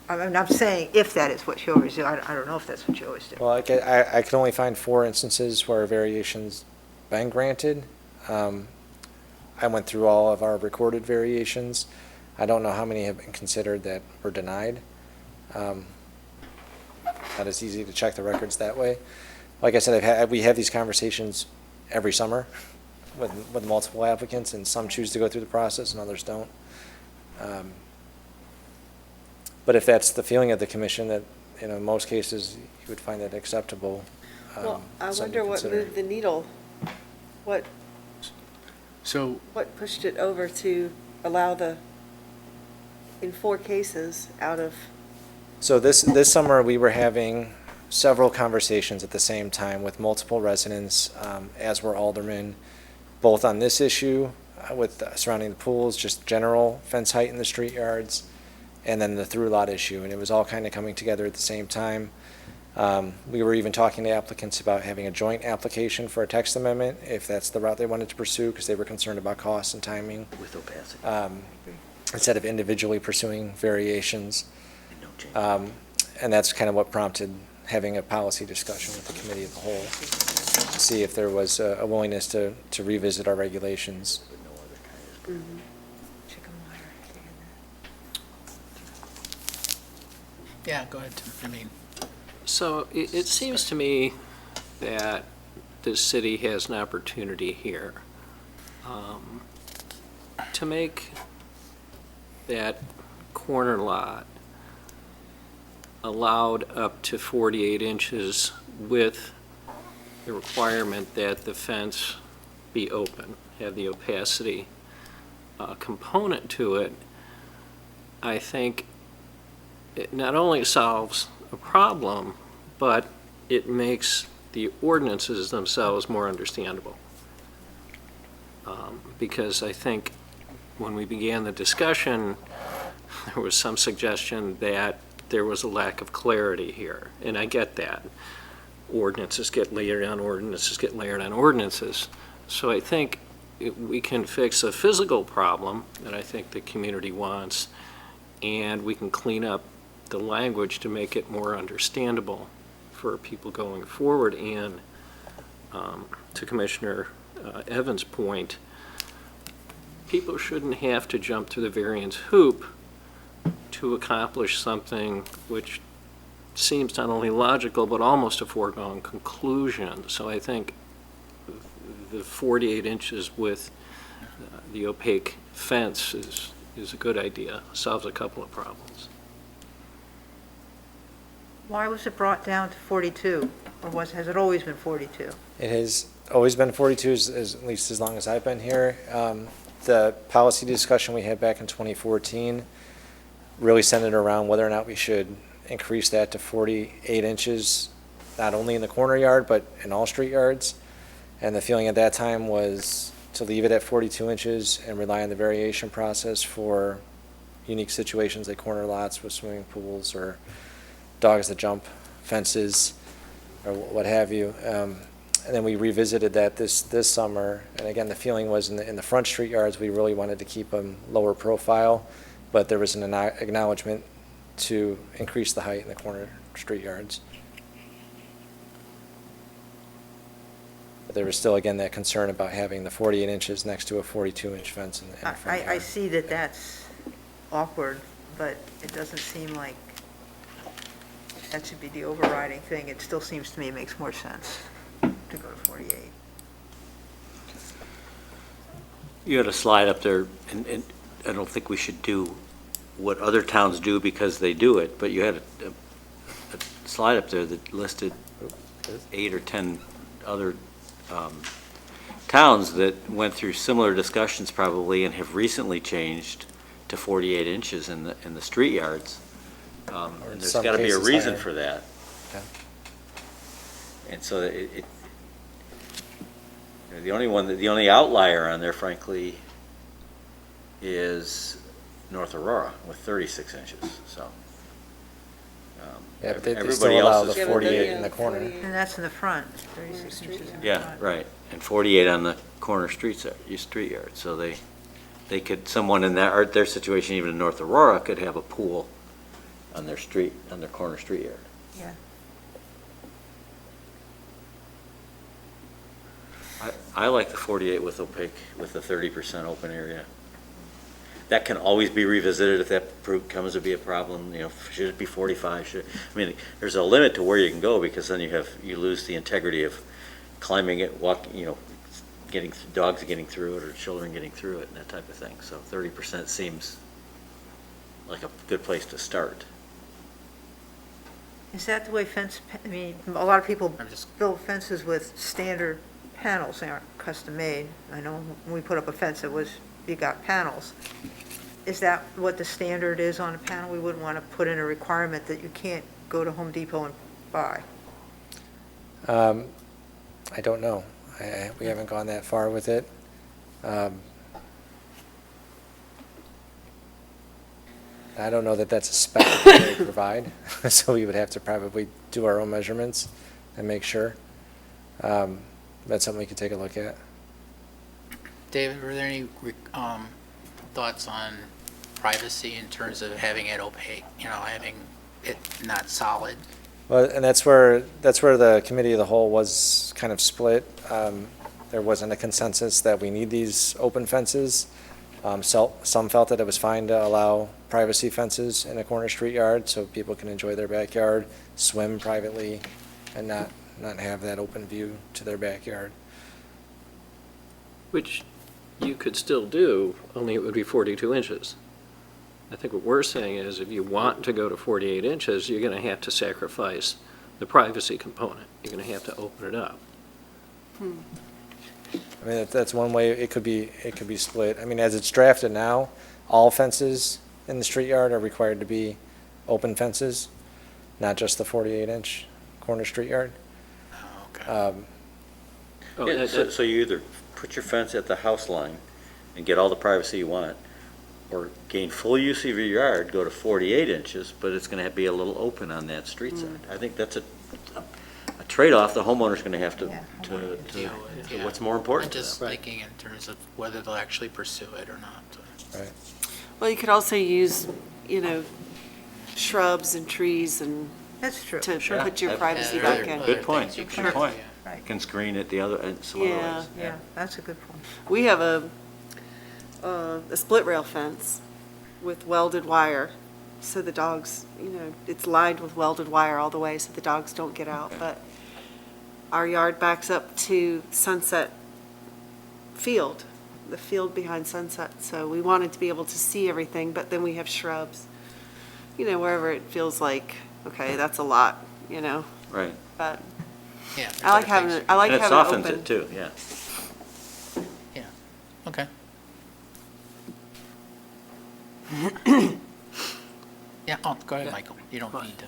I'm not saying if that is what you always do. I don't know if that's what you always do. Well, I can only find 4 instances where a variation's been granted. I went through all of our recorded variations. I don't know how many have been considered that were denied. Not as easy to check the records that way. Like I said, we have these conversations every summer with multiple applicants, and some choose to go through the process and others don't. But if that's the feeling of the commission, that, in most cases, you would find that acceptable. Well, I something wonder to what consider. moved the needle. What So, pushed it over to allow in 4 cases out of, So this summer, we were having several conversations at the same time with multiple residents, as were aldermen, both on this issue with surrounding the pools, just general fence height in the street yards, and then the through lot issue, and it was all kind of coming together at the same time. We were even talking to applicants about having a joint application for a text amendment, if that's the route they wanted to pursue, because they were concerned about cost and timing, With opacity. instead of individually pursuing variations. And no change. And that's kind of what prompted having a policy discussion with the committee of the whole, to see if there was a willingness to revisit our regulations. With no other kind of- Chicken wire. Yeah, go ahead, Tim. I mean, So it seems to me that this city has an opportunity here to make that corner lot allowed up to 48 inches with the requirement that the fence be open, have the opacity component to it. I think it not only solves a problem, but it makes the ordinances themselves more understandable. Because I think when we began the discussion, there was some suggestion that there was a lack of clarity here, and I get that. Ordinances get layered on ordinances, get layered on ordinances. So I think we can fix a physical problem that I think the community wants, and we can clean up the language to make it more understandable for people going forward. And to Commissioner Evans' point, people shouldn't have to jump through the variance hoop to accomplish something which seems not only logical, but almost a foregone conclusion. So I think the 48 inches with the opaque fence is a good idea, solves a couple of problems. Why was it brought down to 42? Or has it always been 42? It has always been 42, at least as long as I've been here. The policy discussion we had back in 2014 really centered around whether or not we should increase that to 48 inches, not only in the corner yard, but in all street yards. And the feeling at that time was to leave it at 42 inches and rely on the variation process for unique situations like corner lots with swimming pools or dogs that jump fences or what have you. And then we revisited that this summer. And again, the feeling was in the front street yards, we really wanted to keep them lower profile, but there was an acknowledgement to increase the height in the corner street yards. But there was still, again, that concern about having the 48 inches next to a 42-inch fence in the front I yard. see that that's awkward, but it doesn't seem like that should be the overriding thing. It still seems to me it makes more sense to go to 48. You had a slide up there, and I don't think we should do what other towns do because they do it, but you had a slide up there that listed 8 or 10 other towns that went through similar discussions probably and have recently changed to 48 inches in the street yards. And there's some got to be a cases reason higher. for that. Yeah. And so the only outlier on there, frankly, is North Aurora with 36 inches, so. Yeah, but they everybody still allow else the is 48 in the corner. And that's in the front, 36 inches in the front. Yeah, right, and 48 on the corner street yard, so they could, someone in their situation, even in North Aurora, could have a pool on their street, on their corner street yard. Yeah. I like the 48 with opaque, with the 30% open area. That can always be revisited if that comes to be a problem, should it be 45? I mean, there's a limit to where you can go because then you lose the integrity of climbing it, walking, dogs getting through it or children getting through it and that type of thing. So 30% seems like a good place to start. Is that the way I mean, a lot of people I'm just- build fences with standard panels, they aren't custom made. I know when we put up a fence, you got panels. Is that what the standard is on a panel? We wouldn't want to put in a requirement that you can't go to Home Depot and buy. I don't know. We haven't gone that far with it. I don't know that that's a spec that they provide, so we would have to probably do our own measurements and make sure. That's something we could take a look at. David, were there any thoughts on privacy in terms of having it opaque, having it not solid? Well, and that's where the committee of the whole was kind of split. There wasn't a consensus that we need these open fences. Some felt that it was fine to allow privacy fences in a corner street yard so people can enjoy their backyard, swim privately, and not have that open view to their backyard. Which you could still do, only it would be 42 inches. I think what we're saying is if you want to go to 48 inches, you're going to have to sacrifice the privacy component. You're going to have to open it up. I mean, that's one way it could be split. I mean, as it's drafted now, all fences in the street yard are required to be open fences, not just the 48-inch corner street yard. Oh, okay. So you either put your fence at the house line and get all the privacy you want, or gain full use of your yard, go to 48 inches, but it's going to be a little open on that street side. I think that's a trade-off the homeowner's going to have to Deal with, yeah. what's more important I'm to just them. thinking in terms of whether they'll actually pursue it or not. Right. Well, you could also use, shrubs and trees and That's true. to Sure. put your That- privacy Yeah, back there are in. other Good point, things you good can point. do, yeah. Right. Can screen it the other, and some other Yeah. ways. Yeah, that's a good point. We have a split rail fence with welded wire, so the dogs, it's lined with welded wire all the way so the dogs don't get out. But our yard backs up to Sunset field, the field behind Sunset. So we wanted to be able to see everything, but then we have shrubs, wherever it feels like, okay, that's a lot, Right. but Yeah. there's I like other having things. it, I like And it having it softens open. it too, yeah. Okay. Yeah, go ahead, Michael. You don't need to.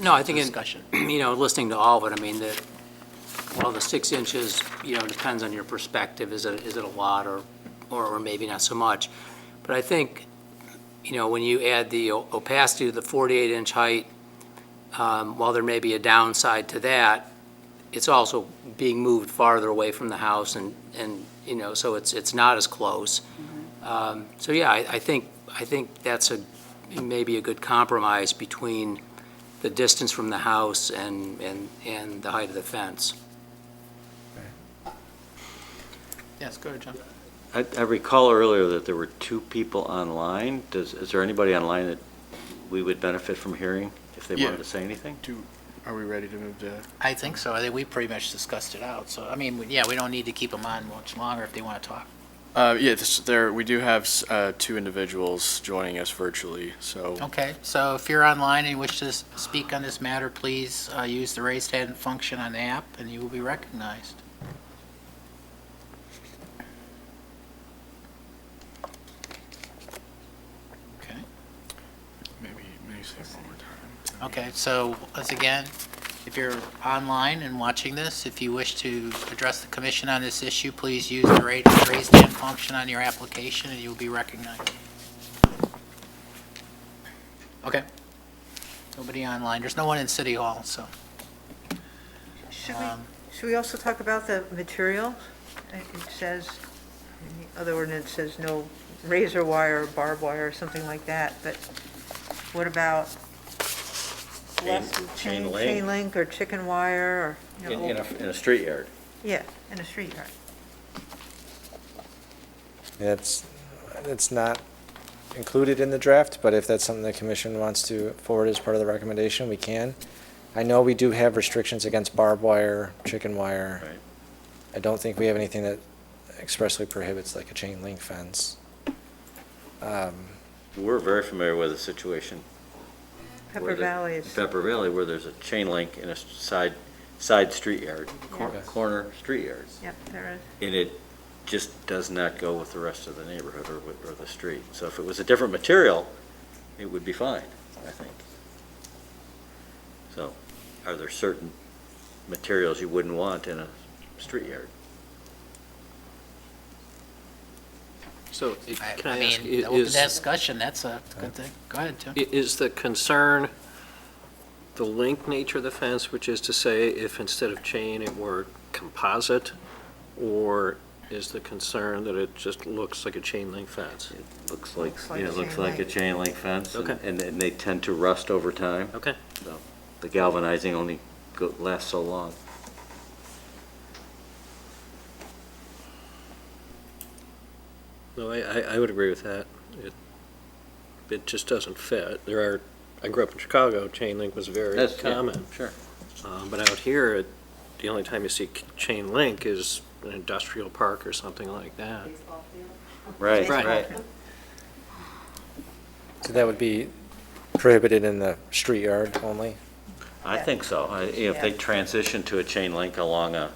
No, I think, Discussion. listening to all of it, I mean, the 6 inches, depends on your perspective. Is it a lot or maybe not so much? But I think, when you add the opacity to the 48-inch height, while there may be a downside to that, it's also being moved farther away from the house and so it's not as close. So yeah, I think that's maybe a good compromise between the distance from the house and the height of the fence. Yes, go ahead, John. I recall earlier that there were 2 people online. Is there anybody online that we would benefit from hearing if they Yeah. wanted to say anything? Are we ready to move to? I think so. I think we pretty much discussed it out. So, I mean, yeah, we don't need to keep them on much longer if they want to talk. We do have 2 individuals joining us virtually, so. Okay, so if you're online and you wish to speak on this matter, please use the raised hand function on the app and you will be recognized. Okay. Maybe say it one more time. Okay, so once again, if you're online and watching this, if you wish to address the commission on this issue, please use the raised hand function on your application and you'll be recognized. Okay. Nobody online. There's no one in City Hall, so. Should we also talk about the material? It says, in the other ordinance says no razor wire, or barbed wire, or something like that, but what about Chain link. chain link or chicken wire, or, In a street yard. yeah, in a street yard? It's not included in the draft, but if that's something the commission wants to forward as part of the recommendation, we can. I know we do have restrictions against barbed wire, chicken wire. Right. I don't think we have anything that expressly prohibits like a chain link fence. We're very familiar with the situation. Pepper Valley In is, Pepper Valley, where there's a chain link in a side street yard, corner street yard. yep, there is. And it just does not go with the rest of the neighborhood or the street. So if it was a different material, it would be fine, I think. So are there certain materials you wouldn't want in a street yard? So, can I ask, mean, open that discussion, that's a good thing. Go ahead, Tim. is the concern the link nature of the fence, which is to say if instead of chain it were composite, or is the concern that it just looks like a chain link fence? It looks like, like it a looks chain like a link. chain link fence. Okay. And they tend to rust over time. Okay. So the galvanizing only lasts so long. No, I would agree with that. It just doesn't fit. I grew up in Chicago, chain link was very That's- yeah, common. Sure. But out here, the only time you see chain link is an industrial park or something like that. Right, Right. right. So that would be prohibited in the street yard only? I think so. If they transition to a chain link along a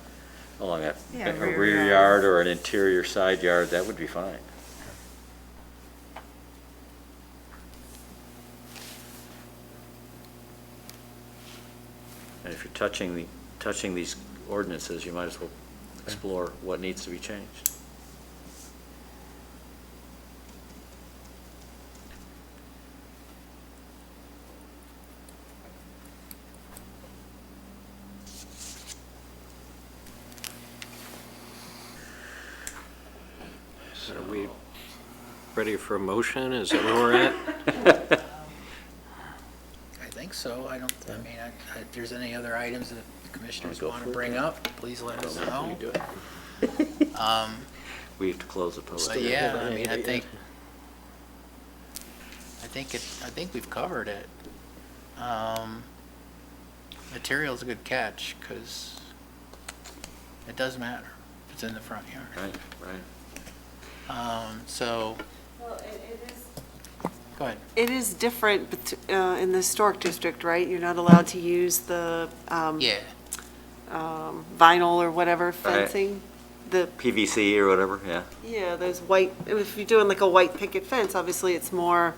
Yeah, rear rear yard or an interior side yard, that would be fine. And if you're touching these ordinances, you might as well explore what needs to be changed. Are we ready for a motion? Is that where we're at? I think so. I mean, if there's any other items that the commissioners Go want for to it, bring Tim. up, please let us know. You do it. We have to close the public. But hearing. yeah, I mean, I think we've covered it. Material's a good catch, because it does matter. If it's in the front yard. Right, right. So, Well, it is. go ahead. It is different in the historic district, right? You're not allowed to use the Yeah, vinyl or whatever fencing. The, PVC or whatever, yeah. yeah, those white, if you're doing like a white picket fence, obviously it's more,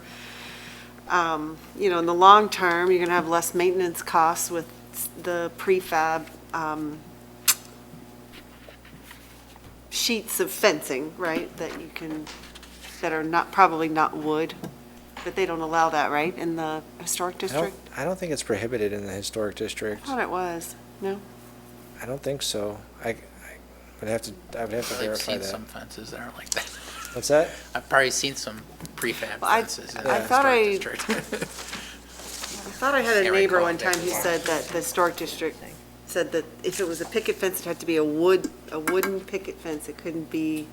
you know, in the long term, you're gonna have less maintenance costs with the prefab sheets of fencing, right? That you can, that are not, probably not wood, but they don't allow that, right, in the historic district? I don't think it's prohibited in the historic I district. thought it was, no? I don't think so. I would have to I've verify seen that. some fences that are like that. What's that? I've probably seen some prefab Well, I- fences in I the thought historic I- district. I thought I had a Can't neighbor recall one time who said that the historic district said that if it was a picket fence, it had to be a wooden picket fence. It couldn't be,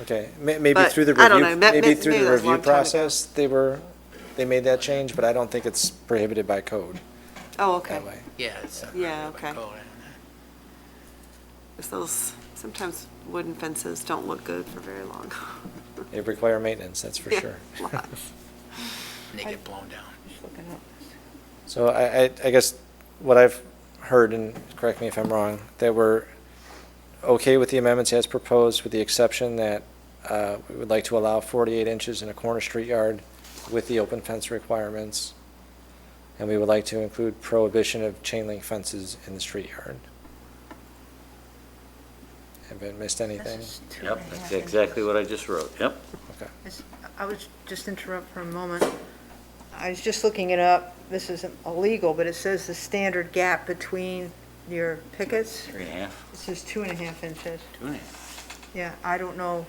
Okay, maybe But through the I don't review, know. maybe through Maybe the that was a review long time ago. process, they made that change, but I don't think it's prohibited by code oh, okay. that way. Yeah, it's. Yeah, by okay. code, I don't know. 'Cause those, sometimes wooden fences don't look good for very long. They require maintenance, that's for Yeah. sure. Lots. And they get blown down. So I guess what I've heard, and correct me if I'm wrong, that we're okay with the amendments as proposed, with the exception that we would like to allow 48 inches in a corner street yard with the open fence requirements, and we would like to include prohibition of chain link fences in the street yard. Haven't missed anything? Yep, that's exactly what I just wrote, yep. I was just interrupt for a moment. I was just looking it up. This isn't illegal, but it says the standard gap between your pickets, 3.5, it says 2.5 inches. 2.5. Yeah, I don't know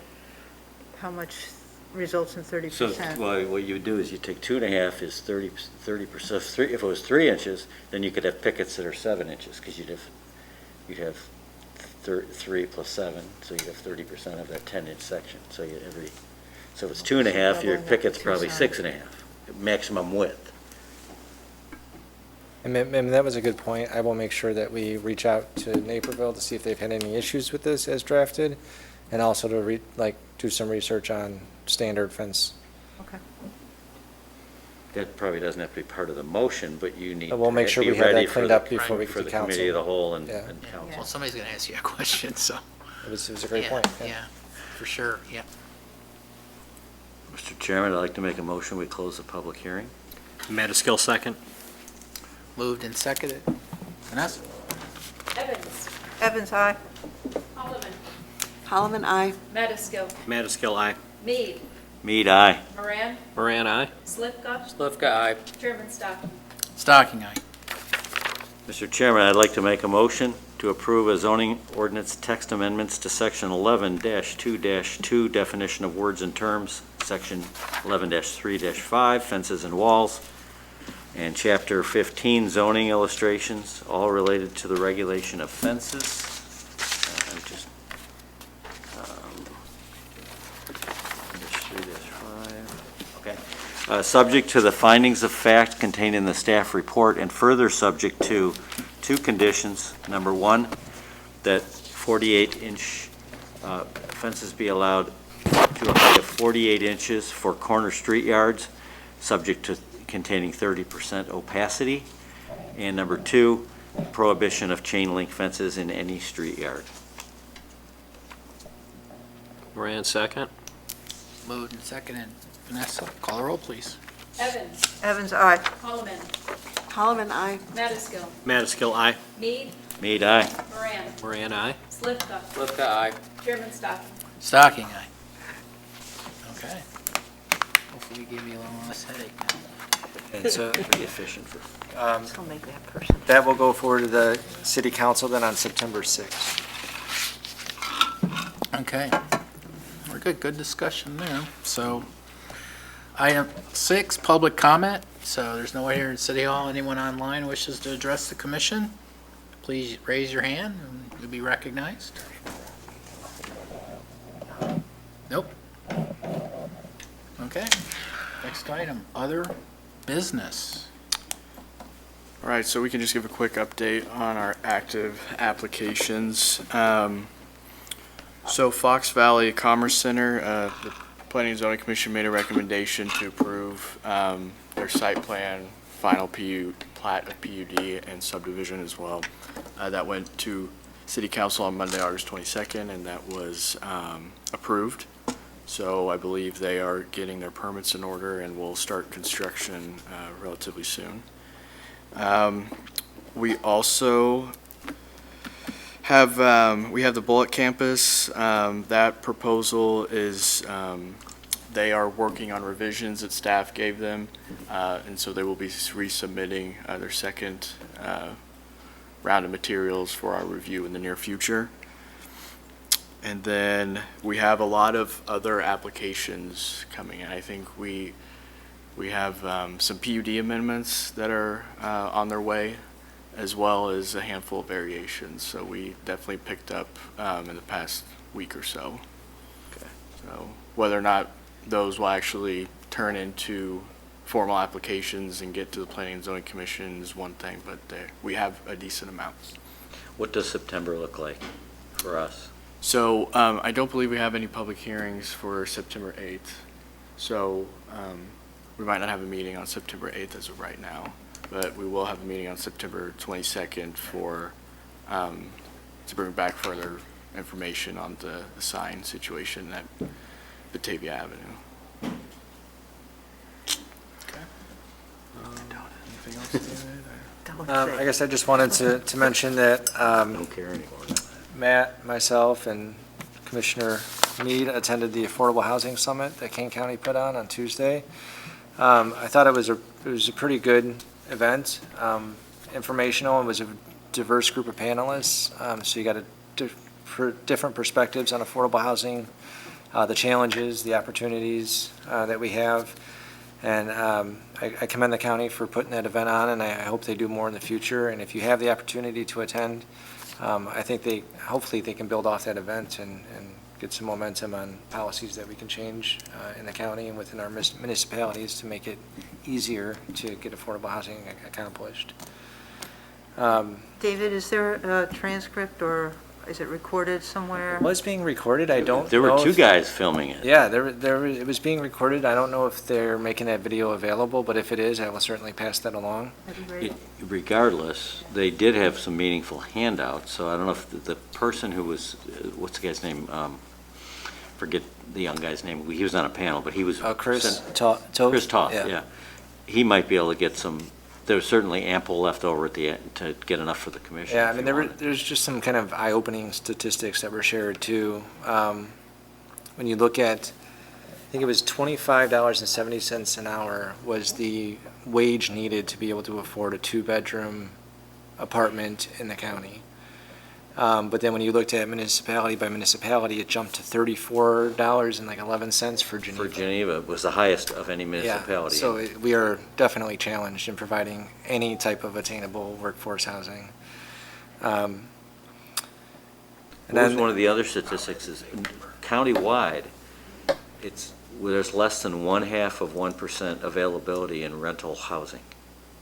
how much results in 30%. So, well, what you do is you take 2.5 is 30%. If it was 3 inches, then you could have pickets that are 7 inches, because you'd have 3 plus 7, so you'd have 30% of that 10-inch section. So so if it's 2.5, your Doubling up picket's to probably 2 6.5, maximum width. And that was a good point. I will make sure that we reach out to Naperville to see if they've had any issues with this as drafted, and also to do some research on standard fence. Okay. That probably doesn't have to be part of the motion, but you need But we'll make to sure be we have that ready for cleaned the- up before we get for to the committee of the council. whole and Yeah. and council. Well, somebody's going to ask you a question, so. It was a great yeah, point. Yeah, for sure, yeah. Mr. Chairman, I'd like to make a motion, we close the public hearing. Madaskil, second. Moved and seconded. Vanessa? Evans. Evans, aye. Holloman. Holloman, aye. Madaskil. Madaskil, aye. Mead. Mead, aye. Moran. Moran, aye. Slivka. Slivka, aye. Chairman Stocking. Stocking eye. Mr. Chairman, I'd like to make a motion to approve a zoning ordinance text amendments to section 11-2-2 definition of words and terms, section 11-3-5 fences and walls, and chapter 15 zoning illustrations, all related to the regulation of fences. Just 3-5, okay. Subject to the findings of fact contained in the staff report and further subject to two conditions. Number one, that 48-inch fences be allowed to a height of 48 inches for corner street yards, subject to containing 30% opacity. And number two, prohibition of chain link fences in any street yard. Moran, second. Moved and seconded. Vanessa, call the roll, please. Evans. Evans, aye. Holloman. Holloman, aye. Madaskil. Madaskil, aye. Mead. Mead, aye. Moran. Moran, aye. Slivka. Slivka, aye. Chairman Stocking. Stocking eye. Okay. Hopefully we give you a little less headache now. And so Pretty efficient for. I'll make that person. that will go forward to the city council then on September 6th. Okay. We're good. Good discussion there. So, item 6, public comment. So there's no one here in City Hall. Anyone online wishes to address the commission? Please raise your hand and you'll be recognized. Nope. Okay. Next item, other business. All right, so we can just give a quick update on our active applications. So Fox Valley Commerce Center, the Planning and Zoning Commission made a recommendation to approve their site plan, final plat of PUD and subdivision as well. That went to City Council on Monday, August 22nd, and that was approved. So I believe they are getting their permits in order and will start construction relatively soon. We also have the Bullitt Campus. That proposal is, they are working on revisions that staff gave them, and so they will be resubmitting their second round of materials for our review in the near future. And then we have a lot of other applications coming in. I think we have some PUD amendments that are on their way, as well as a handful of variations. So we definitely picked up in the past week or so. Okay. So whether or not those will actually turn into formal applications and get to the Planning and Zoning Commission is one thing, but we have a decent amount. What does September look like for us? So I don't believe we have any public hearings for September 8th. So we might not have a meeting on September 8th as of right now, but we will have a meeting on September 22nd to bring back further information on the sign situation at Batavia Avenue. Okay. Anything else to add? I guess I just wanted to mention that Don't care anymore. Matt, myself, and Commissioner Mead attended the Affordable Housing Summit that Kane County put on Tuesday. I thought it was a pretty good event, informational, and was a diverse group of panelists. So you got different perspectives on affordable housing, the challenges, the opportunities that we have. And I commend the county for putting that event on, and I hope they do more in the future. And if you have the opportunity to attend, I think hopefully they can build off that event and get some momentum on policies that we can change in the county and within our municipalities to make it easier to get affordable housing accomplished. David, is there a transcript or is it recorded somewhere? It was being recorded. I don't There were know two if- guys filming it. Yeah, it was being recorded. I don't know if they're making that video available, but if it is, I will certainly pass that along. That'd be great. Regardless, they did have some meaningful handouts, so I don't know if the person who was, what's the guy's name? Forget the young guy's name. He was on a panel, but he was. Chris Chris Toth, Yeah. yeah. He might be able to get some, there's certainly ample left over at the end to get enough for the commission. Yeah, I if mean, you wanted. there's just some kind of eye-opening statistics that were shared too. When you look at, I think it was $25.70 an hour was the wage needed to be able to afford a two-bedroom apartment in the county. But then when you looked at municipality by municipality, it jumped to $34.11 for Geneva. For Geneva, it was the highest of any Yeah, municipality. so we are definitely challenged in providing any type of attainable workforce housing. And What was then, one of the other statistics is countywide, there's less than 1/2% availability in rental housing,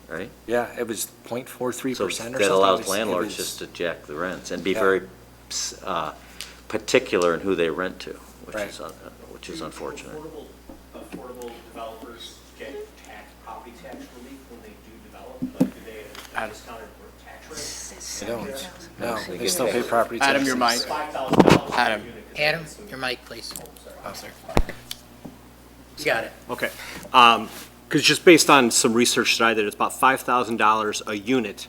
right? yeah, it was 0.43% So or something. that It allows was- landlords it just was- to jack the rents and be Yeah. very particular in who they rent to, which Right. is unfortunate. Affordable developers get property tax relief when they do develop, like do they discounted tax rates? They don't, no, They they get still paid. pay property taxes. Adam, your mic. $5,000. Adam, your mic, please. Oh, sorry. You got it. Okay. Because just based on some research that I did, it's about $5,000 a unit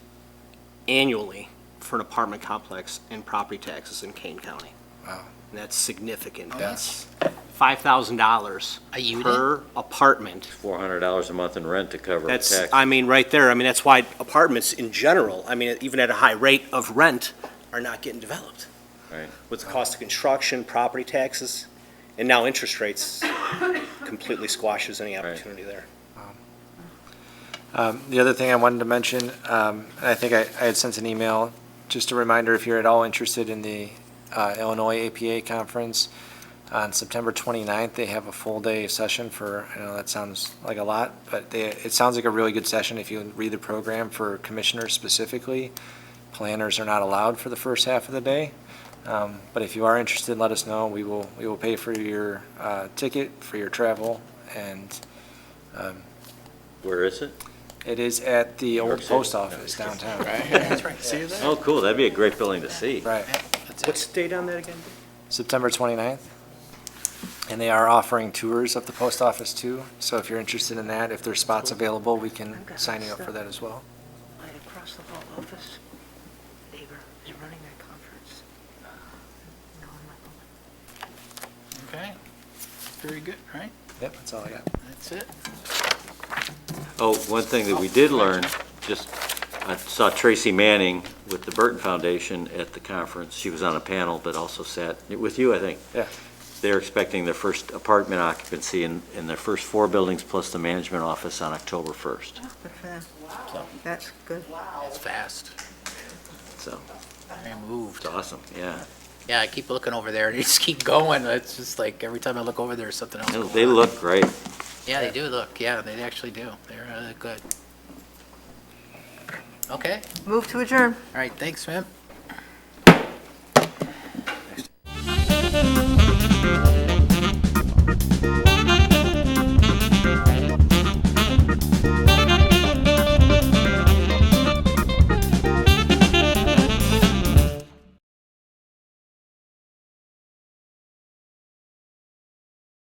annually for an apartment complex in property taxes in Kane County. Wow. And that's significant. That's, $5,000 A unit? per apartment. $400 a month in rent to cover That's, tax. I mean, right there, I mean, that's why apartments in general, I mean, even at a high rate of rent, are not getting developed. Right. With the cost of construction, property taxes, and now interest rates completely squashes any opportunity there. the other thing I wanted to mention, and I think I had sent an email, just a reminder, if you're at all interested in the Illinois APA conference, on September 29th, they have a full-day session for, I know that sounds like a lot, but it sounds like a really good session if you read the program for commissioners specifically. Planners are not allowed for the first half of the day, But if you are interested, let us know. We will pay for your ticket, for your travel, and Where is it? it is at the York old City. post office downtown. That's right. See you there. Oh, cool, that'd be a great building to see. Right, What's the date on that again? September 29th. And they are offering tours of the post office too. So if you're interested in that, if there's spots available, we can sign you up for that as well. Right across the hall office, neighbor is running that conference. No, I'm not going. Okay. Very good, right? Yep, that's all I got. That's it. Oh, one thing that we did learn, just, I saw Tracy Manning with the Burton Foundation at the conference. She was on a panel, but also sat with you, I think. Yeah. They're expecting their first apartment occupancy in their first 4 buildings plus the management office on October 1st. Good for them. That's good. It's fast. So, Very moved. it's awesome, yeah. Yeah, I keep looking over there, and they just keep going. It's just like, every time I look over there, there's something else. They look great. Yeah, they do look, yeah, they actually do. They're really good. Okay, Move to adjourn. all right, thanks, ma'am.